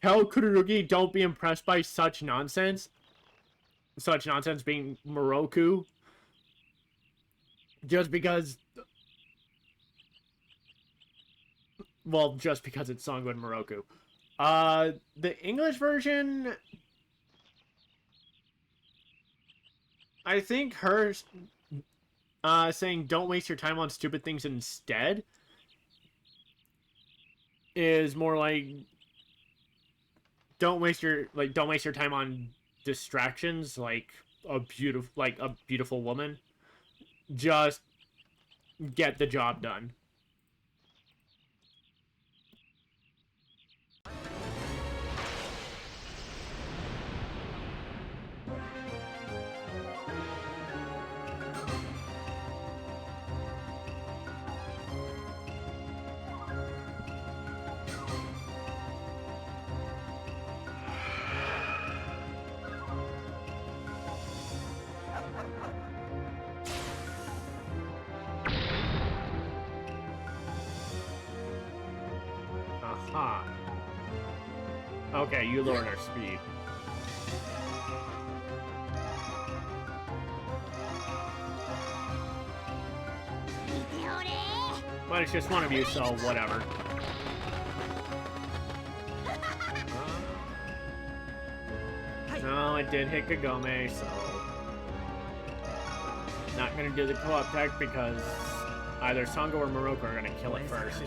tell Kururugi, "Don't be impressed by such nonsense." Such nonsense being Moroku. Just because... Well, just because it's Sango and Moroku. The English version... I think her saying, "Don't waste your time on stupid things instead," is more like... Don't waste your time on distractions like a beautiful woman. Just get the job done. Aha. Okay, you lowered our speed. But it's just one of you, so whatever. No, it did hit Kagome, so... Not gonna do the co-op tech because either Sango or Moroku are gonna kill it first.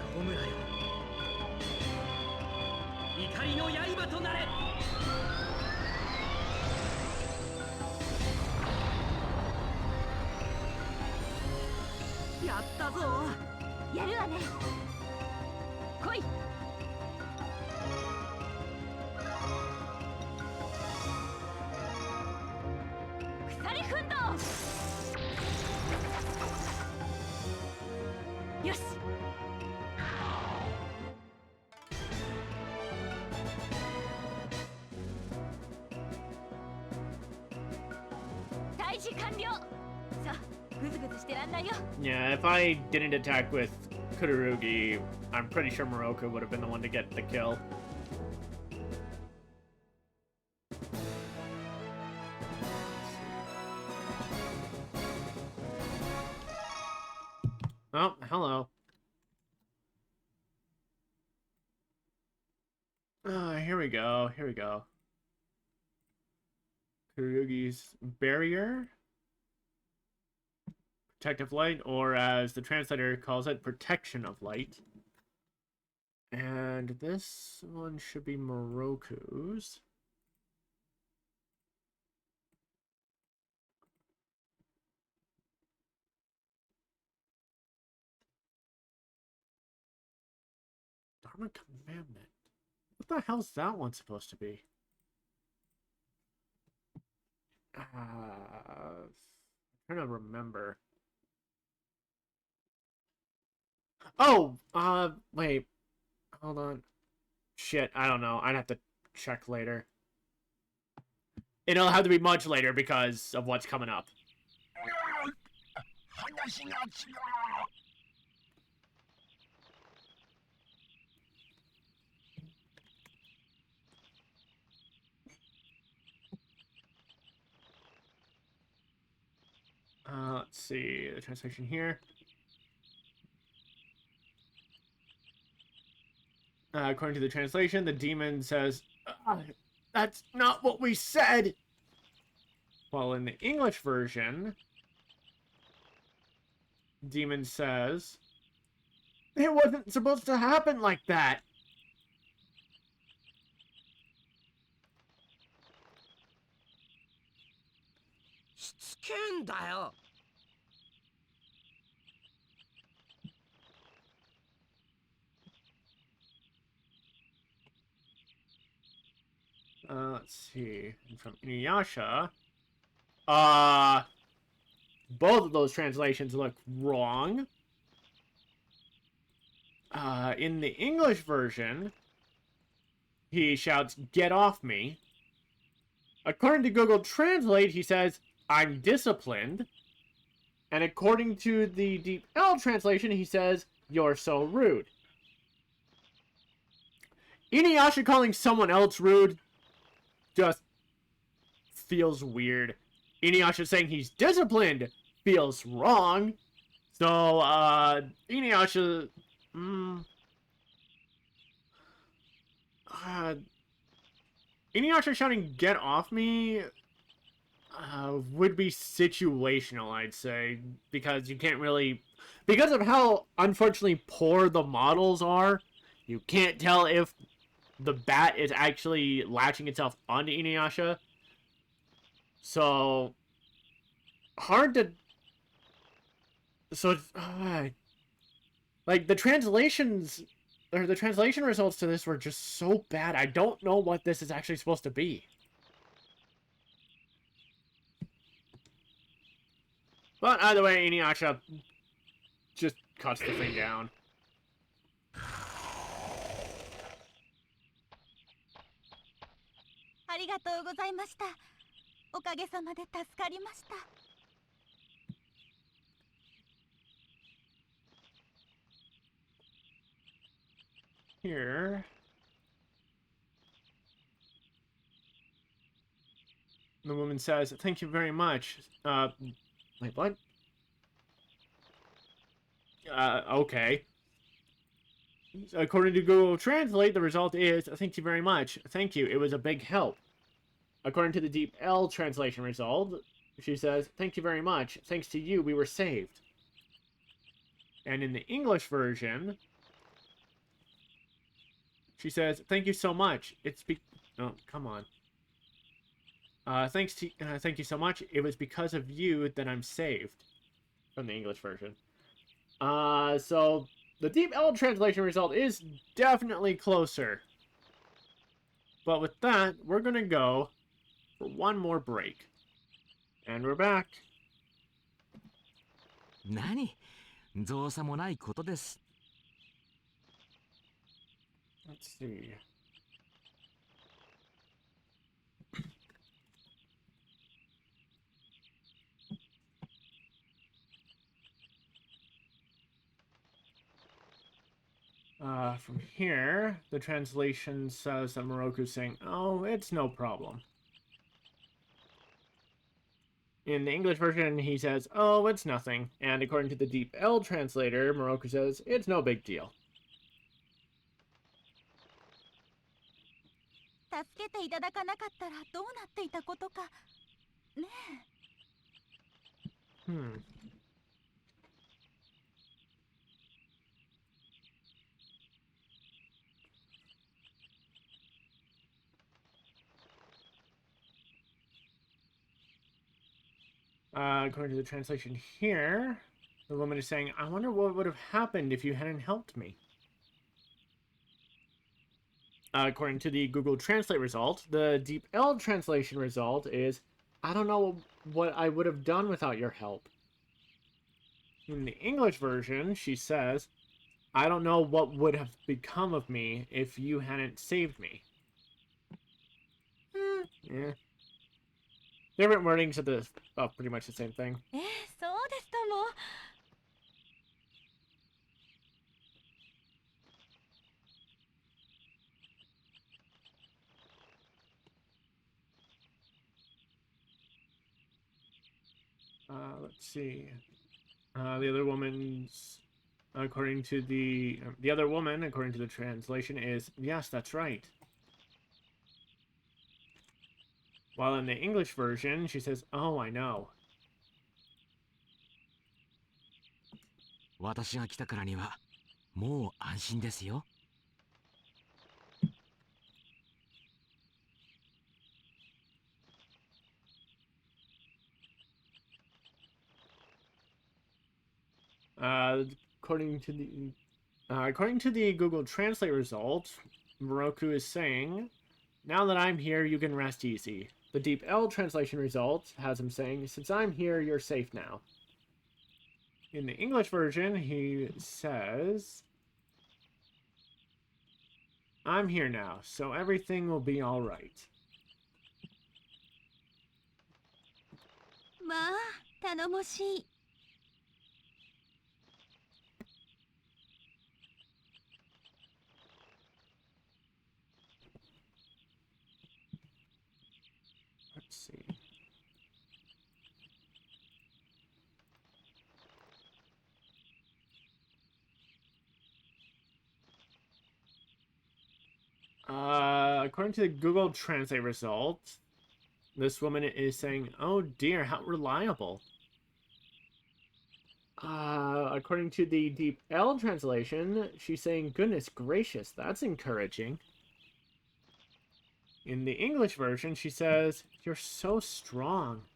怒りの刃となれ。やったぞ。やるわね。来い。鎖奮闘。始完了。さあ、ぐずぐずしてらんないよ。 Yeah, if I didn't attack with Kururugi, I'm pretty sure Moroku would have been the one to get the kill. Oh, hello. Here we go. Here we go. Kururugi's barrier. Protective light, or as the translator calls it, protection of light. And this one should be Moroku's. Dharma Commandment. What the hell's that one supposed to be? I'm trying to remember. Oh, wait. Hold on. Shit, I don't know. I'd have to check later. It'll have to be much later because of what's coming up. Let's see the translation here. According to the translation, the demon says, "That's not what we said." While in the English version, demon says, "It wasn't supposed to happen like that." Let's see. From InuYasha. Both of those translations look wrong. In the English version, he shouts, "Get off me." According to Google Translate, he says, "I'm disciplined." And according to the Deep L translation, he says, "You're so rude." InuYasha calling someone else rude just feels weird. InuYasha saying he's disciplined feels wrong. So, InuYasha... InuYasha shouting, "Get off me," would be situational, I'd say. Because you can't really... Because of how, unfortunately, poor the models are, you can't tell if the bat is actually latching itself onto InuYasha. So, hard to... So, like, the translations... Or the translation results to this were just so bad. I don't know what this is actually supposed to be. But either way, InuYasha just cuts the thing down. ありがとうございました。おかげさまで助かりました。 Here. The woman says, "Thank you very much." Wait, what? Okay. According to Google Translate, the result is, "Thank you very much. Thank you. It was a big help." According to the Deep L translation result, she says, "Thank you very much. Thanks to you, we were saved." And in the English version, she says, "Thank you so much. Oh, come on. Thank you so much. It was because of you that I'm saved." From the English version. So the Deep L translation result is definitely closer. But with that, we're gonna go for one more break. And we're back. 何造作もないことです。 Let's see. From here, the translation says that Moroku's saying, "Oh, it's no problem." In the English version, he says, "Oh, it's nothing." And according to the Deep L translator, Moroku says, "It's no big deal." 助けていただかなかったらどうなっていたことかねえ。Hmm. According to the translation here, the woman is saying, "I wonder what would have happened if you hadn't helped me." According to the Google Translate result, the Deep L translation result is, "I don't know what I would have done without your help." In the English version, she says, "I don't know what would have become of me if you hadn't saved me." Yeah. Different wordings of the, well, pretty much the same thing. そうですとも。Let's see. The other woman's, according to the other woman, according to the translation, is, "Yes, that's right." While in the English version, she says, "Oh, I know." 私が来たからにはもう安心ですよ。According to the Google Translate result, Moroku is saying, "Now that I'm here, you can rest easy." The Deep L translation result has him saying, "Since I'm here, you're safe now." In the English version, he says, "I'm here now, so everything will be all right." まあ頼もしい。Let's see. According to the Google Translate result, this woman is saying, "Oh dear, how reliable." According to the Deep L translation, she's saying, "Goodness gracious, that's encouraging." In the English version, she says, "You're so strong."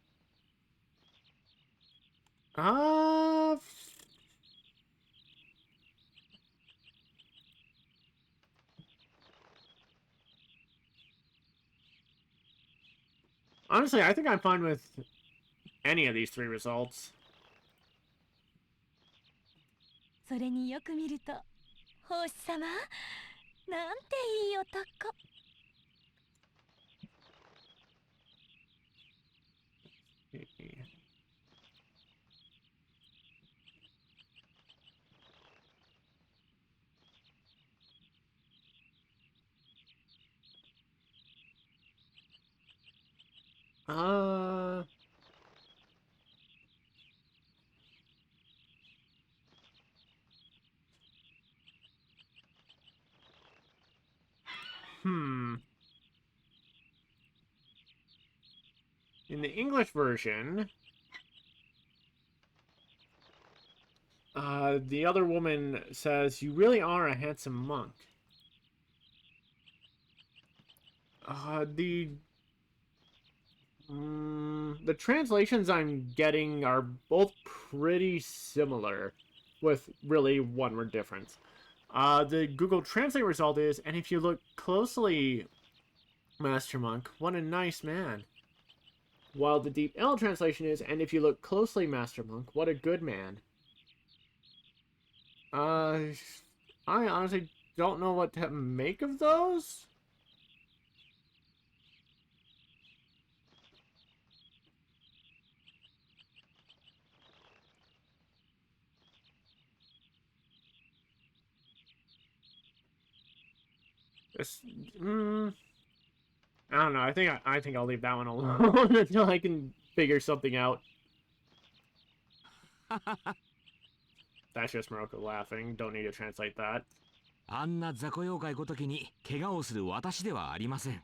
Uh, Honestly, I think I'm fine with any of these three results. それによく見ると奉仕様なんていい男。Uh, hmm. In the English version, the other woman says, "You really are a handsome monk." The translations I'm getting are both pretty similar, with really one word difference. The Google Translate result is, "And if you look closely, Master Monk, what a nice man." While the Deep L translation is, "And if you look closely, Master Monk, what a good man." I honestly don't know what to make of those. This, I don't know. I think I'll leave that one alone until I can figure something out. That's just Morocco laughing. Don't need to translate that. あんな雑魚妖怪ごときに怪我をする私ではありません。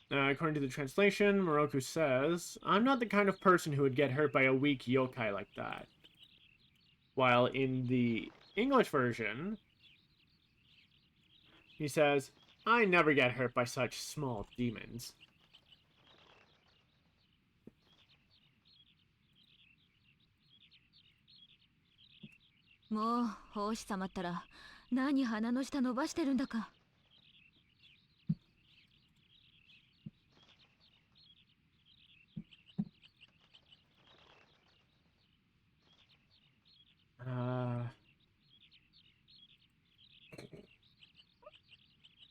According to the translation, Moroku says, I'm not the kind of person who would get hurt by a weak yokai like that. While in the English version, he says, I never get hurt by such small demons. Mo, 法師様ったら何鼻の下伸ばしてるんだか。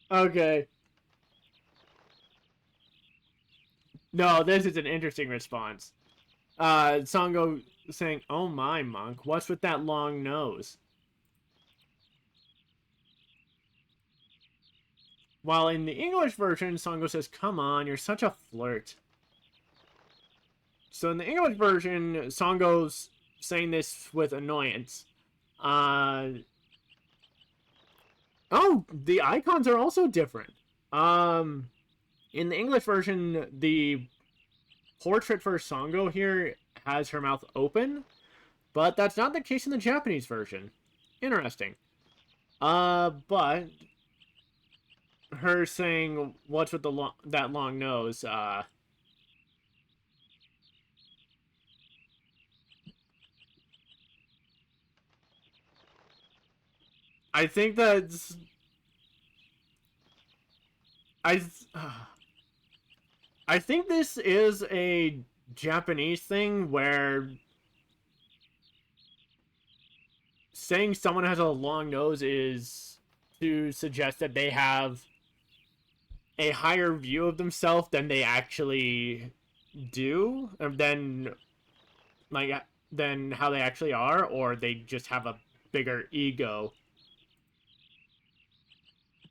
Okay. No, this is an interesting response. Sango saying, oh my, monk, what's with that long nose? While in the English version, Sango says, come on, you're such a flirt. So in the English version, Sango's saying this with annoyance. Oh, the icons are also different. In the English version, the portrait for Sango here has her mouth open, but that's not the case in the Japanese version. Interesting. But her saying, what's with that long nose, I think that's... I think this is a Japanese thing where saying someone has a long nose is to suggest that they have a higher view of themselves than they actually do, or than how they actually are, or they just have a bigger ego.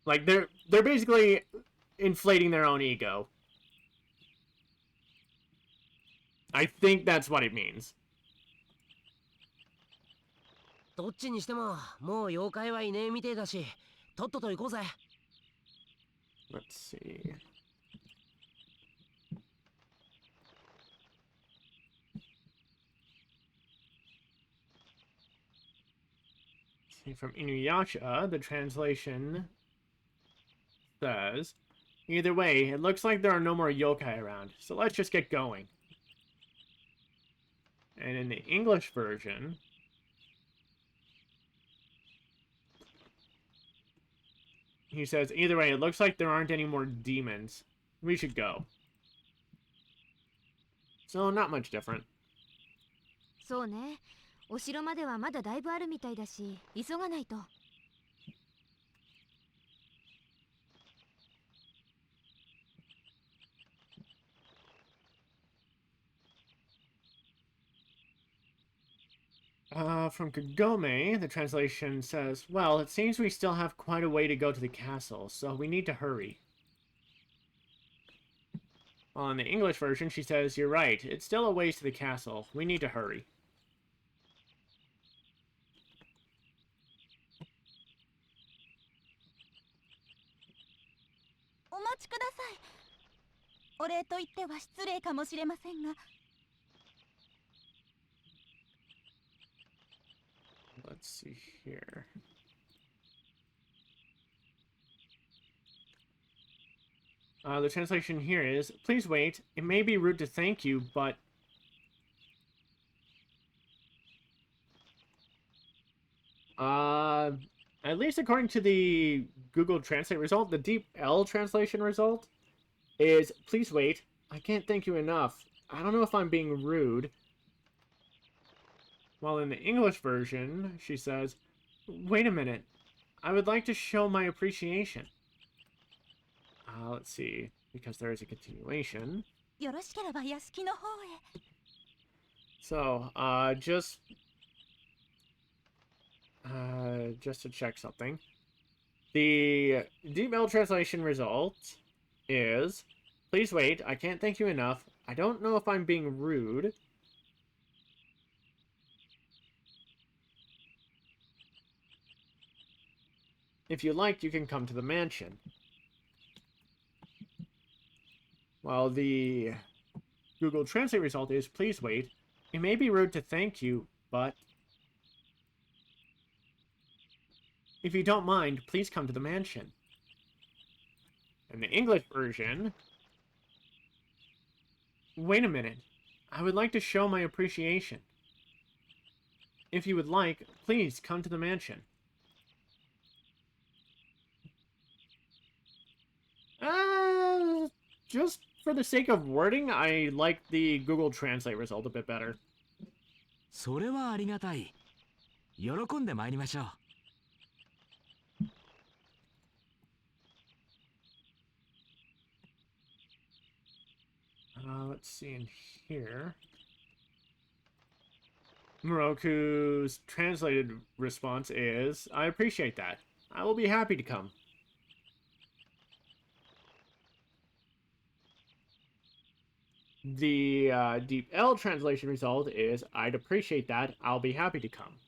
Like they're basically inflating their own ego. I think that's what it means. どっちにしてももう妖怪はいねえみてえだし、とっとと行こうぜ。Let's see. From InuYasha, the translation says, either way, it looks like there are no more yokai around, so let's just get going. And in the English version, he says, either way, it looks like there aren't any more demons. We should go. So, not much different. そうね。お城まではまだだいぶあるみたいだし、急がないと。From Kagome, the translation says, well, it seems we still have quite a way to go to the castle, so we need to hurry. Well, in the English version, she says, you're right, it's still a ways to the castle. We need to hurry. Let's see here. The translation here is, please wait. It may be rude to thank you, but... at least according to the Google Translate result, the Deep L translation result is, please wait. I can't thank you enough. I don't know if I'm being rude. While in the English version, she says, wait a minute. I would like to show my appreciation. Let's see, because there is a continuation. よろしければ屋敷の方へ。 So, just to check something. The Deep L translation result is, please wait, I can't thank you enough. I don't know if I'm being rude. If you like, you can come to the mansion. While the Google Translate result is, please wait. It may be rude to thank you, but if you don't mind, please come to the mansion. And the English version, wait a minute. I would like to show my appreciation. If you would like, please come to the mansion. Just for the sake of wording, I like the Google Translate result a bit better. それはありがたい。喜んで参りましょう。Let's see in here. Moroku's translated response is, I appreciate that. I will be happy to come. The Deep L translation result is, I'd appreciate that. I'll be happy to come.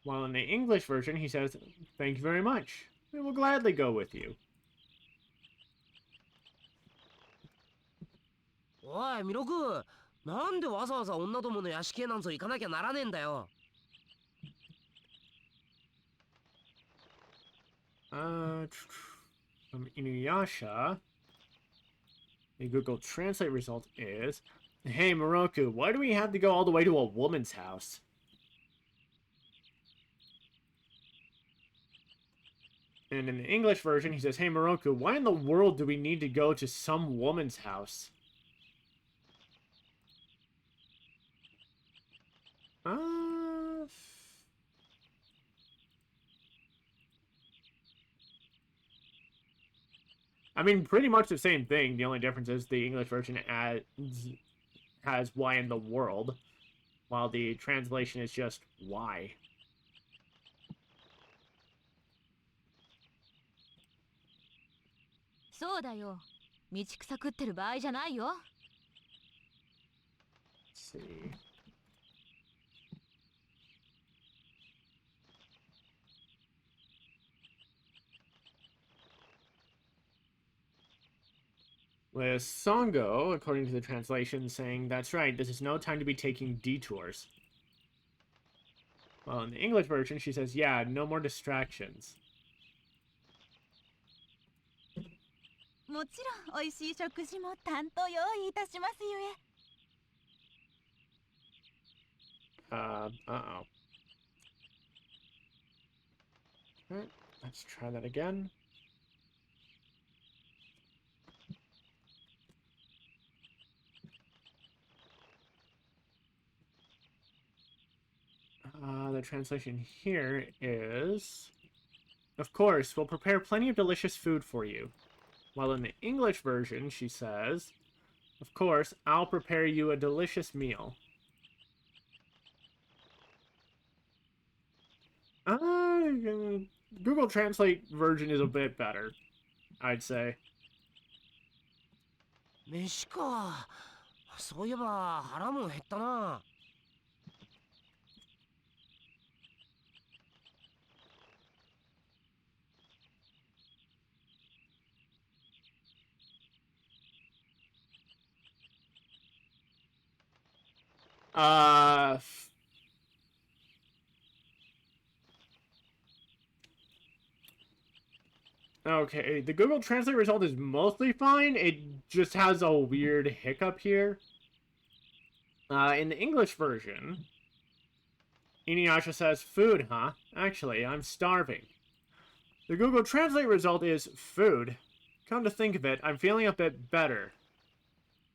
While in the English version, he says, thank you very much. We will gladly go with you. おいミロク、なんでわざわざ女どもの屋敷へなんぞ行かなきゃならねえんだよ。From InuYasha, the Google Translate result is, hey Moroku, why do we have to go all the way to a woman's house? And in the English version, he says, hey Moroku, why in the world do we need to go to some woman's house? I mean, pretty much the same thing. The only difference is the English version has why in the world, while the translation is just why. そうだよ。道草食ってる場合じゃないよ。Let's see. With Songo, according to the translation, saying, that's right, this is no time to be taking detours. Well, in the English version, she says, yeah, no more distractions. もちろん美味しい食事も担当用意いたしますゆえ。Uh-oh. Alright, let's try that again. The translation here is, of course, we'll prepare plenty of delicious food for you. While in the English version, she says, of course, I'll prepare you a delicious meal. Google Translate version is a bit better, I'd say. 飯か。そういえば腹も減ったな。Okay, the Google Translate result is mostly fine. It just has a weird hiccup here. In the English version, InuYasha says, food, huh? Actually, I'm starving. The Google Translate result is food. Come to think of it, I'm feeling a bit better.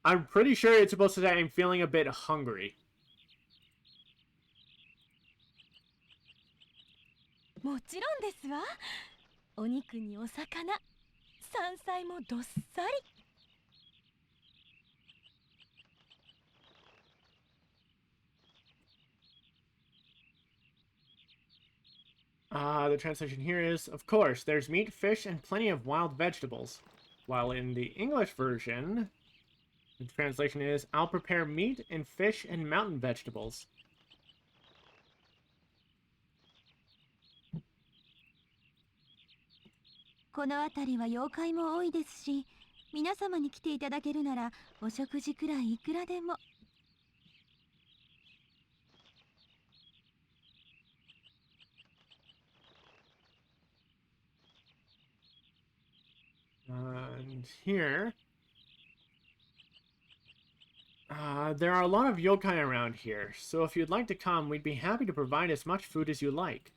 I'm pretty sure it's supposed to say I'm feeling a bit hungry. もちろんですわ。お肉にお魚、山菜もどっさり。The translation here is, of course, there's meat, fish, and plenty of wild vegetables. While in the English version, the translation is, I'll prepare meat and fish and mountain vegetables. この辺りは妖怪も多いですし、皆様に来ていただけるならお食事くらいいくらでも。And here, there are a lot of yokai around here, so if you'd like to come, we'd be happy to provide as much food as you like.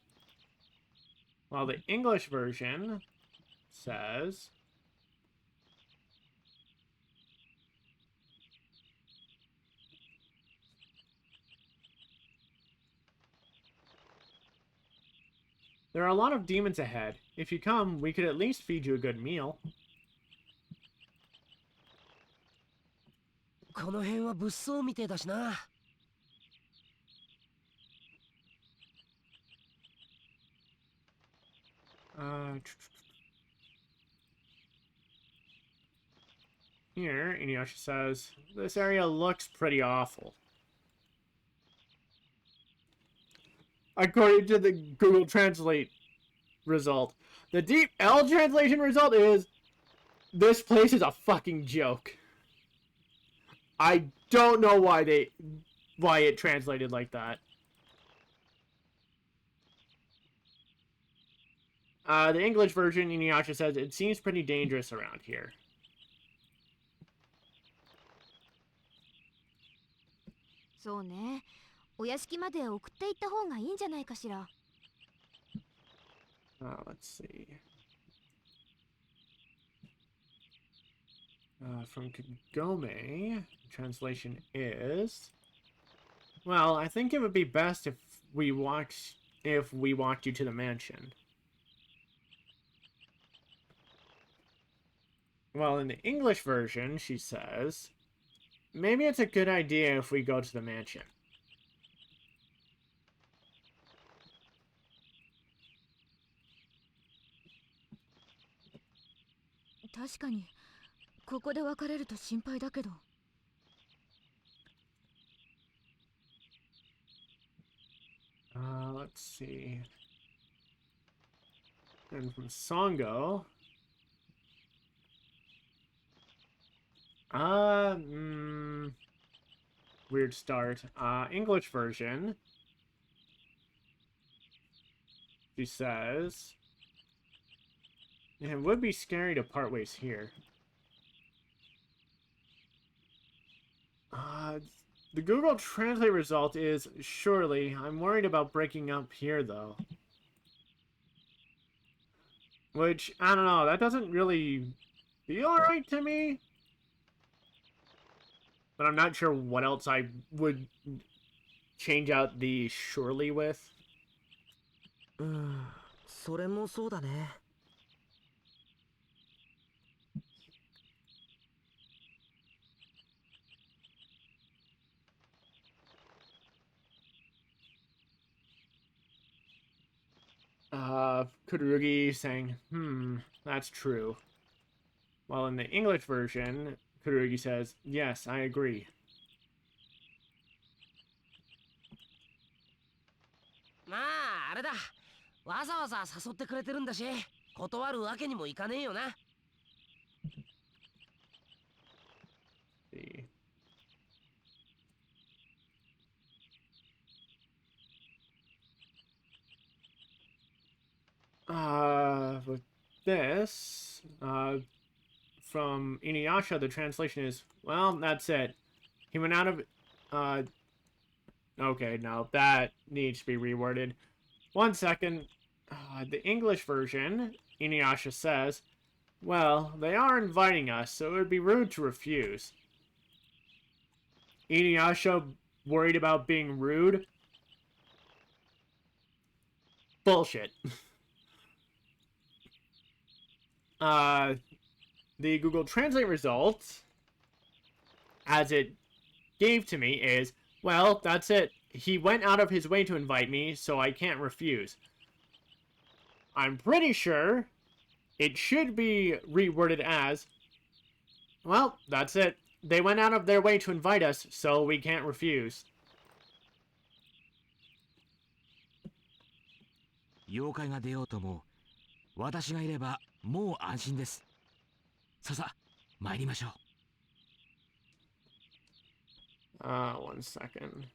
While the English version says, there are a lot of demons ahead. If you come, we could at least feed you a good meal. この辺は物騒みてえだしな。Here, InuYasha says, this area looks pretty awful. According to the Google Translate result, the Deep L translation result is, this place is a fucking joke. I don't know why it translated like that. The English version, InuYasha says, it seems pretty dangerous around here. Soね、お屋敷まで送っていった方がいいんじゃないかしら。Let's see. From Kagome, translation is, well, I think it would be best if we walked you to the mansion. Well, in the English version, she says, maybe it's a good idea if we go to the mansion. Let's see. And from Songo. Weird start. English version. She says, it would be scary to part ways here. The Google Translate result is, surely, I'm worried about breaking up here, though. Which, I don't know, that doesn't really feel right to me. But I'm not sure what else I would change out the surely with. それもそうだね。Kururugi saying, that's true. While in the English version, Kururugi says, yes, I agree. まあ、あれだ。わざわざ誘ってくれてるんだし、断るわけにもいかねえよな。See. With this, from InuYasha, the translation is, well, that's it. He went out of, okay, no, that needs to be reworded. 1 second. The English version, InuYasha says, well, they are inviting us, so it would be rude to refuse. InuYasha worried about being rude? Bullshit. the Google Translate result, as it gave to me, is, well, that's it. He went out of his way to invite me, so I can't refuse. I'm pretty sure it should be reworded as, well, that's it. They went out of their way to invite us, so we can't refuse. 妖怪が出ようとも私がいればもう安心です。ささ参りましょう。One second.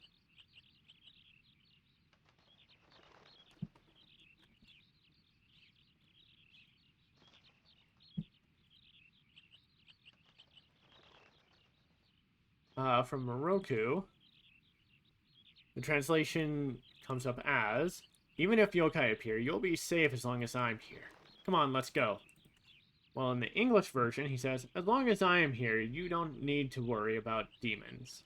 From Moroku, the translation comes up as, even if yokai appear, you'll be safe as long as I'm here. Come on, let's go. Well, in the English version, he says, as long as I am here, you don't need to worry about demons.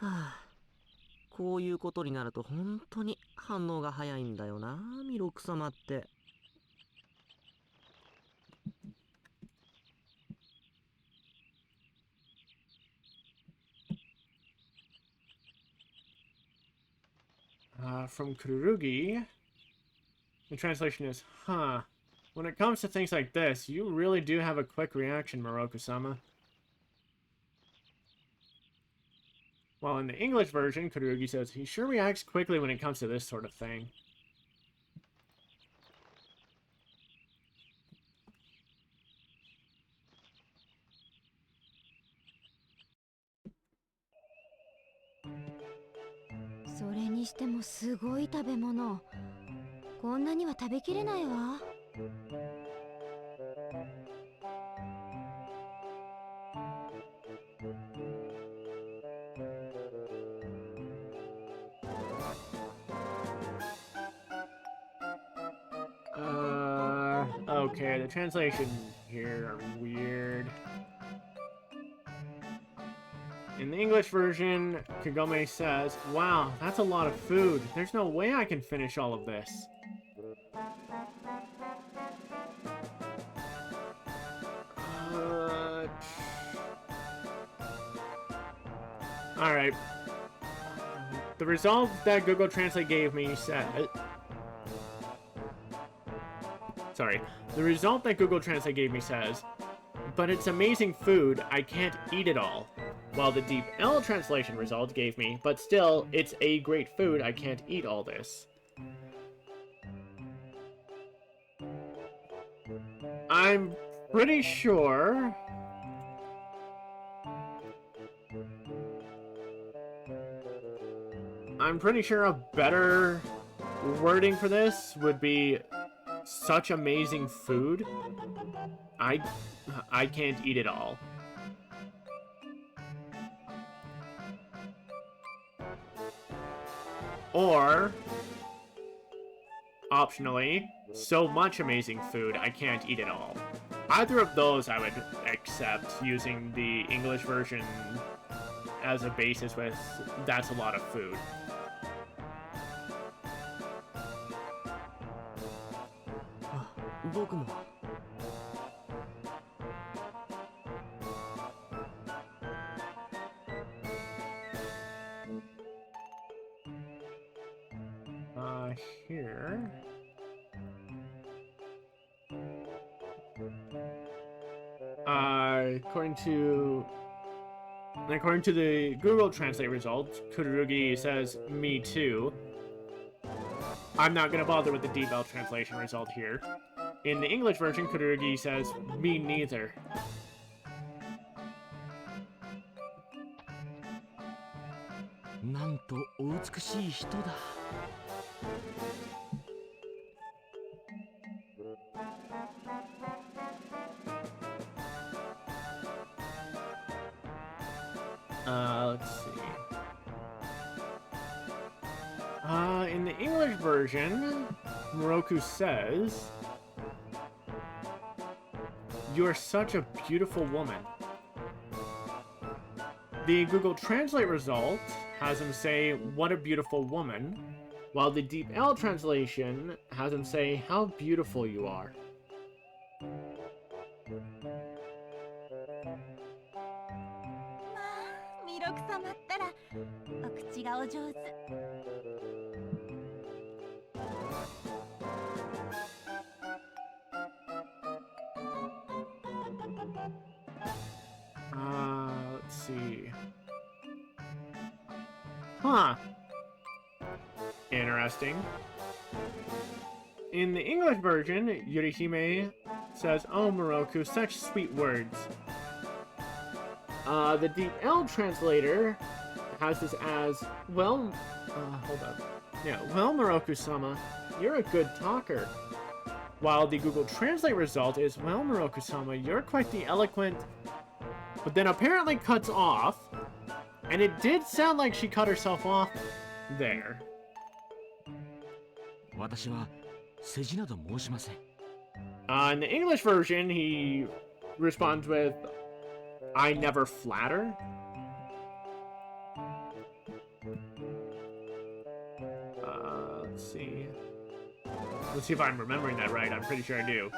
Ah. こういうことになると本当に反応が早いんだよな、ミロク様って。From Kururugi, the translation is, huh. When it comes to things like this, you really do have a quick reaction, Moroku-sama. Well, in the English version, Kururugi says, he sure reacts quickly when it comes to this sort of thing.それにしてもすごい食べ物。こんなには食べきれないわ。Okay, the translation here are weird. In the English version, Kagome says, wow, that's a lot of food. There's no way I can finish all of this. Alright. The result that Google Translate gave me said... Sorry. The result that Google Translate gave me says, but it's amazing food, I can't eat it all. While the Deep L translation result gave me, but still, it's a great food, I can't eat all this. I'm pretty sure... a better wording for this would be such amazing food, I can't eat it all. Or, optionally, so much amazing food, I can't eat it all. Either of those I would accept using the English version as a basis with, that's a lot of food. Here. According to the Google Translate result, Kururugi says, me too. I'm not gonna bother with the Deep L translation result here. In the English version, Kururugi says, me neither. Let's see. In the English version, Moroku says, you're such a beautiful woman. The Google Translate result has him say, "What a beautiful woman," while the Deep L translation has him say, "How beautiful you are." 弥勒様ったらお口がお上手。Let's see. Huh. Interesting. In the English version, Yurihime says, "Oh, Moroku, such sweet words." The Deep L translator has this as, "Well, hold up. Yeah, well, Moroku-sama, you're a good talker." While the Google Translate result is, "Well, Moroku-sama, you're quite the eloquent," but then apparently cuts off, and it did sound like she cut herself off there. 私は世辞など申しません。In the English version, he responds with, "I never flatter." Let's see. Let's see if I'm remembering that right. I'm pretty sure I do.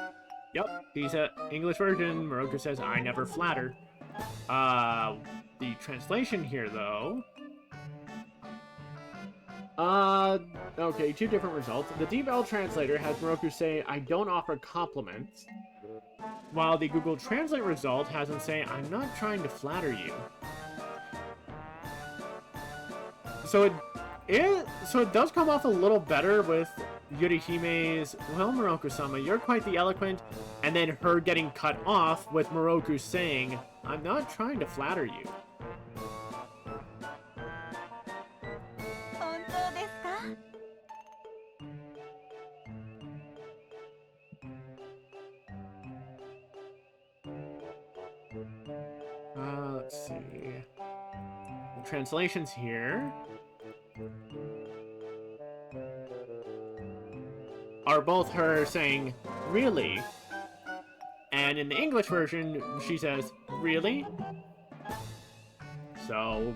Yep, he's a English version. Moroku says, "I never flatter." The translation here, though. Okay, two different results. The Deep L translator has Moroku say, "I don't offer compliments," while the Google Translate result has him say, "I'm not trying to flatter you." So it does come off a little better with Yurihime's, "Well, Moroku-sama, you're quite the eloquent," and then her getting cut off with Moroku saying, "I'm not trying to flatter you." 本当ですか？ Let's see. The translations here are both her saying, "Really?" And in the English version, she says, "Really?" So,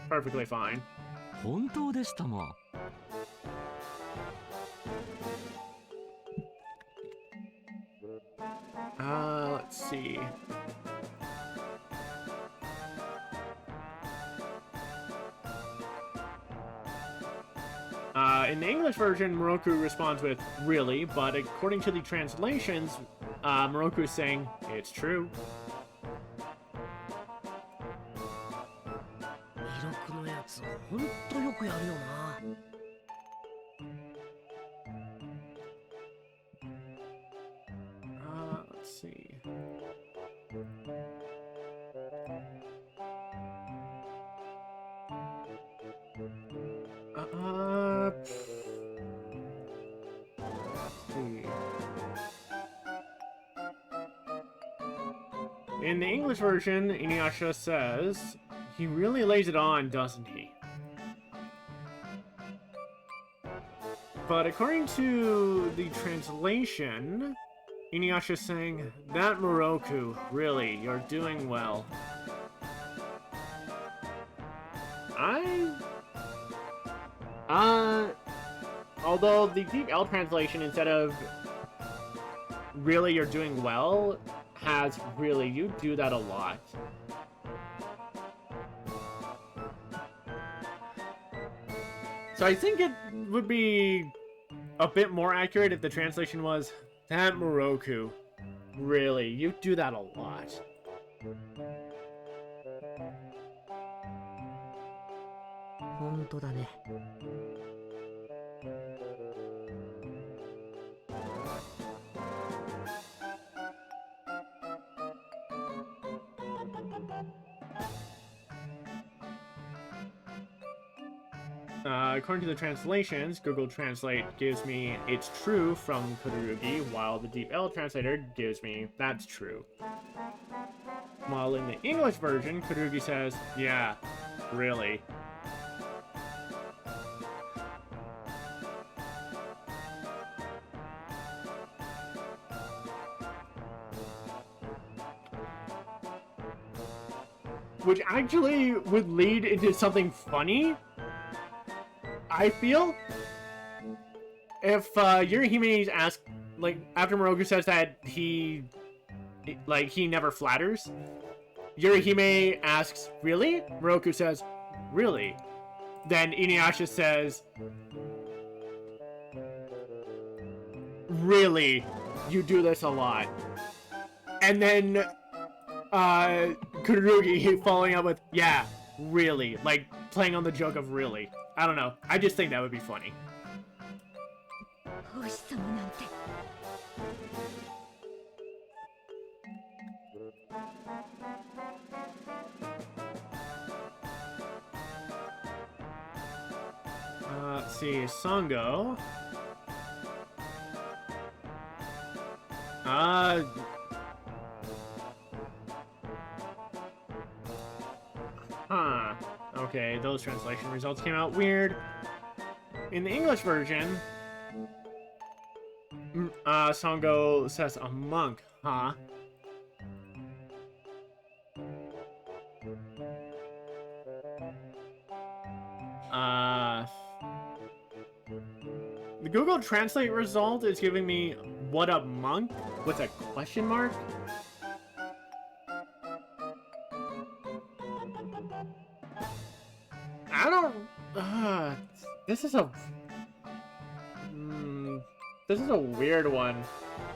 perfectly fine. 本当ですとも。Let's see. In the English version, Moroku responds with, "Really?" But according to the translations, Moroku is saying, "It's true." 弥勒のやつほんとよくやるよな。Let's see. Let's see. In the English version, InuYasha says, "He really lays it on, doesn't he?" But according to the translation, InuYasha is saying, "That Moroku, really, you're doing well." Although the Deep L translation, instead of "really, you're doing well," has "really, you do that a lot." So I think it would be a bit more accurate if the translation was, "That Moroku, really, you do that a lot." 本当だね。According to the translations, Google Translate gives me "it's true" from Kururugi, while the Deep L translator gives me "that's true." While in the English version, Kururugi says, "Yeah, really." which actually would lead into something funny, I feel. If Yorihime asks, like, after Moroku says that he never flatters, Yorihime asks, really? Moroku says, really? Then InuYasha says, really? You do this a lot. And then Kururugi following up with, yeah, really. Like, playing on the joke of really. I don't know. I just think that would be funny. Let's see, Sango. Okay, those translation results came out weird. In the English version, Sango says a monk, huh? The Google Translate result is giving me what a monk with a question mark. I don't. This is a weird one.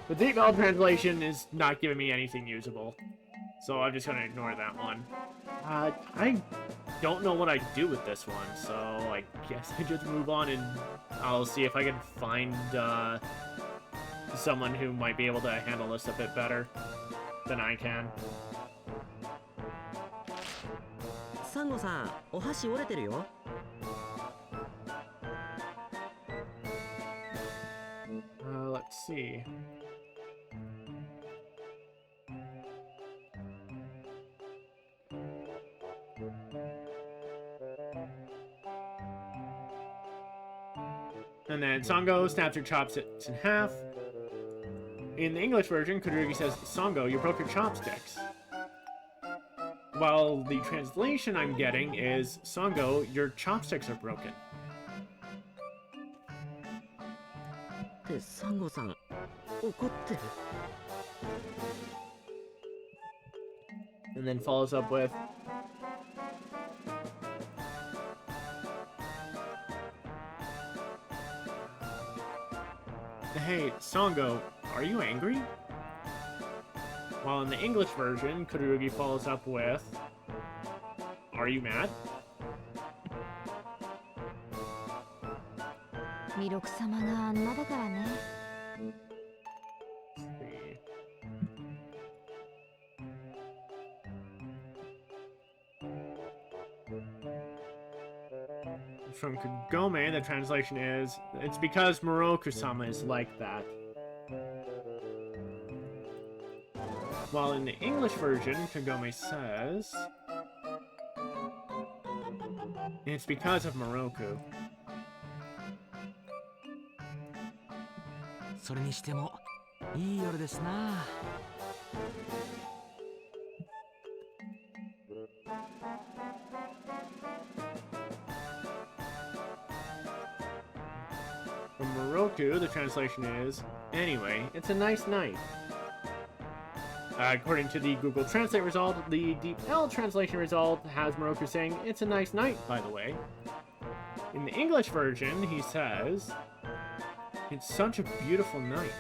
The default translation is not giving me anything usable, so I'm just gonna ignore that one. I don't know what I do with this one, so I guess I just move on and I'll see if I can find someone who might be able to handle this a bit better than I can. Sango-san, お箸折れてるよ。Let's see. And then Sango snaps her chopsticks in half. In the English version, Kururugi says, Sango, you broke your chopsticks. While the translation I'm getting is, Sango, your chopsticks are broken. Sango-san, 怒ってる? And then follows up with, hey, Sango, are you angry? While in the English version, Kururugi follows up with, are you mad? 弥勒様があんなだからね。From Kagome, the translation is, it's because Moroku-sama is like that. While in the English version, Kagome says, it's because of Moroku. それにしてもいい夜ですな。From Moroku, the translation is, anyway, it's a nice night. According to the Google Translate result, the Deep L translation result has Moroku saying, it's a nice night, by the way. In the English version, he says, it's such a beautiful night.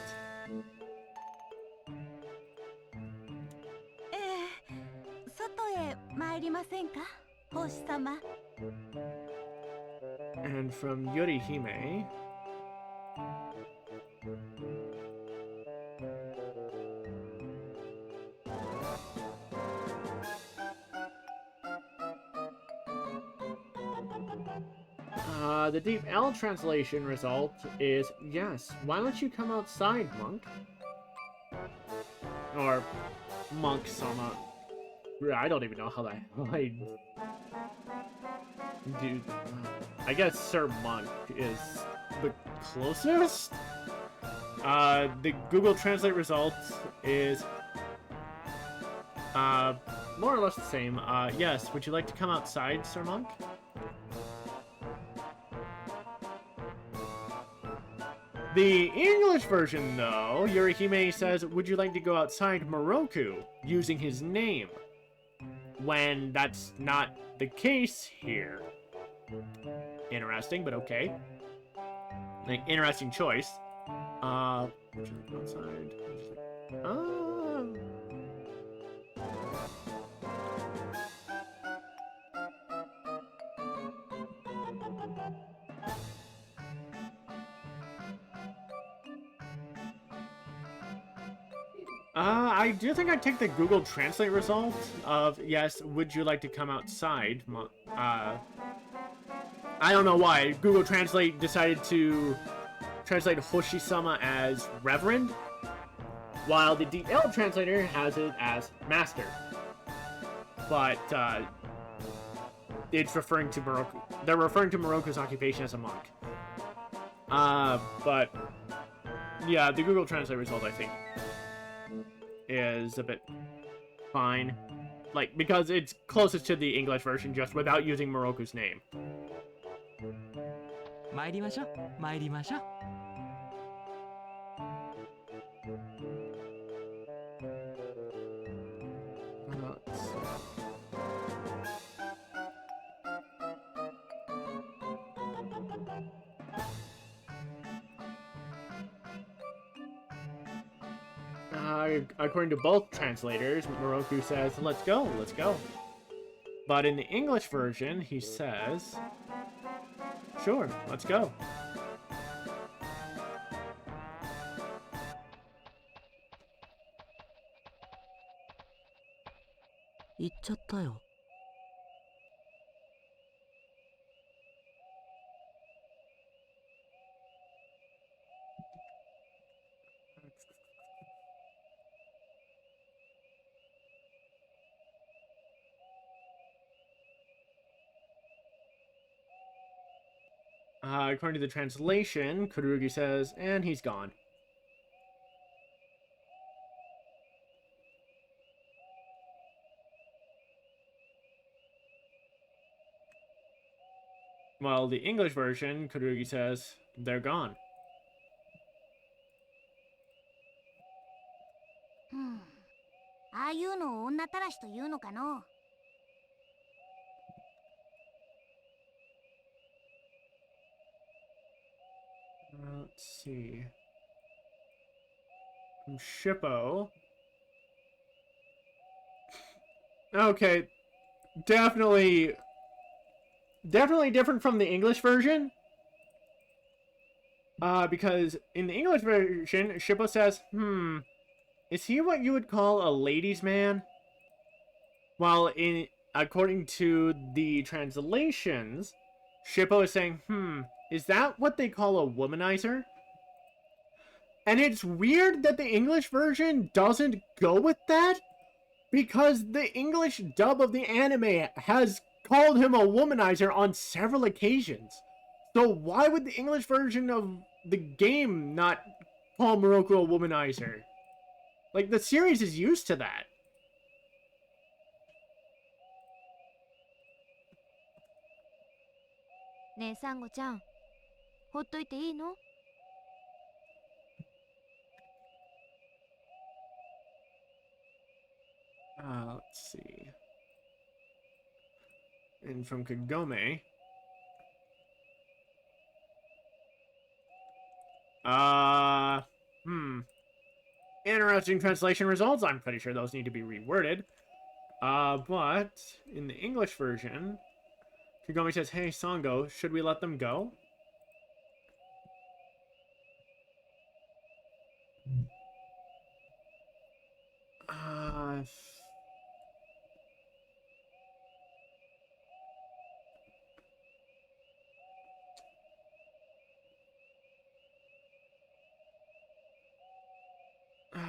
And from Yorihime, the Deep L translation result is, yes, why don't you come outside, monk? Or monk-sama. I don't even know how that... Dude, I guess Sir Monk is the closest? The Google Translate result is, more or less the same. Yes, would you like to come outside, Sir Monk? The English version, though, Yorihime says, would you like to go outside Moroku, using his name? When that's not the case here. Interesting, but okay. Like, interesting choice. Would you like to go outside? I do think I'd take the Google Translate result of, yes, would you like to come outside? I don't know why. Google Translate decided to translate Hoshi-sama as Reverend, while the DL translator has it as Master. But, it's referring to Moroku. They're referring to Moroku's occupation as a monk. But, yeah, the Google Translate result, I think, is a bit fine. Like, because it's closest to the English version, just without using Moroku's name. 参りましょう参りましょう。Let's see. According to both translators, Moroku says, let's go, let's go. But in the English version, he says, sure, let's go. 行っちゃったよ。According to the translation, Kururugi says, and he's gone. While the English version, Kururugi says, they're gone. ああいうのを女たらしというのかの。Let's see. From Shippo. Okay. Definitely different from the English version. Because in the English version, Shippo says, is he what you would call a ladies' man? While according to the translations, Shippo is saying, is that what they call a womanizer? And it's weird that the English version doesn't go with that, because the English dub of the anime has called him a womanizer on several occasions. So why would the English version of the game not call Moroku a womanizer? Like, the series is used to that. Ne, Sango-chan, ほっといていいの? Let's see. And from Kagome. Interesting translation results. I'm pretty sure those need to be reworded. But in the English version, Kagome says, hey, Sango, should we let them go?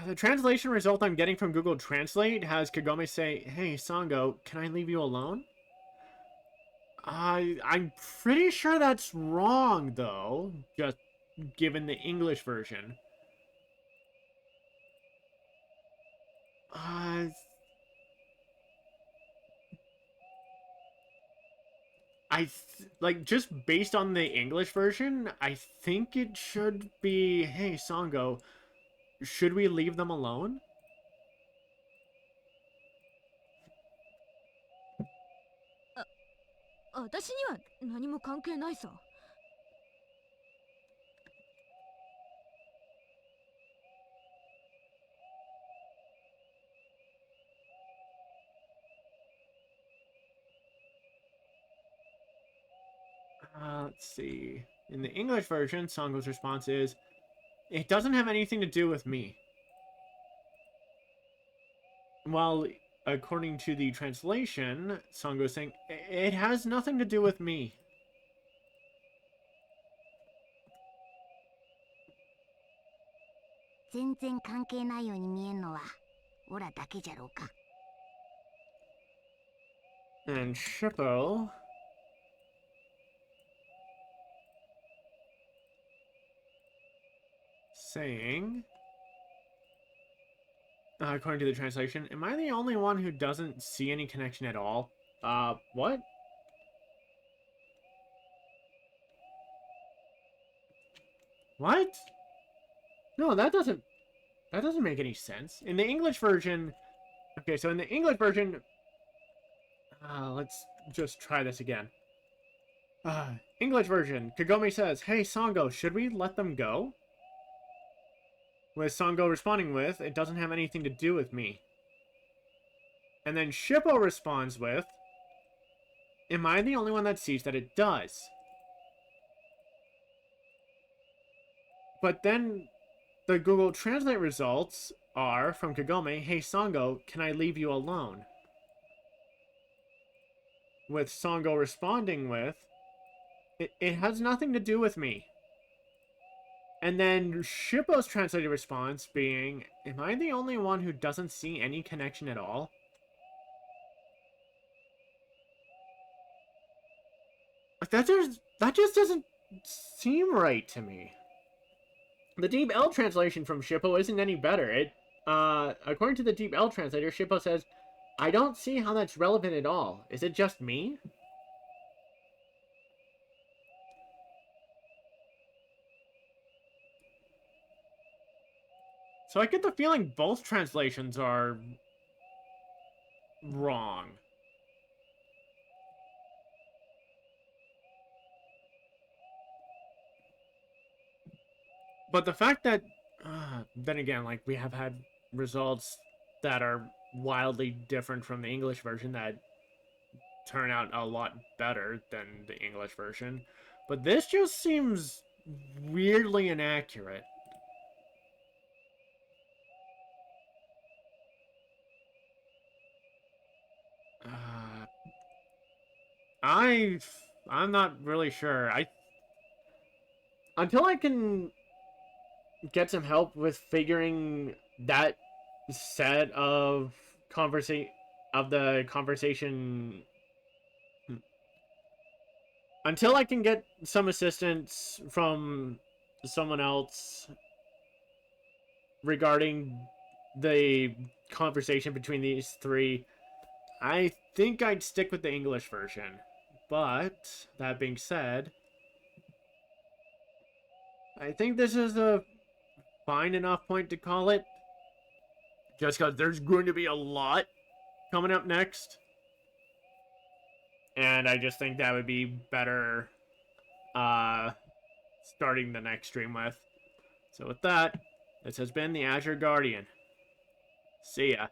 The translation result I'm getting from Google Translate has Kagome say, hey, Sango, can I leave you alone? I'm pretty sure that's wrong, though, just given the English version. like, just based on the English version, I think it should be, hey, Sango, should we leave them alone? Let's see. In the English version, Sango's response is, it doesn't have anything to do with me. While, according to the translation, Sango's saying, it has nothing to do with me. And Shippo saying, according to the translation, am I the only one who doesn't see any connection at all? What? What? No, that doesn't make any sense. In the English version, okay, so in the English version, let's just try this again. English version, Kagome says, hey, Sango, should we let them go? With Sango responding with, it doesn't have anything to do with me. And then Shippo responds with, am I the only one that sees that it does? But then the Google Translate results are from Kagome, hey Sango, can I leave you alone? With Sango responding with, it has nothing to do with me. And then Shippo's translated response being, am I the only one who doesn't see any connection at all? That just doesn't seem right to me. The Deep L translation from Shippo isn't any better. According to the Deep L translator, Shippo says, I don't see how that's relevant at all. Is it just me? So I get the feeling both translations are wrong. But the fact that, then again, like, we have had results that are wildly different from the English version that turn out a lot better than the English version. But this just seems weirdly inaccurate. I'm not really sure. Until I can get some help with figuring that set of conversation. Until I can get some assistance from someone else regarding the conversation between these three, I think I'd stick with the English version. But, that being said, I think this is a fine enough point to call it. Just because there's going to be a lot coming up next. And I just think that would be better starting the next stream with. So with that, this has been the Azure Guardian. See ya.